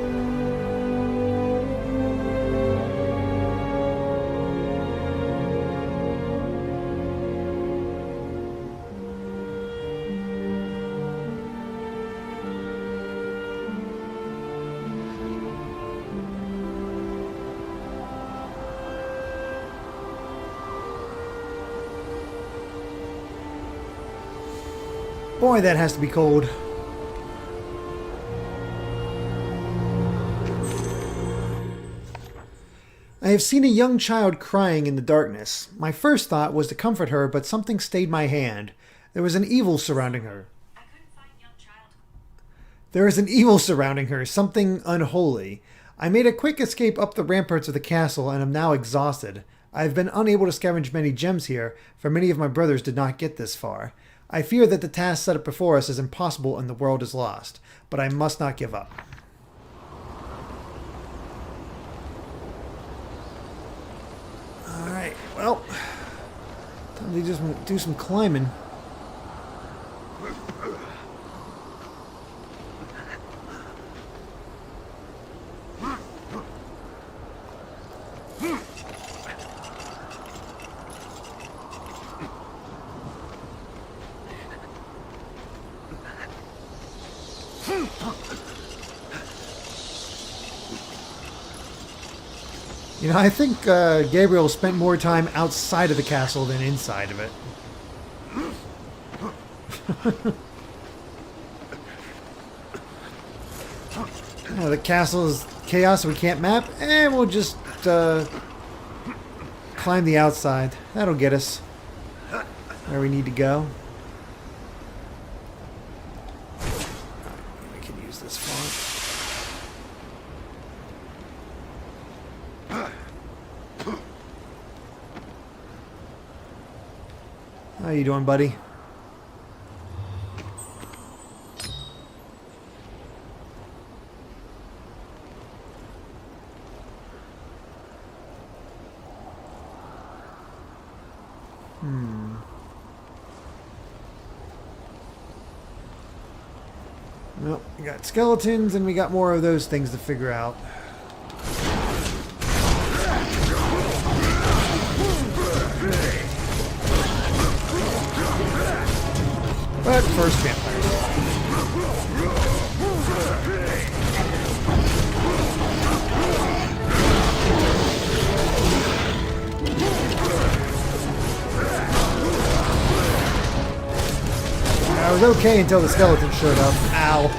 Boy, that has to be cold. I have seen a young child crying in the darkness. My first thought was to comfort her, but something stayed my hand. There was an evil surrounding her. I couldn't find young child. There is an evil surrounding her, something unholy. I made a quick escape up the ramparts of the castle and am now exhausted. I have been unable to scavenge many gems here, for many of my brothers did not get this far. I fear that the task set up before us is impossible and the world is lost, but I must not give up. Alright, well, time to just do some climbing. You know, I think Gabriel spent more time outside of the castle than inside of it. The castle is chaos, so we can't map, and we'll just climb the outside. That'll get us where we need to go. We can use this font. How you doing, buddy? Well, we got skeletons and we got more of those things to figure out. But first, vampires. I was okay until the skeleton showed up. Ow.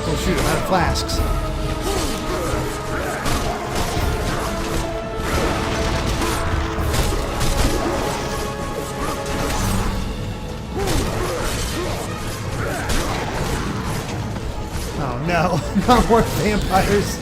Oh shoot, I'm out of flasks. Oh no, not more vampires.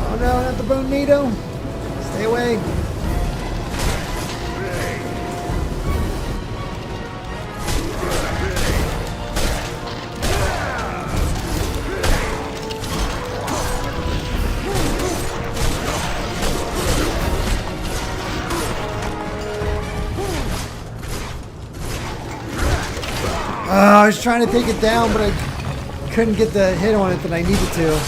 Oh no, not the Bonito. Stay away. I was trying to take it down, but I couldn't get the hit on it that I needed to.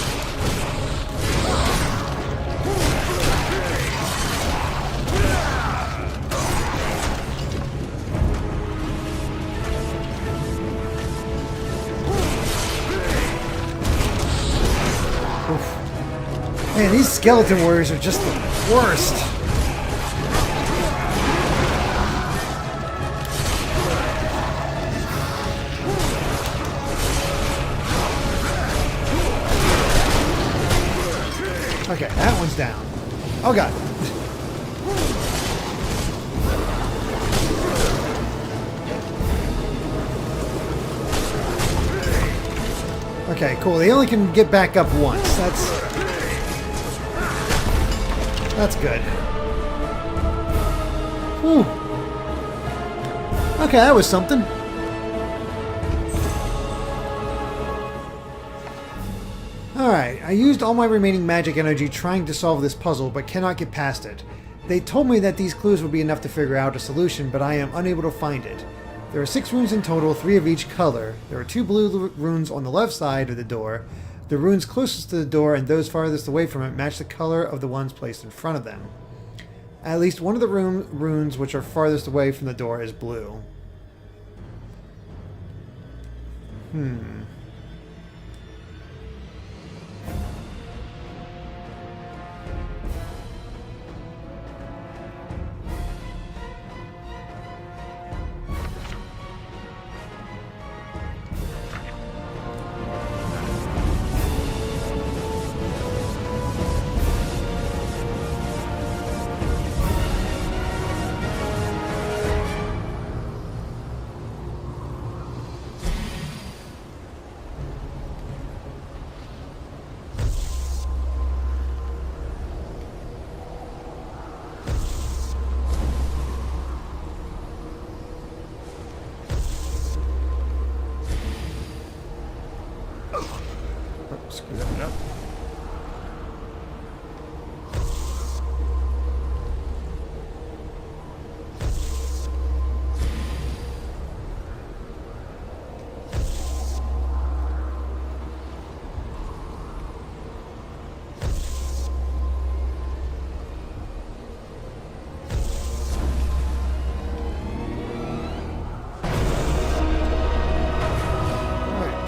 Man, these skeleton warriors are just the worst. Okay, that one's down. Oh god. Okay, cool. They only can get back up once. That's good. Whew. Okay, that was something. Alright, I used all my remaining magic energy trying to solve this puzzle, but cannot get past it. They told me that these clues would be enough to figure out a solution, but I am unable to find it. There are 6 runes in total, 3 of each color. There are 2 blue runes on the left side of the door. The runes closest to the door and those farthest away from it match the color of the ones placed in front of them. At least one of the runes which are farthest away from the door is blue.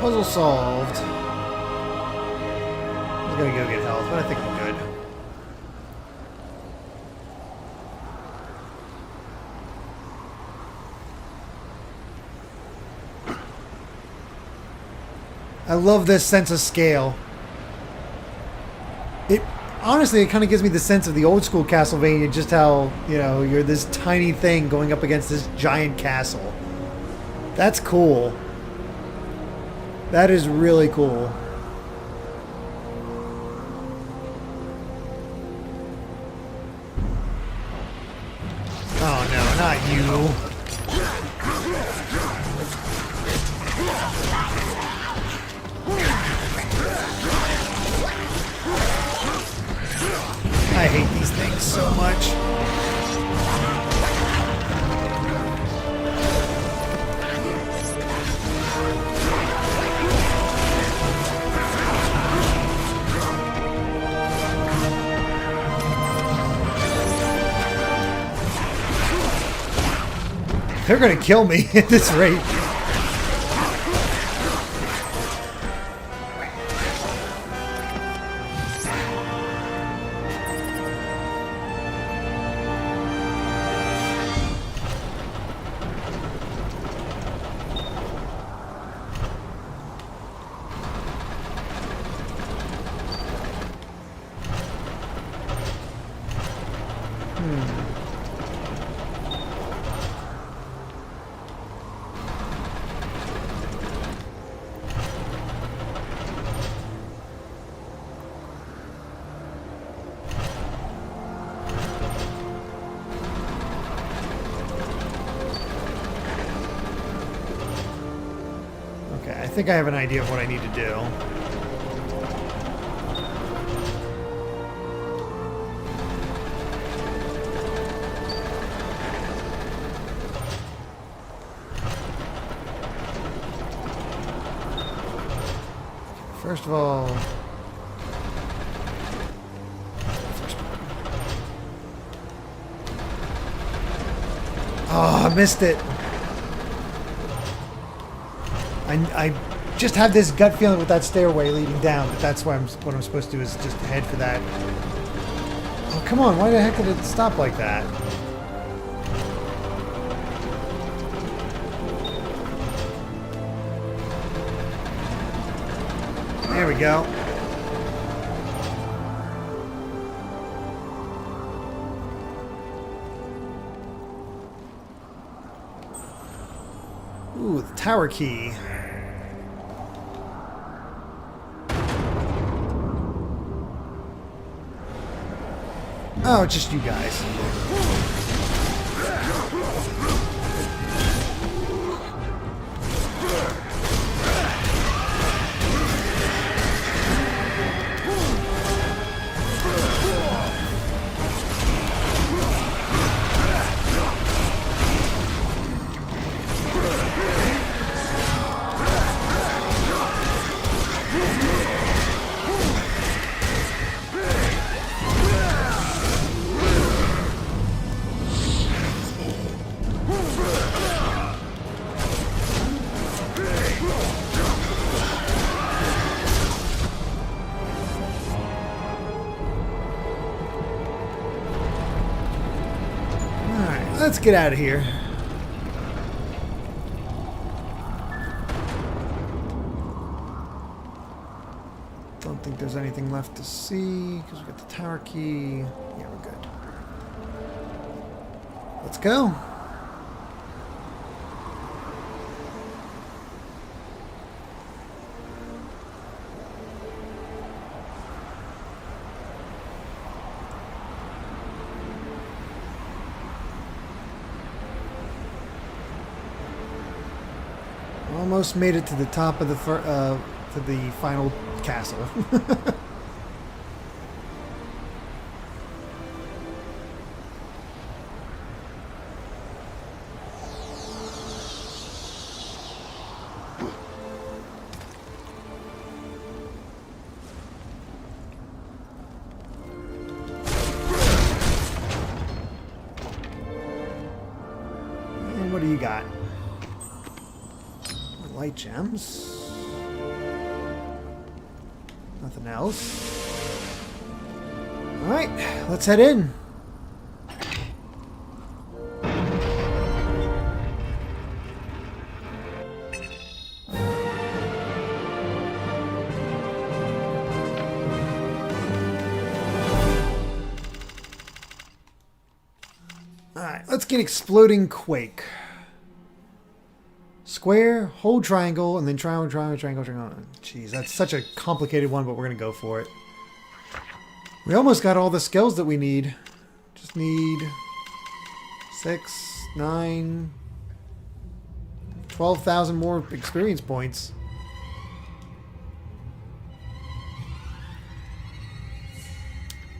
Puzzle solved. I'm gonna go get health, but I think I'm good. I love this sense of scale. Honestly, it kind of gives me the sense of the old school Castlevania, just how, you know, you're this tiny thing going up against this giant castle. That's cool. That is really cool. Oh no, not you. I hate these things so much. They're gonna kill me at this rate. I think I have an idea of what I need to do. First of all, oh, I missed it. I just have this gut feeling with that stairway leading down that that's what I'm supposed to do is just head for that. Oh, come on. Why the heck did it stop like that? There we go. Ooh, the tower key. Oh, just you guys. Let's get out of here. Don't think there's anything left to see because we got the tower key. Yeah, we're good. Let's go. Almost made it to the top of the to the final castle. And what do you got? Light gems. Nothing else. Alright, let's head in. Alright, let's get Exploding Quake. Square, hold triangle, and then triangle, triangle, triangle, triangle. Jeez, that's such a complicated one, but we're going to go for it. We almost got all the skills that we need. Just need 6, 9, 12,000 more experience points.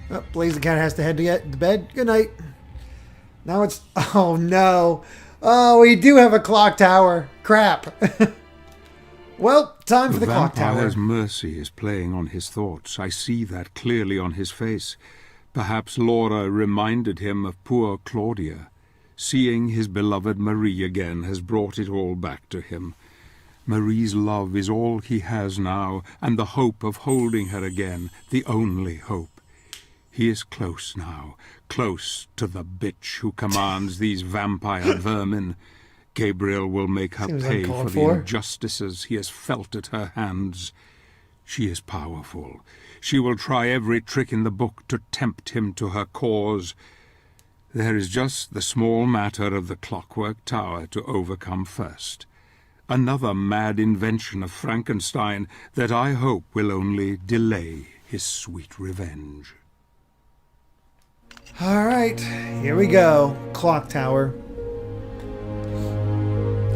Oh, Blaze the Cat has to head to bed. Good night. Now it's... Oh, no. Oh, we do have a clock tower. Crap. Well, time for the clock tower. The vampire's mercy is playing on his thoughts. I see that clearly on his face. Perhaps Laura reminded him of poor Claudia. Seeing his beloved Marie again has brought it all back to him. Marie's love is all he has now, and the hope of holding her again, the only hope. He is close now, close to the bitch who commands these vampire vermin. Gabriel will make her pay for the injustices he has felt at her hands. She is powerful. She will try every trick in the book to tempt him to her cause. There is just the small matter of the clockwork tower to overcome first. Another mad invention of Frankenstein that I hope will only delay his sweet revenge. All right, here we go. Clock tower.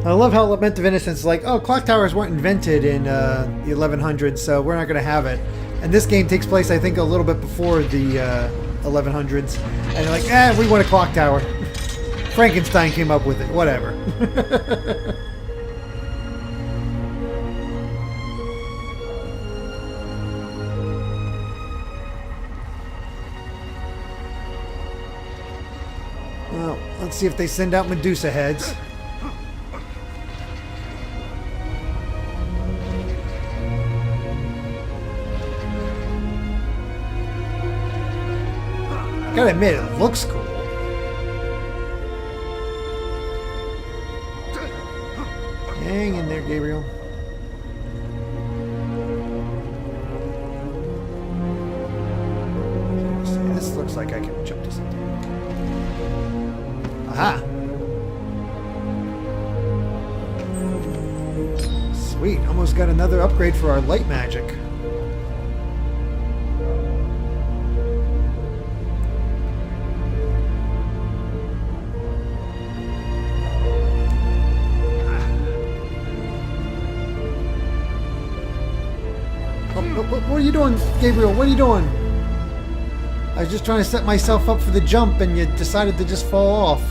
I love how Lament of Innocence is like, oh, clock towers weren't invented in the 1100s, so we're not going to have it. And this game takes place, I think, a little bit before the 1100s. And they're like, we want a clock tower. Frankenstein came up with it. Whatever. Well, let's see if they send out Medusa heads. Gotta admit, it looks cool. Hang in there, Gabriel. This looks like I can jump to something. Aha! Sweet, almost got another upgrade for our light magic. What are you doing, Gabriel? What are you doing? I was just trying to set myself up for the jump and you decided to just fall off.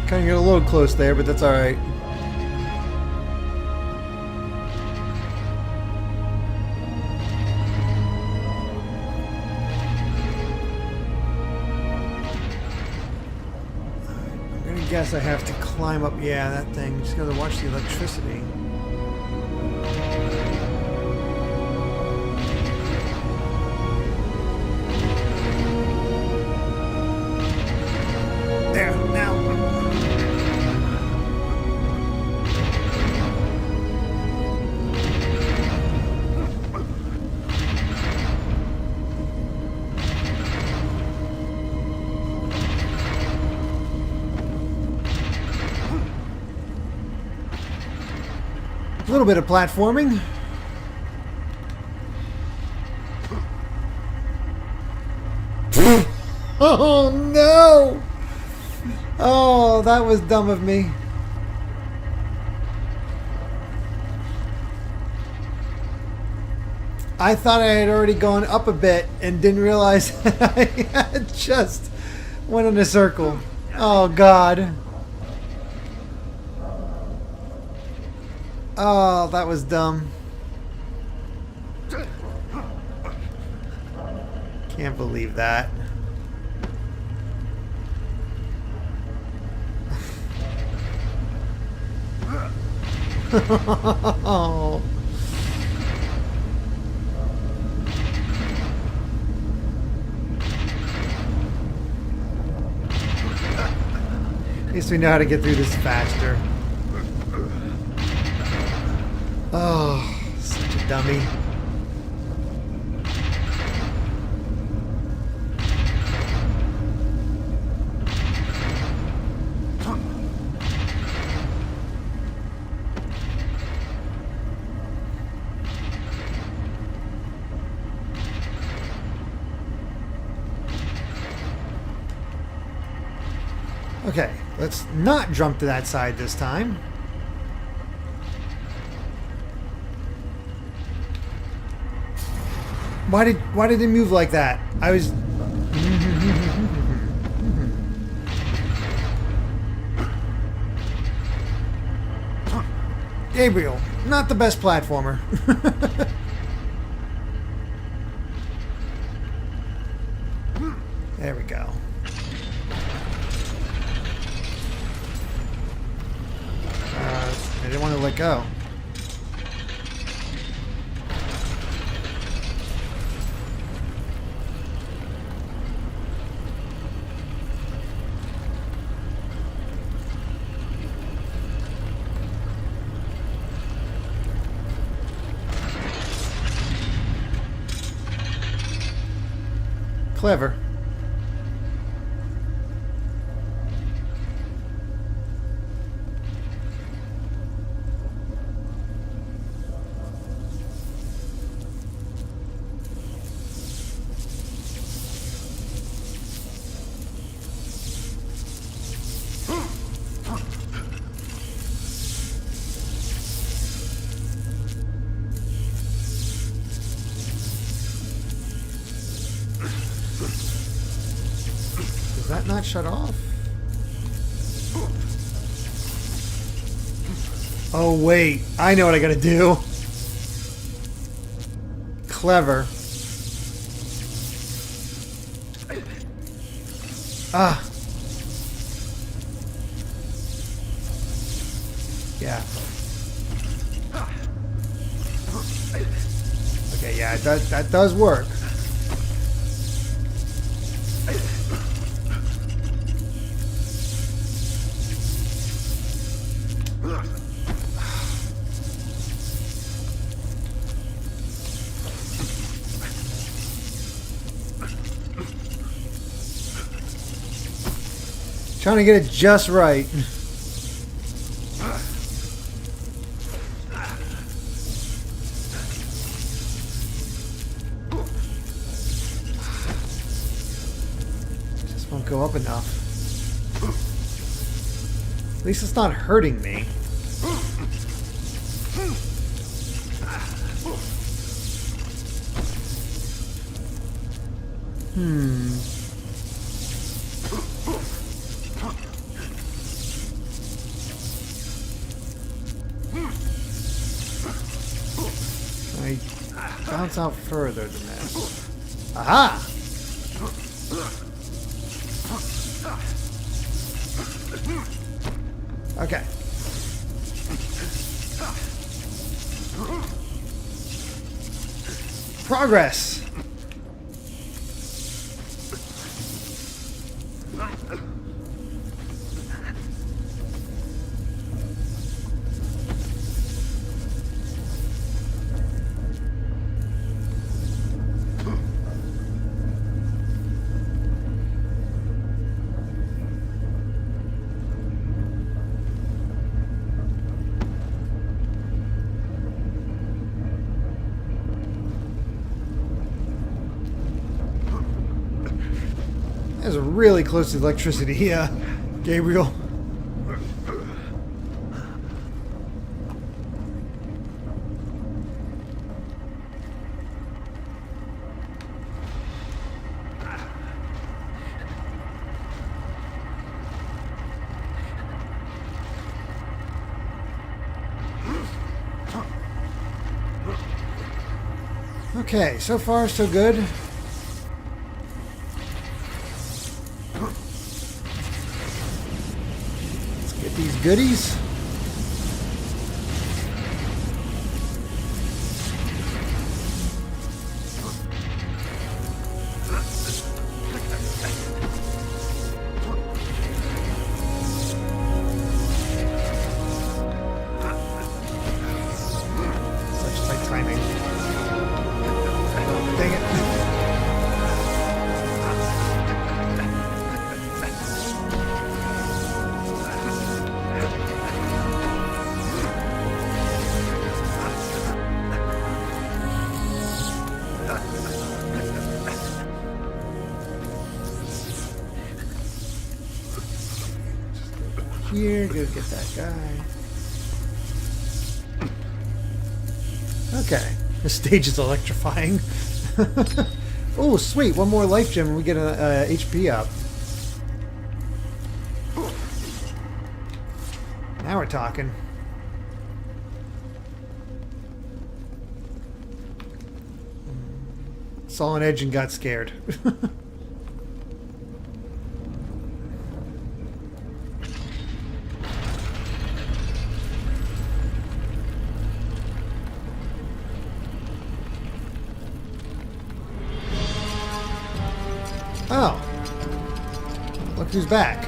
Kind of got a little close there, but that's alright. I guess I have to climb up. Yeah, that thing. Just gotta watch the electricity. There, now. A little bit of platforming. Oh no! Oh, that was dumb of me. I thought I had already gone up a bit and didn't realize I had just went in a circle. Oh God. Oh, that was dumb. Can't believe that. Oh. At least we know how to get through this faster. Oh, such a dummy. Okay, let's not jump to that side this time. Why did it move like that? I was... Gabriel, not the best platformer. There we go. I didn't want to let go. Clever. Does that not shut off? Oh wait, I know what I gotta do. Clever. Ah. Yeah. Okay, yeah, that does work. Trying to get it just right. Just won't go up enough. At least it's not hurting me. I bounce out further than this. Aha! Okay. Progress! That was really close to electricity, yeah, Gabriel. Okay, so far so good. Let's get these goodies. Such tight timing. Oh, dang it. Here, go get that guy. Okay, this stage is electrifying. Oh, sweet! One more life gem and we get a HP up. Now we're talking. Saw an edge and got scared. Oh. Look who's back.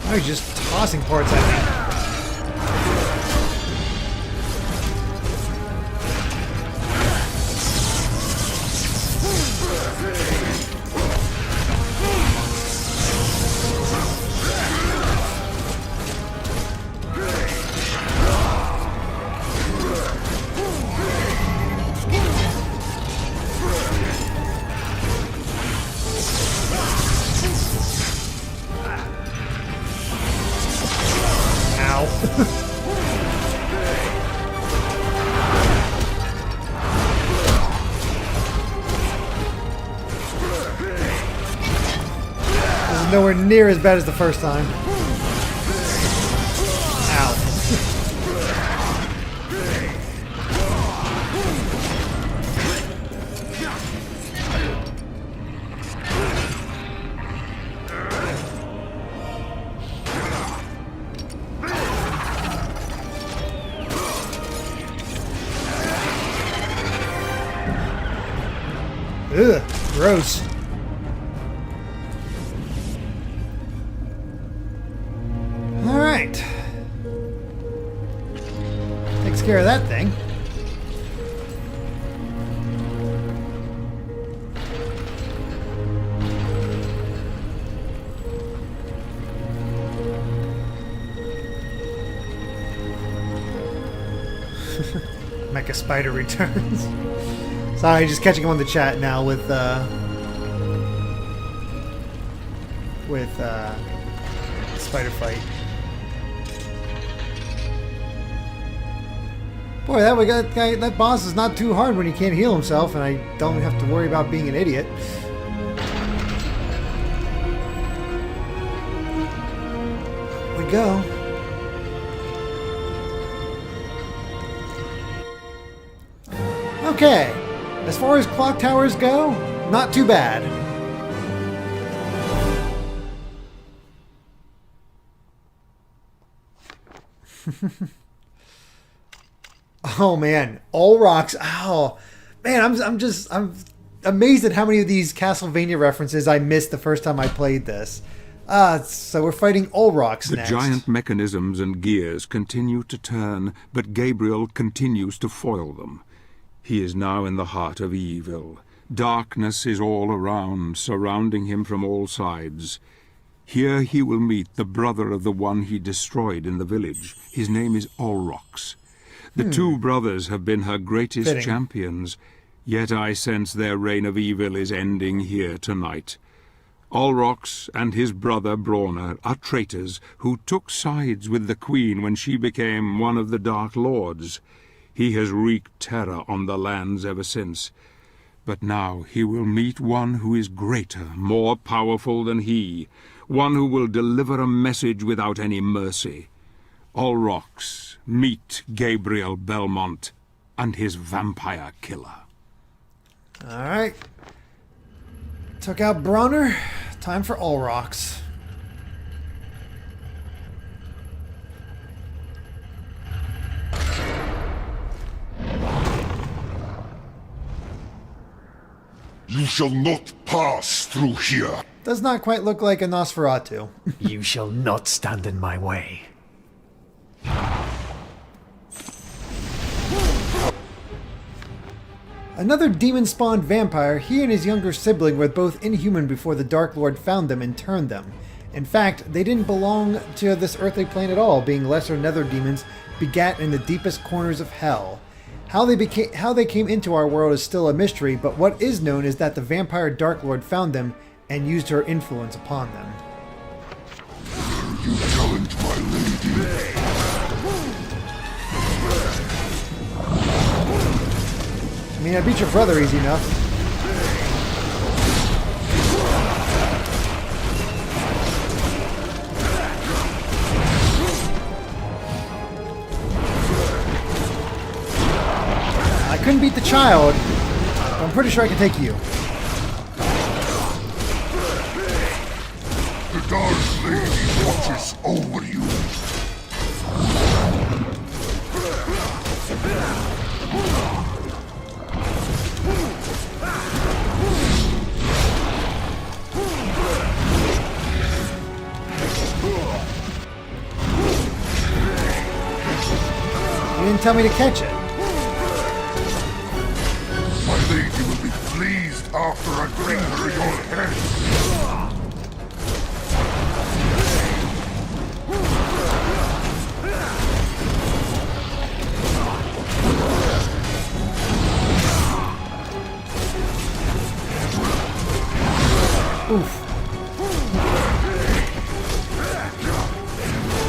Oh, he's just tossing parts at me. Nowhere near as bad as the first time. Ow. Ugh, gross. Takes care of that thing. Mecha Spider returns. Sorry, just catching him on the chat now with Spider Fight. Boy, that boss is not too hard when he can't heal himself, and I don't have to worry about being an idiot. Here we go. Okay, as far as clock towers go, not too bad. Oh man, all rocks. Oh man, I'm amazed at how many of these Castlevania references I missed the first time I played this. So we're fighting all rocks next. The giant mechanisms and gears continue to turn, but Gabriel continues to foil them. He is now in the heart of evil. Darkness is all around, surrounding him from all sides. Here he will meet the brother of the one he destroyed in the village. His name is Olrox. The two brothers have been her greatest champions, yet I sense their reign of evil is ending here tonight. Olrox and his brother Brawner are traitors who took sides with the Queen when she became one of the Dark Lords. He has wreaked terror on the lands ever since. But now he will meet one who is greater, more powerful than he, one who will deliver a message without any mercy. Olrox, meet Gabriel Belmont and his vampire killer. All right. Took out Bronner. Time for Olrox. You shall not pass through here. Does not quite look like a Nosferatu. You shall not stand in my way. Another demon-spawned vampire, he and his younger sibling were both inhuman before the Dark Lord found them and turned them. In fact, they didn't belong to this earthly plane at all, being lesser nether demons begat in the deepest corners of hell. How they came into our world is still a mystery, but what is known is that the vampire Dark Lord found them and used her influence upon them. You challenge my lady. I mean, I beat your brother easy enough. I couldn't beat the child, but I'm pretty sure I can take you. The Dark Lady watches over you. You didn't tell me to catch it. My lady will be pleased after I bring her your head. Oof.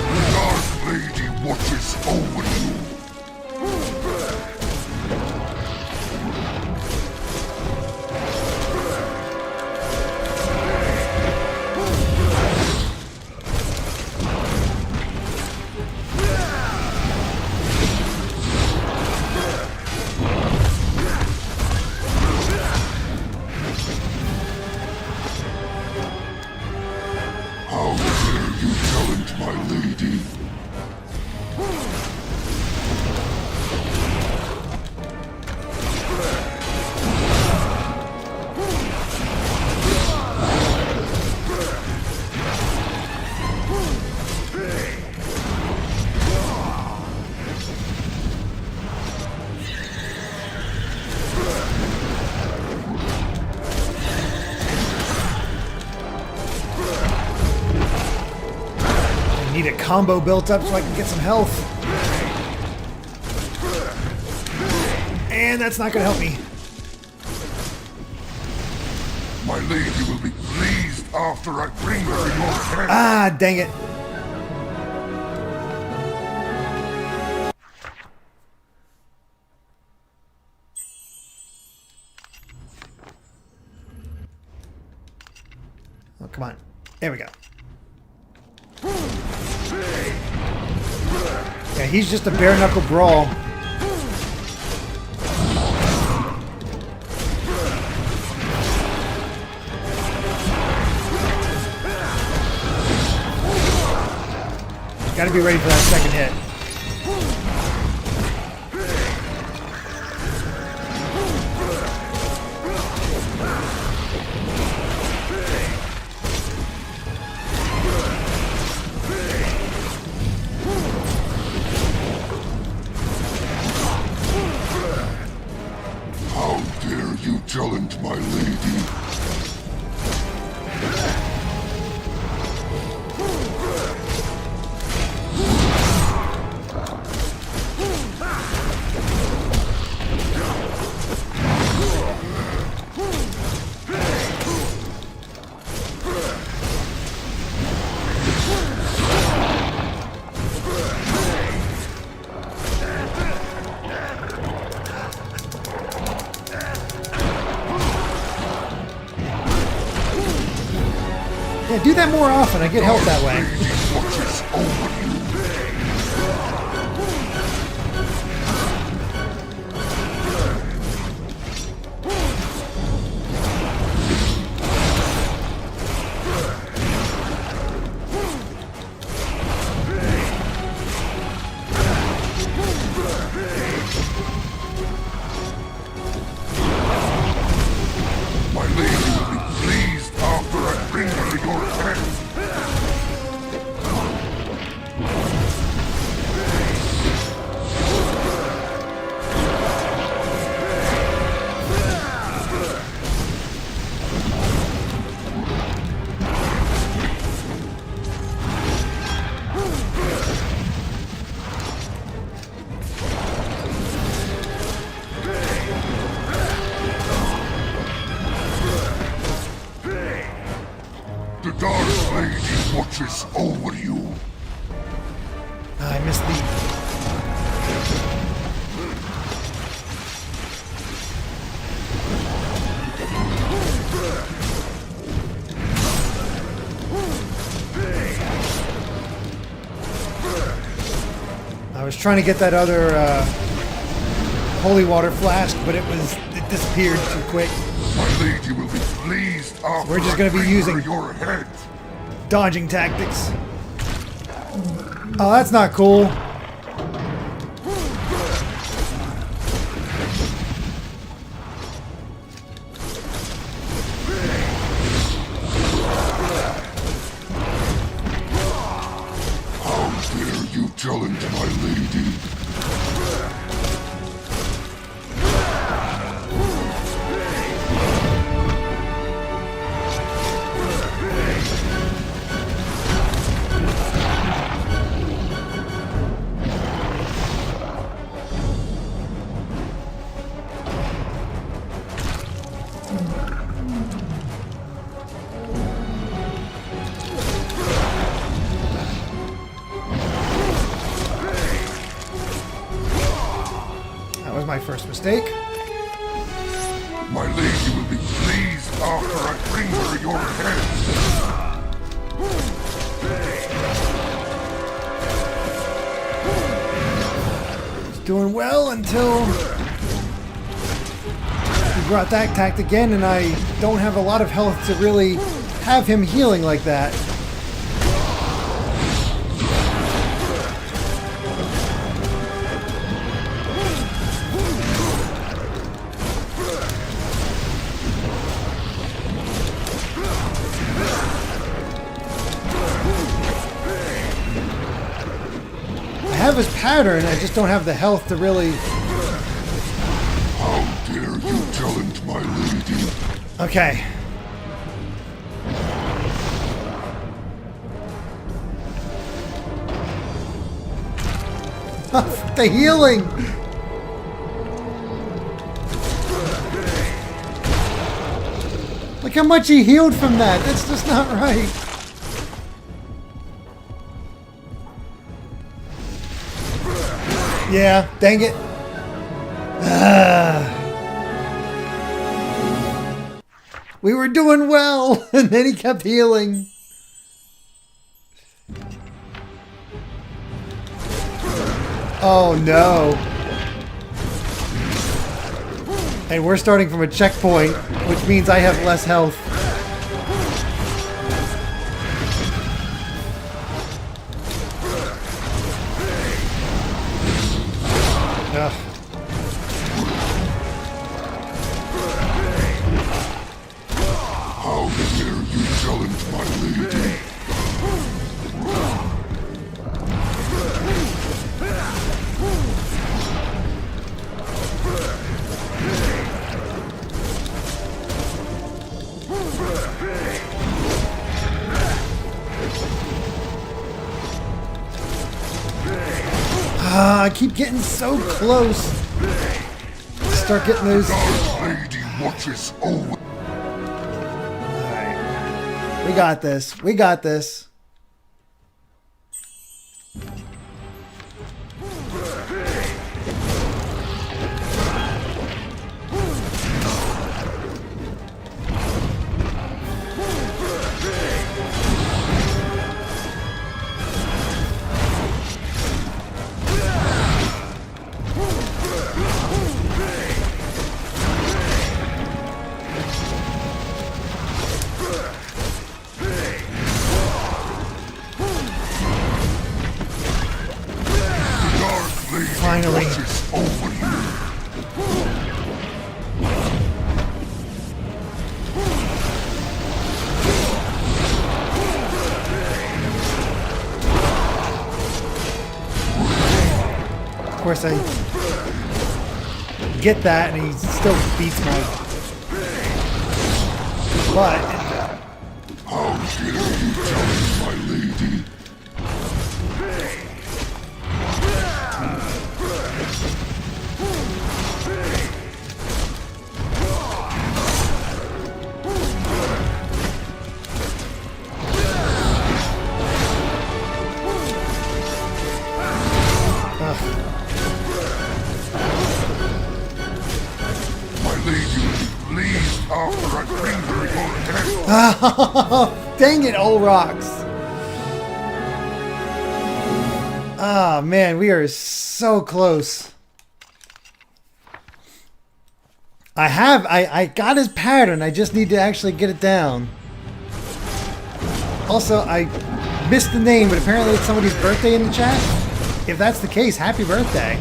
The Dark Lady watches over you. How dare you challenge my lady? I need a combo built up so I can get some health. And that's not going to help me. My lady will be pleased after I bring her your head. Ah, dang it. Oh, come on. There we go. Yeah, he's just a bare-knuckle brawl. Gotta be ready for that second hit. How dare you challenge my lady? that more often. I get health that way. Watches over you. My lady will be pleased after I bring her your head. The Dark Lady watches over you. I missed the... I was trying to get that other holy water flask, but it disappeared too quick. My lady will be pleased after We're just I gonna be bring using- her your head. Dodging tactics. Oh, that's not cool. How dare you challenge my lady? That was my first mistake. My lady will be pleased after I bring her your head. It's doing well until he brought that tactic again, and I don't have a lot of health to really have him healing like that. I have his pattern, I just don't have the health to really... How dare you challenge my lady? Okay. The healing! Look how much he healed from that. That's just not right. Yeah, dang it. We were doing well, and then he kept healing. Oh no. And we're starting from a checkpoint, which means I have less health. Ugh. How dare you challenge my lady? I keep getting so close. Start getting those. Dark Lady watches over. Alright. We got this. We got this. Finally. watches over you. Of course, I get that, and he still beats my butt. How dare you challenge my lady? My lady will be pleased after I bring her your head. Dang it, old rocks. Ah, man, we are so close. I got his pattern. I just need to actually get it down. Also, I missed the name, but apparently it's somebody's birthday in the chat. If that's the case, happy birthday.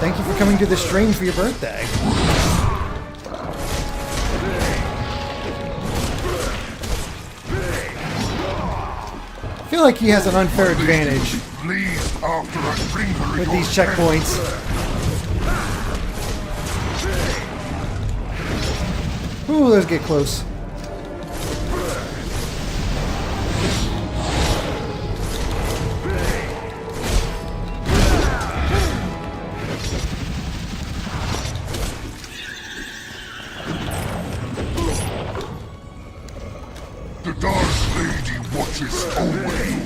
Thank you for coming to the stream for your birthday. I feel like he has an unfair advantage Pleased after I bring her with your these checkpoints. Ooh, let's get close. The Dark Lady watches over you.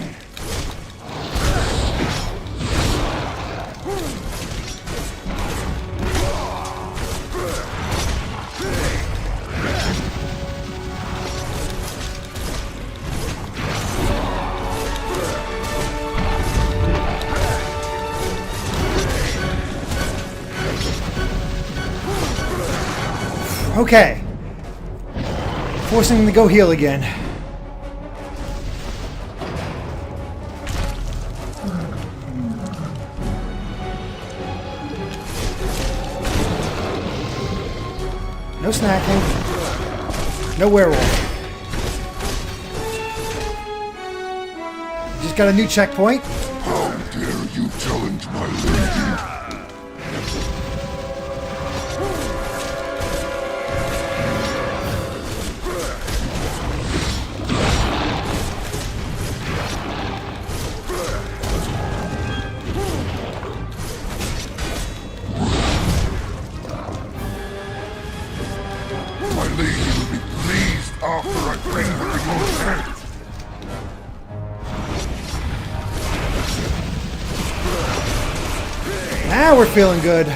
Okay. Forcing him to go heal again. No snacking. No werewolf. Just got a new checkpoint. How dare you challenge my lady? My lady will be pleased after I bring her your head. Now we're feeling good.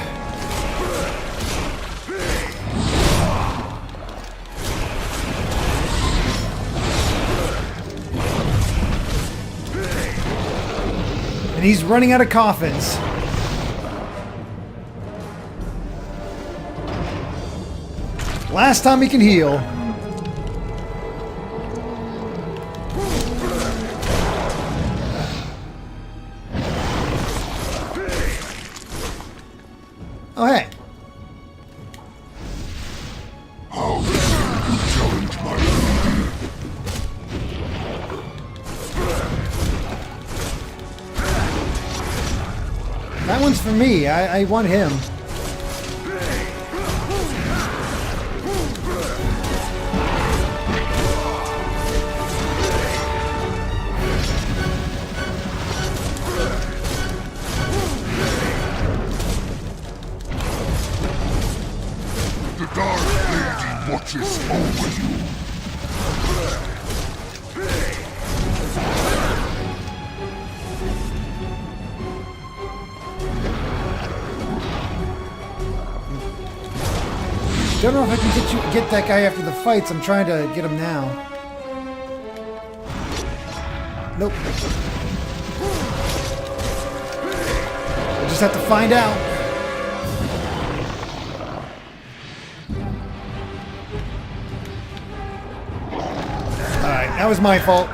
And he's running out of coffins. Last time he can heal. Oh, hey. How dare you challenge my lady? That one's for me. I want him. The Dark Lady watches over you. Don't know if I can get that guy after the fights. I'm trying to get him now. Nope. We'll just have to find out. That was my fault.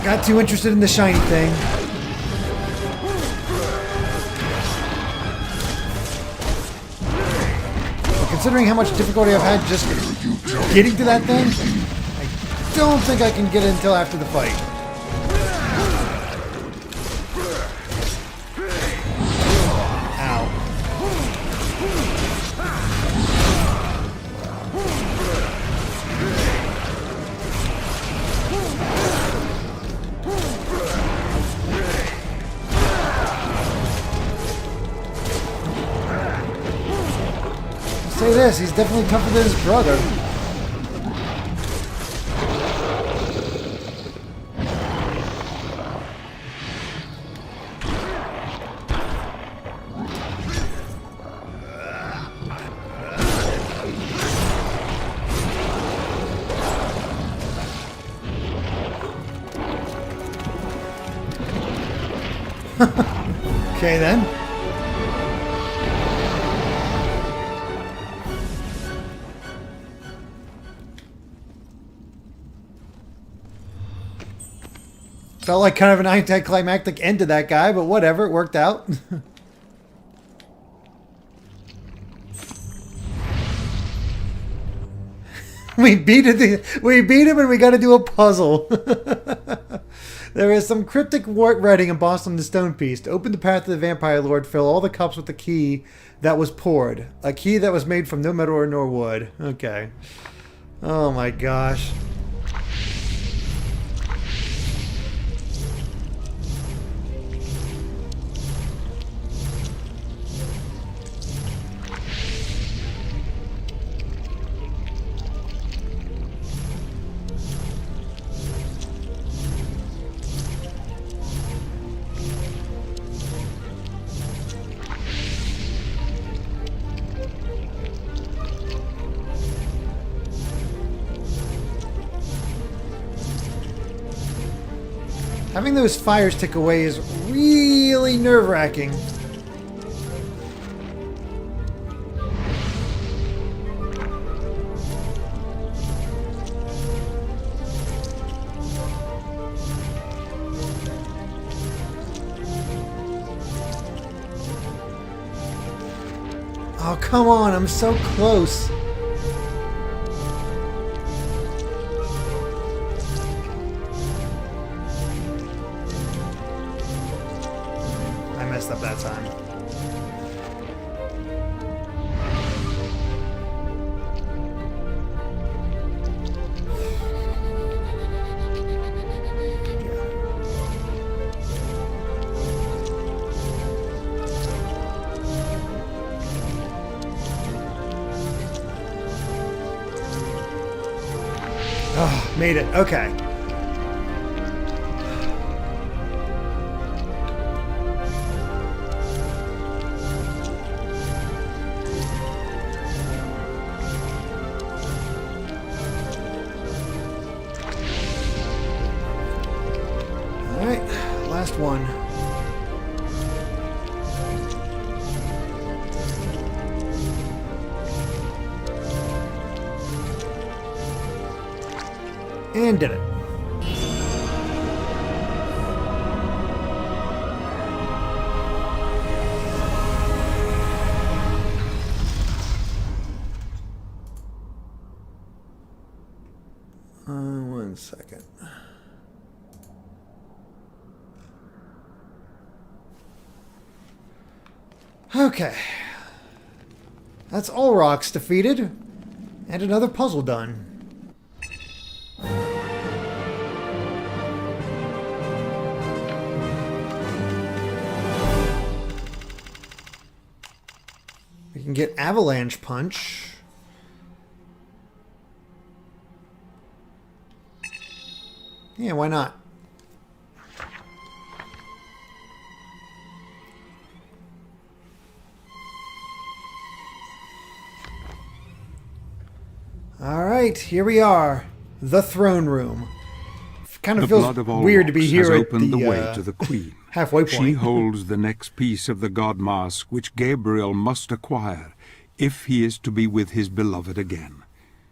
Got too interested in the shiny thing. But considering how much difficulty I've had just getting to that thing, I don't think I can get it until after the fight. Say this, he's definitely tougher than his brother. Okay then. Felt like kind of an anticlimactic end to that guy, but whatever, it worked out. We beat him and we gotta do a puzzle. There is some cryptic writing embossed on the stone piece. To open the path to the vampire lord, fill all the cups with the key that was poured. A key that was made from no metal nor wood. Okay. Oh my gosh. Having those fires tick away is really nerve-wracking. Oh, come on, I'm so close. Up that time. Oh, made it. Okay. One. And did it. One second. Okay. That's all rocks defeated. And another puzzle done. We can get Avalanche Punch. Yeah, why not? Alright, here we are. The throne room. Kind of feels weird to be here at the way to the Queen. Halfway point. She holds the next piece of the god mask which Gabriel must acquire if he is to be with his beloved again.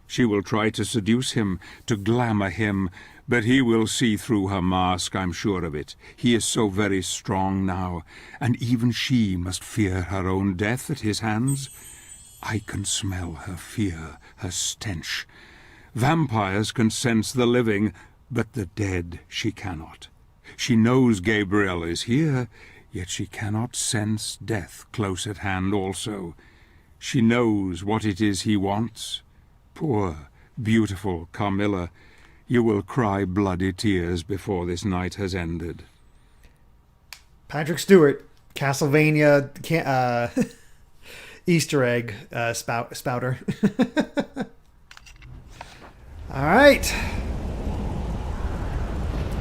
She will try to seduce him, to glamour him, but he will see through her mask, I'm sure of it. He is so very strong now, and even she must fear her own death at his hands. I can smell her fear, her stench. Vampires can sense the living, but the dead she cannot. She knows Gabriel is here, yet she cannot sense death close at hand also. She knows what it is he wants. Poor, beautiful Carmilla, you will cry bloody tears before this night has ended. Patrick Stewart, Castlevania Easter egg spouter. All right.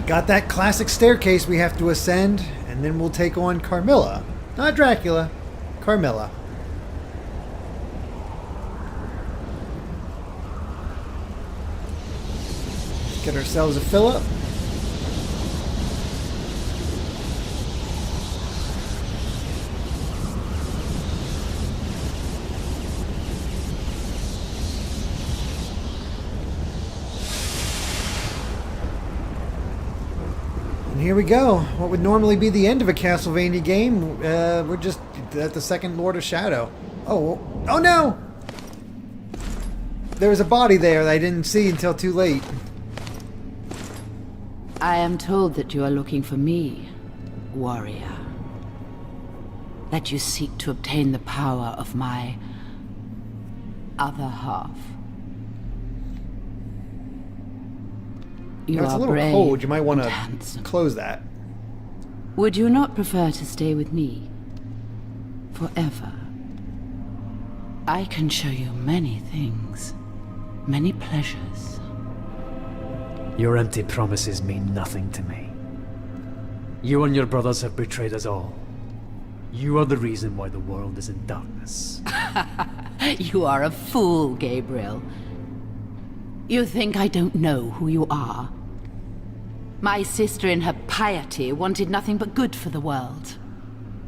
Got that classic staircase we have to ascend, and then we'll take on Carmilla. Not Dracula, Carmilla. Get ourselves a fill-up. And here we go. What would normally be the end of a Castlevania game, we're just at the second Lord of Shadow. Oh no! There was a body there that I didn't see until too late. I am told that you are looking for me, warrior. That you seek to obtain the power of my other half. You It's are a little brave cold. You might want to and handsome. close that. Would you not prefer to stay with me forever? I can show you many things, many pleasures. Your empty promises mean nothing to me. You and your brothers have betrayed us all. You are the reason why the world is in darkness. You are a fool, Gabriel. You think I don't know who you are? My sister in her piety wanted nothing but good for the world.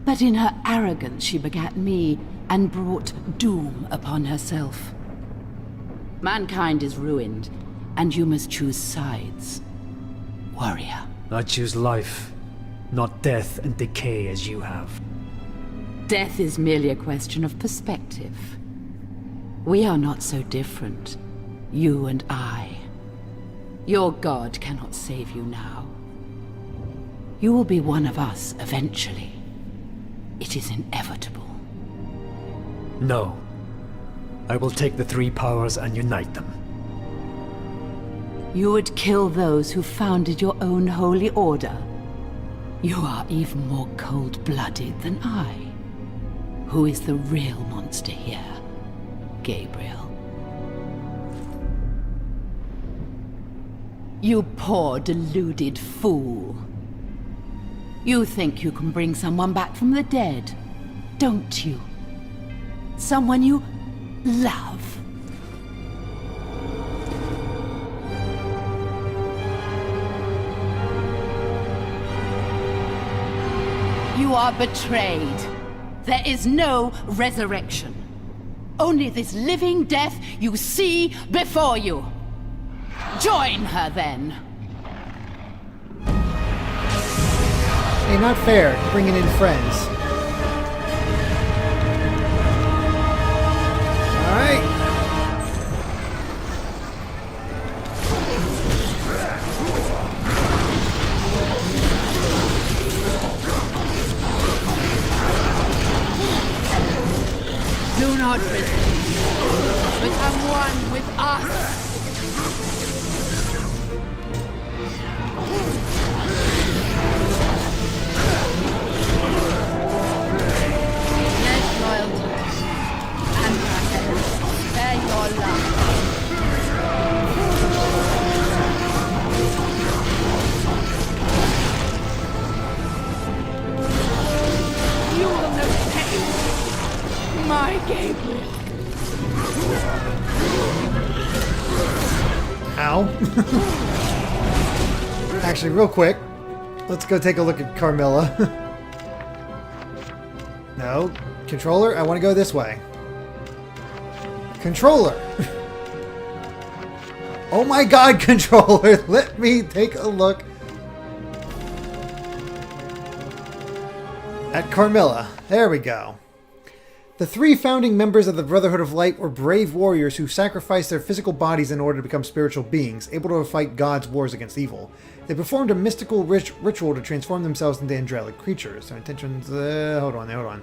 But in her arrogance she begat me and brought doom upon herself. Mankind is ruined, and you must choose sides, warrior. I choose life, not death and decay as you have. Death is merely a question of perspective. We are not so different, you and I. Your god cannot save you now. You will be one of us eventually. It is inevitable. No. I will take the three powers and unite them. You would kill those who founded your own holy order. You are even more cold-blooded than I. Who is the real monster here, Gabriel? You poor, deluded fool. You think you can bring someone back from the dead, don't you? Someone you love. You are betrayed. There is no resurrection. Only this living death you see before you. Join her, then. Hey, not fair. Bringing in friends. All right. Do not resist. Become one with us. Let loyalty and brotherhood spare your love. You will know pain, my Gabriel. Ow. Actually, real quick, let's go take a look at Carmilla. No, controller, I want to go this way. Controller! Oh my god, controller! Let me take a look at Carmilla. There we go. The 3 founding members of the Brotherhood of Light were brave warriors who sacrificed their physical bodies in order to become spiritual beings, able to fight God's wars against evil. They performed a mystical ritual to transform themselves into angelic creatures. Their intentions... hold on.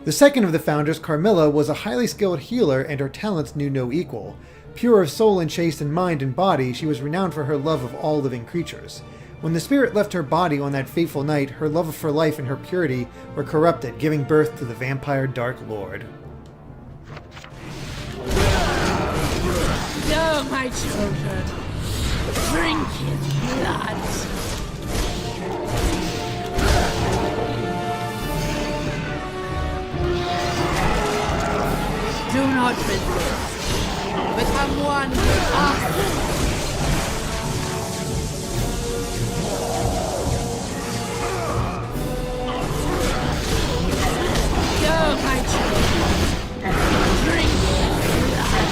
The second of the founders, Carmilla, was a highly skilled healer, and her talents knew no equal. Pure of soul and chaste in mind and body, she was renowned for her love of all living creatures. When the spirit left her body on that fateful night, her love for life and her purity were corrupted, giving birth to the vampire Dark Lord. No, my children. Drink his blood. Do not resist. Become one with us. Go, my children. Drink blood.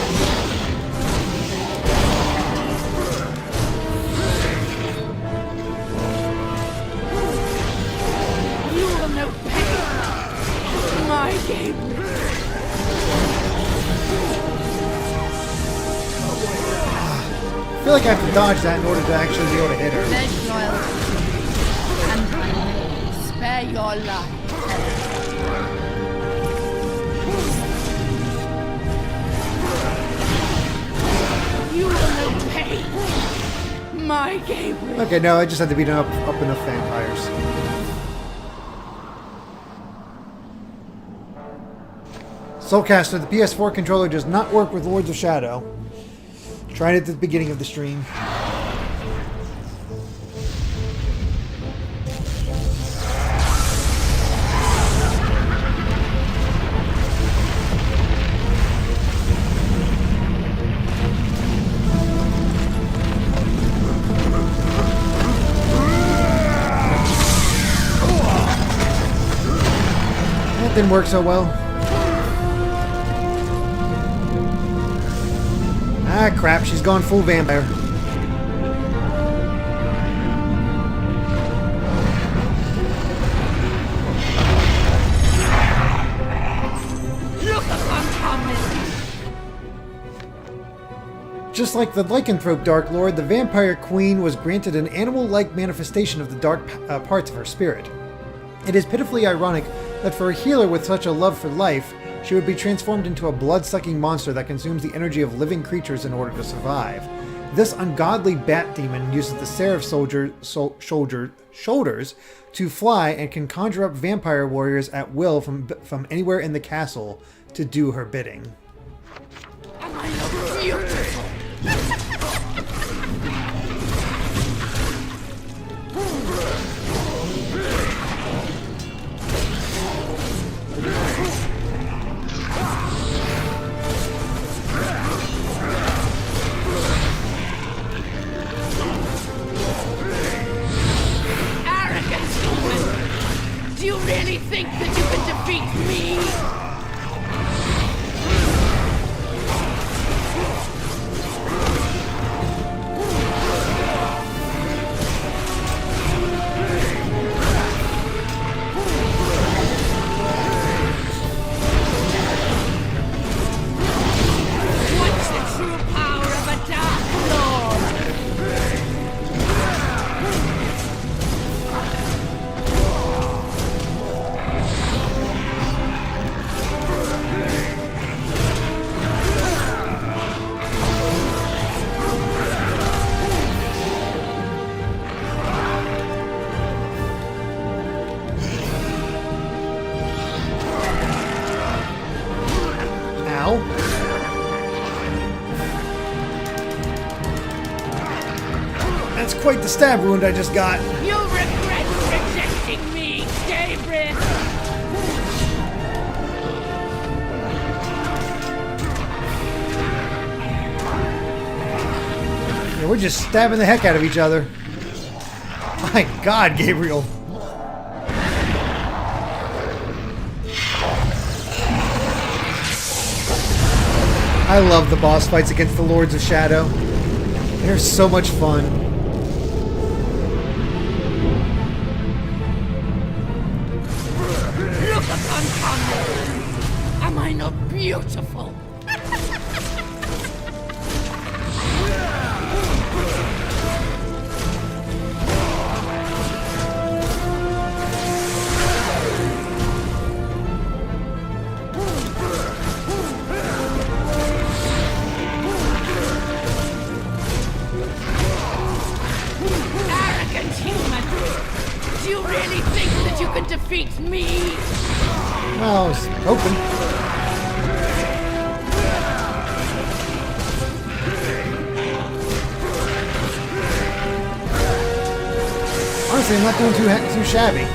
You will know pain, my Gabriel. I feel like I have to dodge that in order to actually be able to hit her. Pledge loyalty and spare your life. You will know pain, my Gabriel. Okay, no, I just had to beat up enough vampires. Soulcaster, the PS4 controller does not work with Lords of Shadow. Tried it at the beginning of the stream. That didn't work so well. Ah, crap, she's gone full vampire. Look, I'm coming. Just like the lycanthrope Dark Lord, the Vampire Queen was granted an animal-like manifestation of the dark parts of her spirit. It is pitifully ironic that for a healer with such a love for life, she would be transformed into a blood-sucking monster that consumes the energy of living creatures in order to survive. This ungodly bat demon uses the seraph shoulders to fly and can conjure up vampire warriors at will from anywhere in the castle to do her bidding. Am I not beautiful? Do you really think that you can defeat me? What's the true power of a Dark Lord? That's quite the stab wound I just got. You'll regret rejecting me, Gabriel! Yeah, we're just stabbing the heck out of each other. My God, Gabriel. I love the boss fights against the Lords of Shadow. They're so much fun. Look upon Cornell. Am I not beautiful? Arrogant human! Do you really think that you can defeat me? Well, I was hoping. Honestly, I'm not doing too shabby.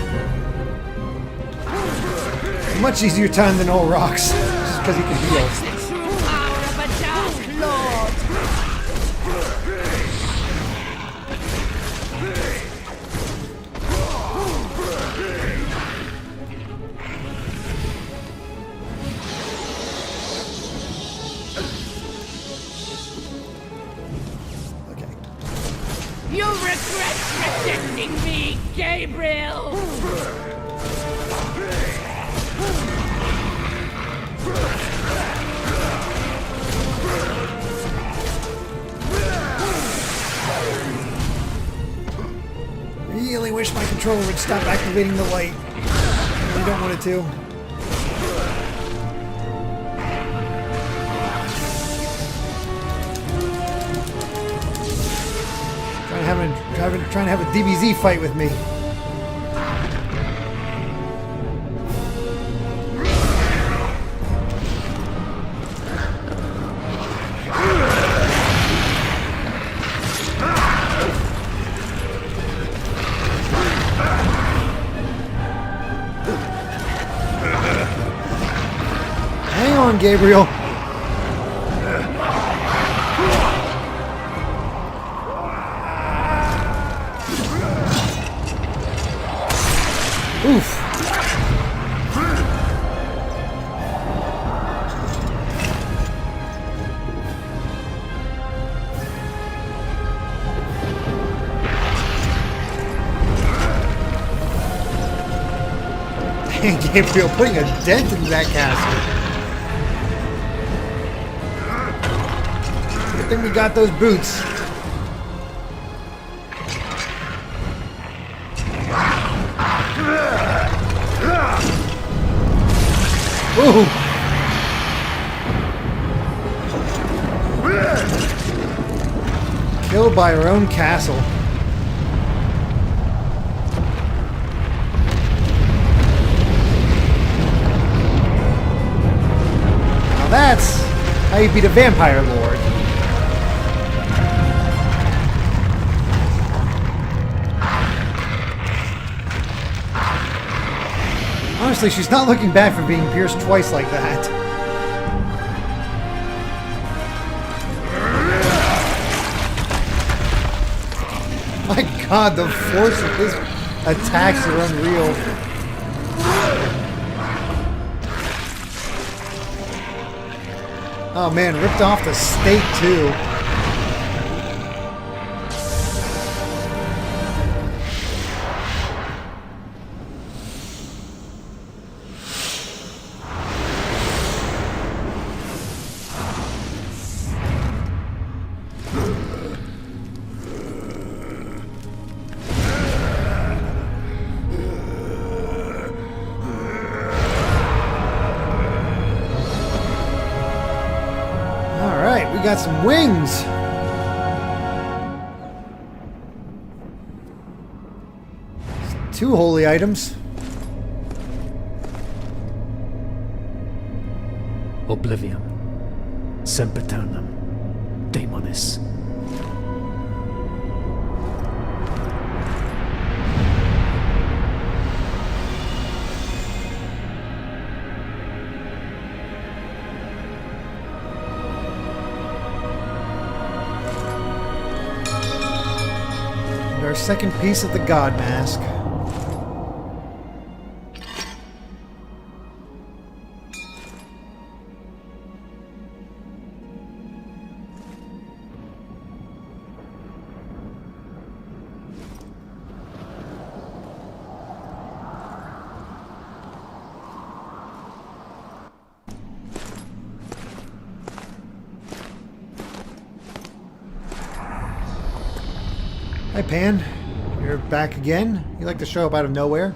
Much easier time than all rocks, just because he can heal. The true power of a dark lord! Okay. You regret rejecting me, Gabriel! Really wish my controller would stop activating the light. I really don't want it to. Trying to have a DBZ fight with me. Hang on, Gabriel. Oof. Dang, Gabriel putting a dent in that castle. Good thing we got those boots. Ooh. Killed by our own castle. Now that's how you beat a vampire lord. Honestly, she's not looking bad for being pierced twice like that. My god, the force of his attacks are unreal. Oh man, ripped off the stake too. We got some wings. Two holy items. Oblivion. Sempiternum. Daemonis. Our second piece of the God Mask. Hi, Pan. You're back again? You like to show up out of nowhere?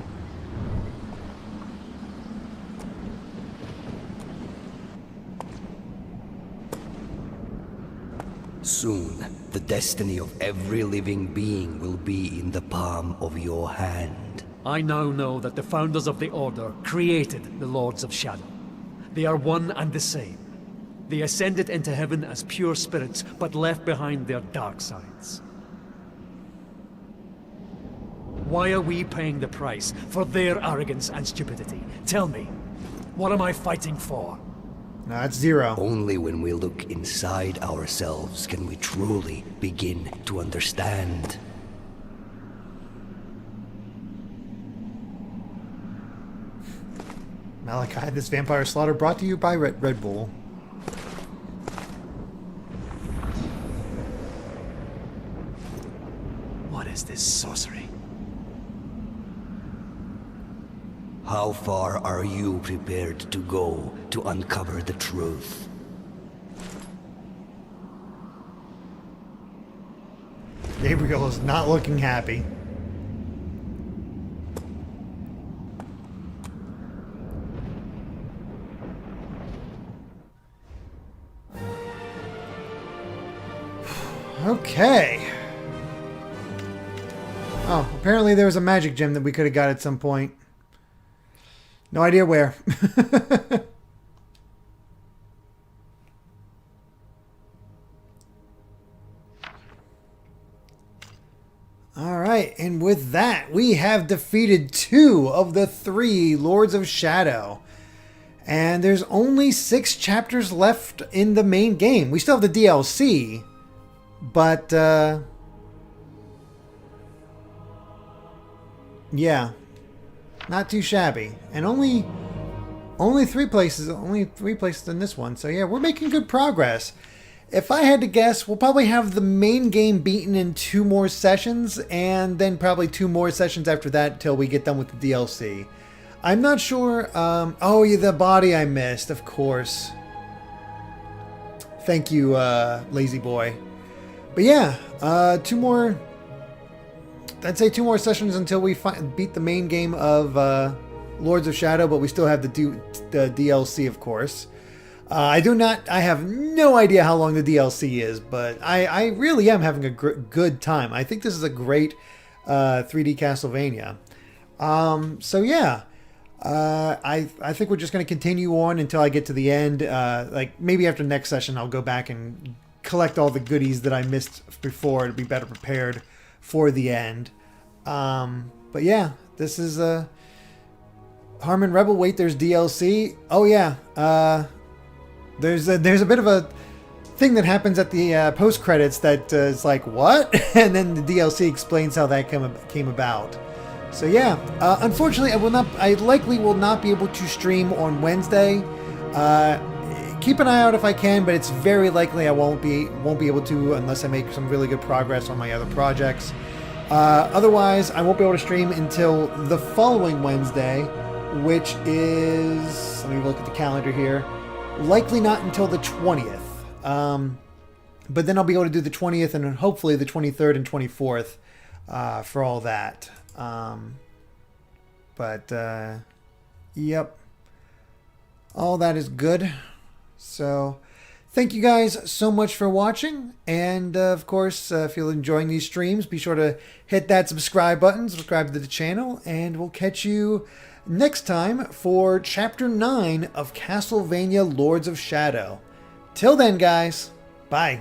Soon, the destiny of every living being will be in the palm of your hand. I now know that the founders of the Order created the Lords of Shadow. They are one and the same. They ascended into heaven as pure spirits, but left behind their dark sides. Why are we paying the price for their arrogance and stupidity? Tell me, what am I fighting for? No, that's zero. Only when we look inside ourselves can we truly begin to understand. Malachi, this vampire slaughter brought to you by Red Bull. What is this sorcery? How far are you prepared to go to uncover the truth? Gabriel is not looking happy. Okay. Oh, apparently there was a magic gem that we could have got at some point. No idea where. Alright, and with that, we have defeated 2 of the 3 Lords of Shadow. And there's only 6 chapters left in the main game. We still have the DLC, but, yeah. Not too shabby. And only 3 places in this one. So yeah, we're making good progress. If I had to guess, we'll probably have the main game beaten in 2 more sessions, and then probably 2 more sessions after that till we get done with the DLC. I'm not sure. Oh yeah, the body I missed, of course. Thank you, lazy boy. But yeah, 2 more. I'd say 2 more sessions until we beat the main game of Lords of Shadow, but we still have the DLC, of course. I have no idea how long the DLC is, but I really am having a good time. I think this is a great 3D Castlevania. So yeah, I think we're just going to continue on until I get to the end. Like maybe after next session, I'll go back and collect all the goodies that I missed before to be better prepared for the end. But yeah, this is Harmon Rebel. Wait, there's DLC. Oh yeah, there's a bit of a thing that happens at the post credits that is like what, and then the DLC explains how that came about. So yeah, unfortunately, I likely will not be able to stream on Wednesday. Keep an eye out if I can, but it's very likely I won't be able to unless I make some really good progress on my other projects. Otherwise, I won't be able to stream until the following Wednesday, which is, let me look at the calendar here, likely not until the 20th. But then I'll be able to do the 20th and hopefully the 23rd and 24th for all that. Yep. All that is good. So thank you guys so much for watching. And of course, if you're enjoying these streams, be sure to hit that subscribe button, subscribe to the channel, and we'll catch you next time for Chapter 9 of Castlevania Lords of Shadow. Till then, guys, bye.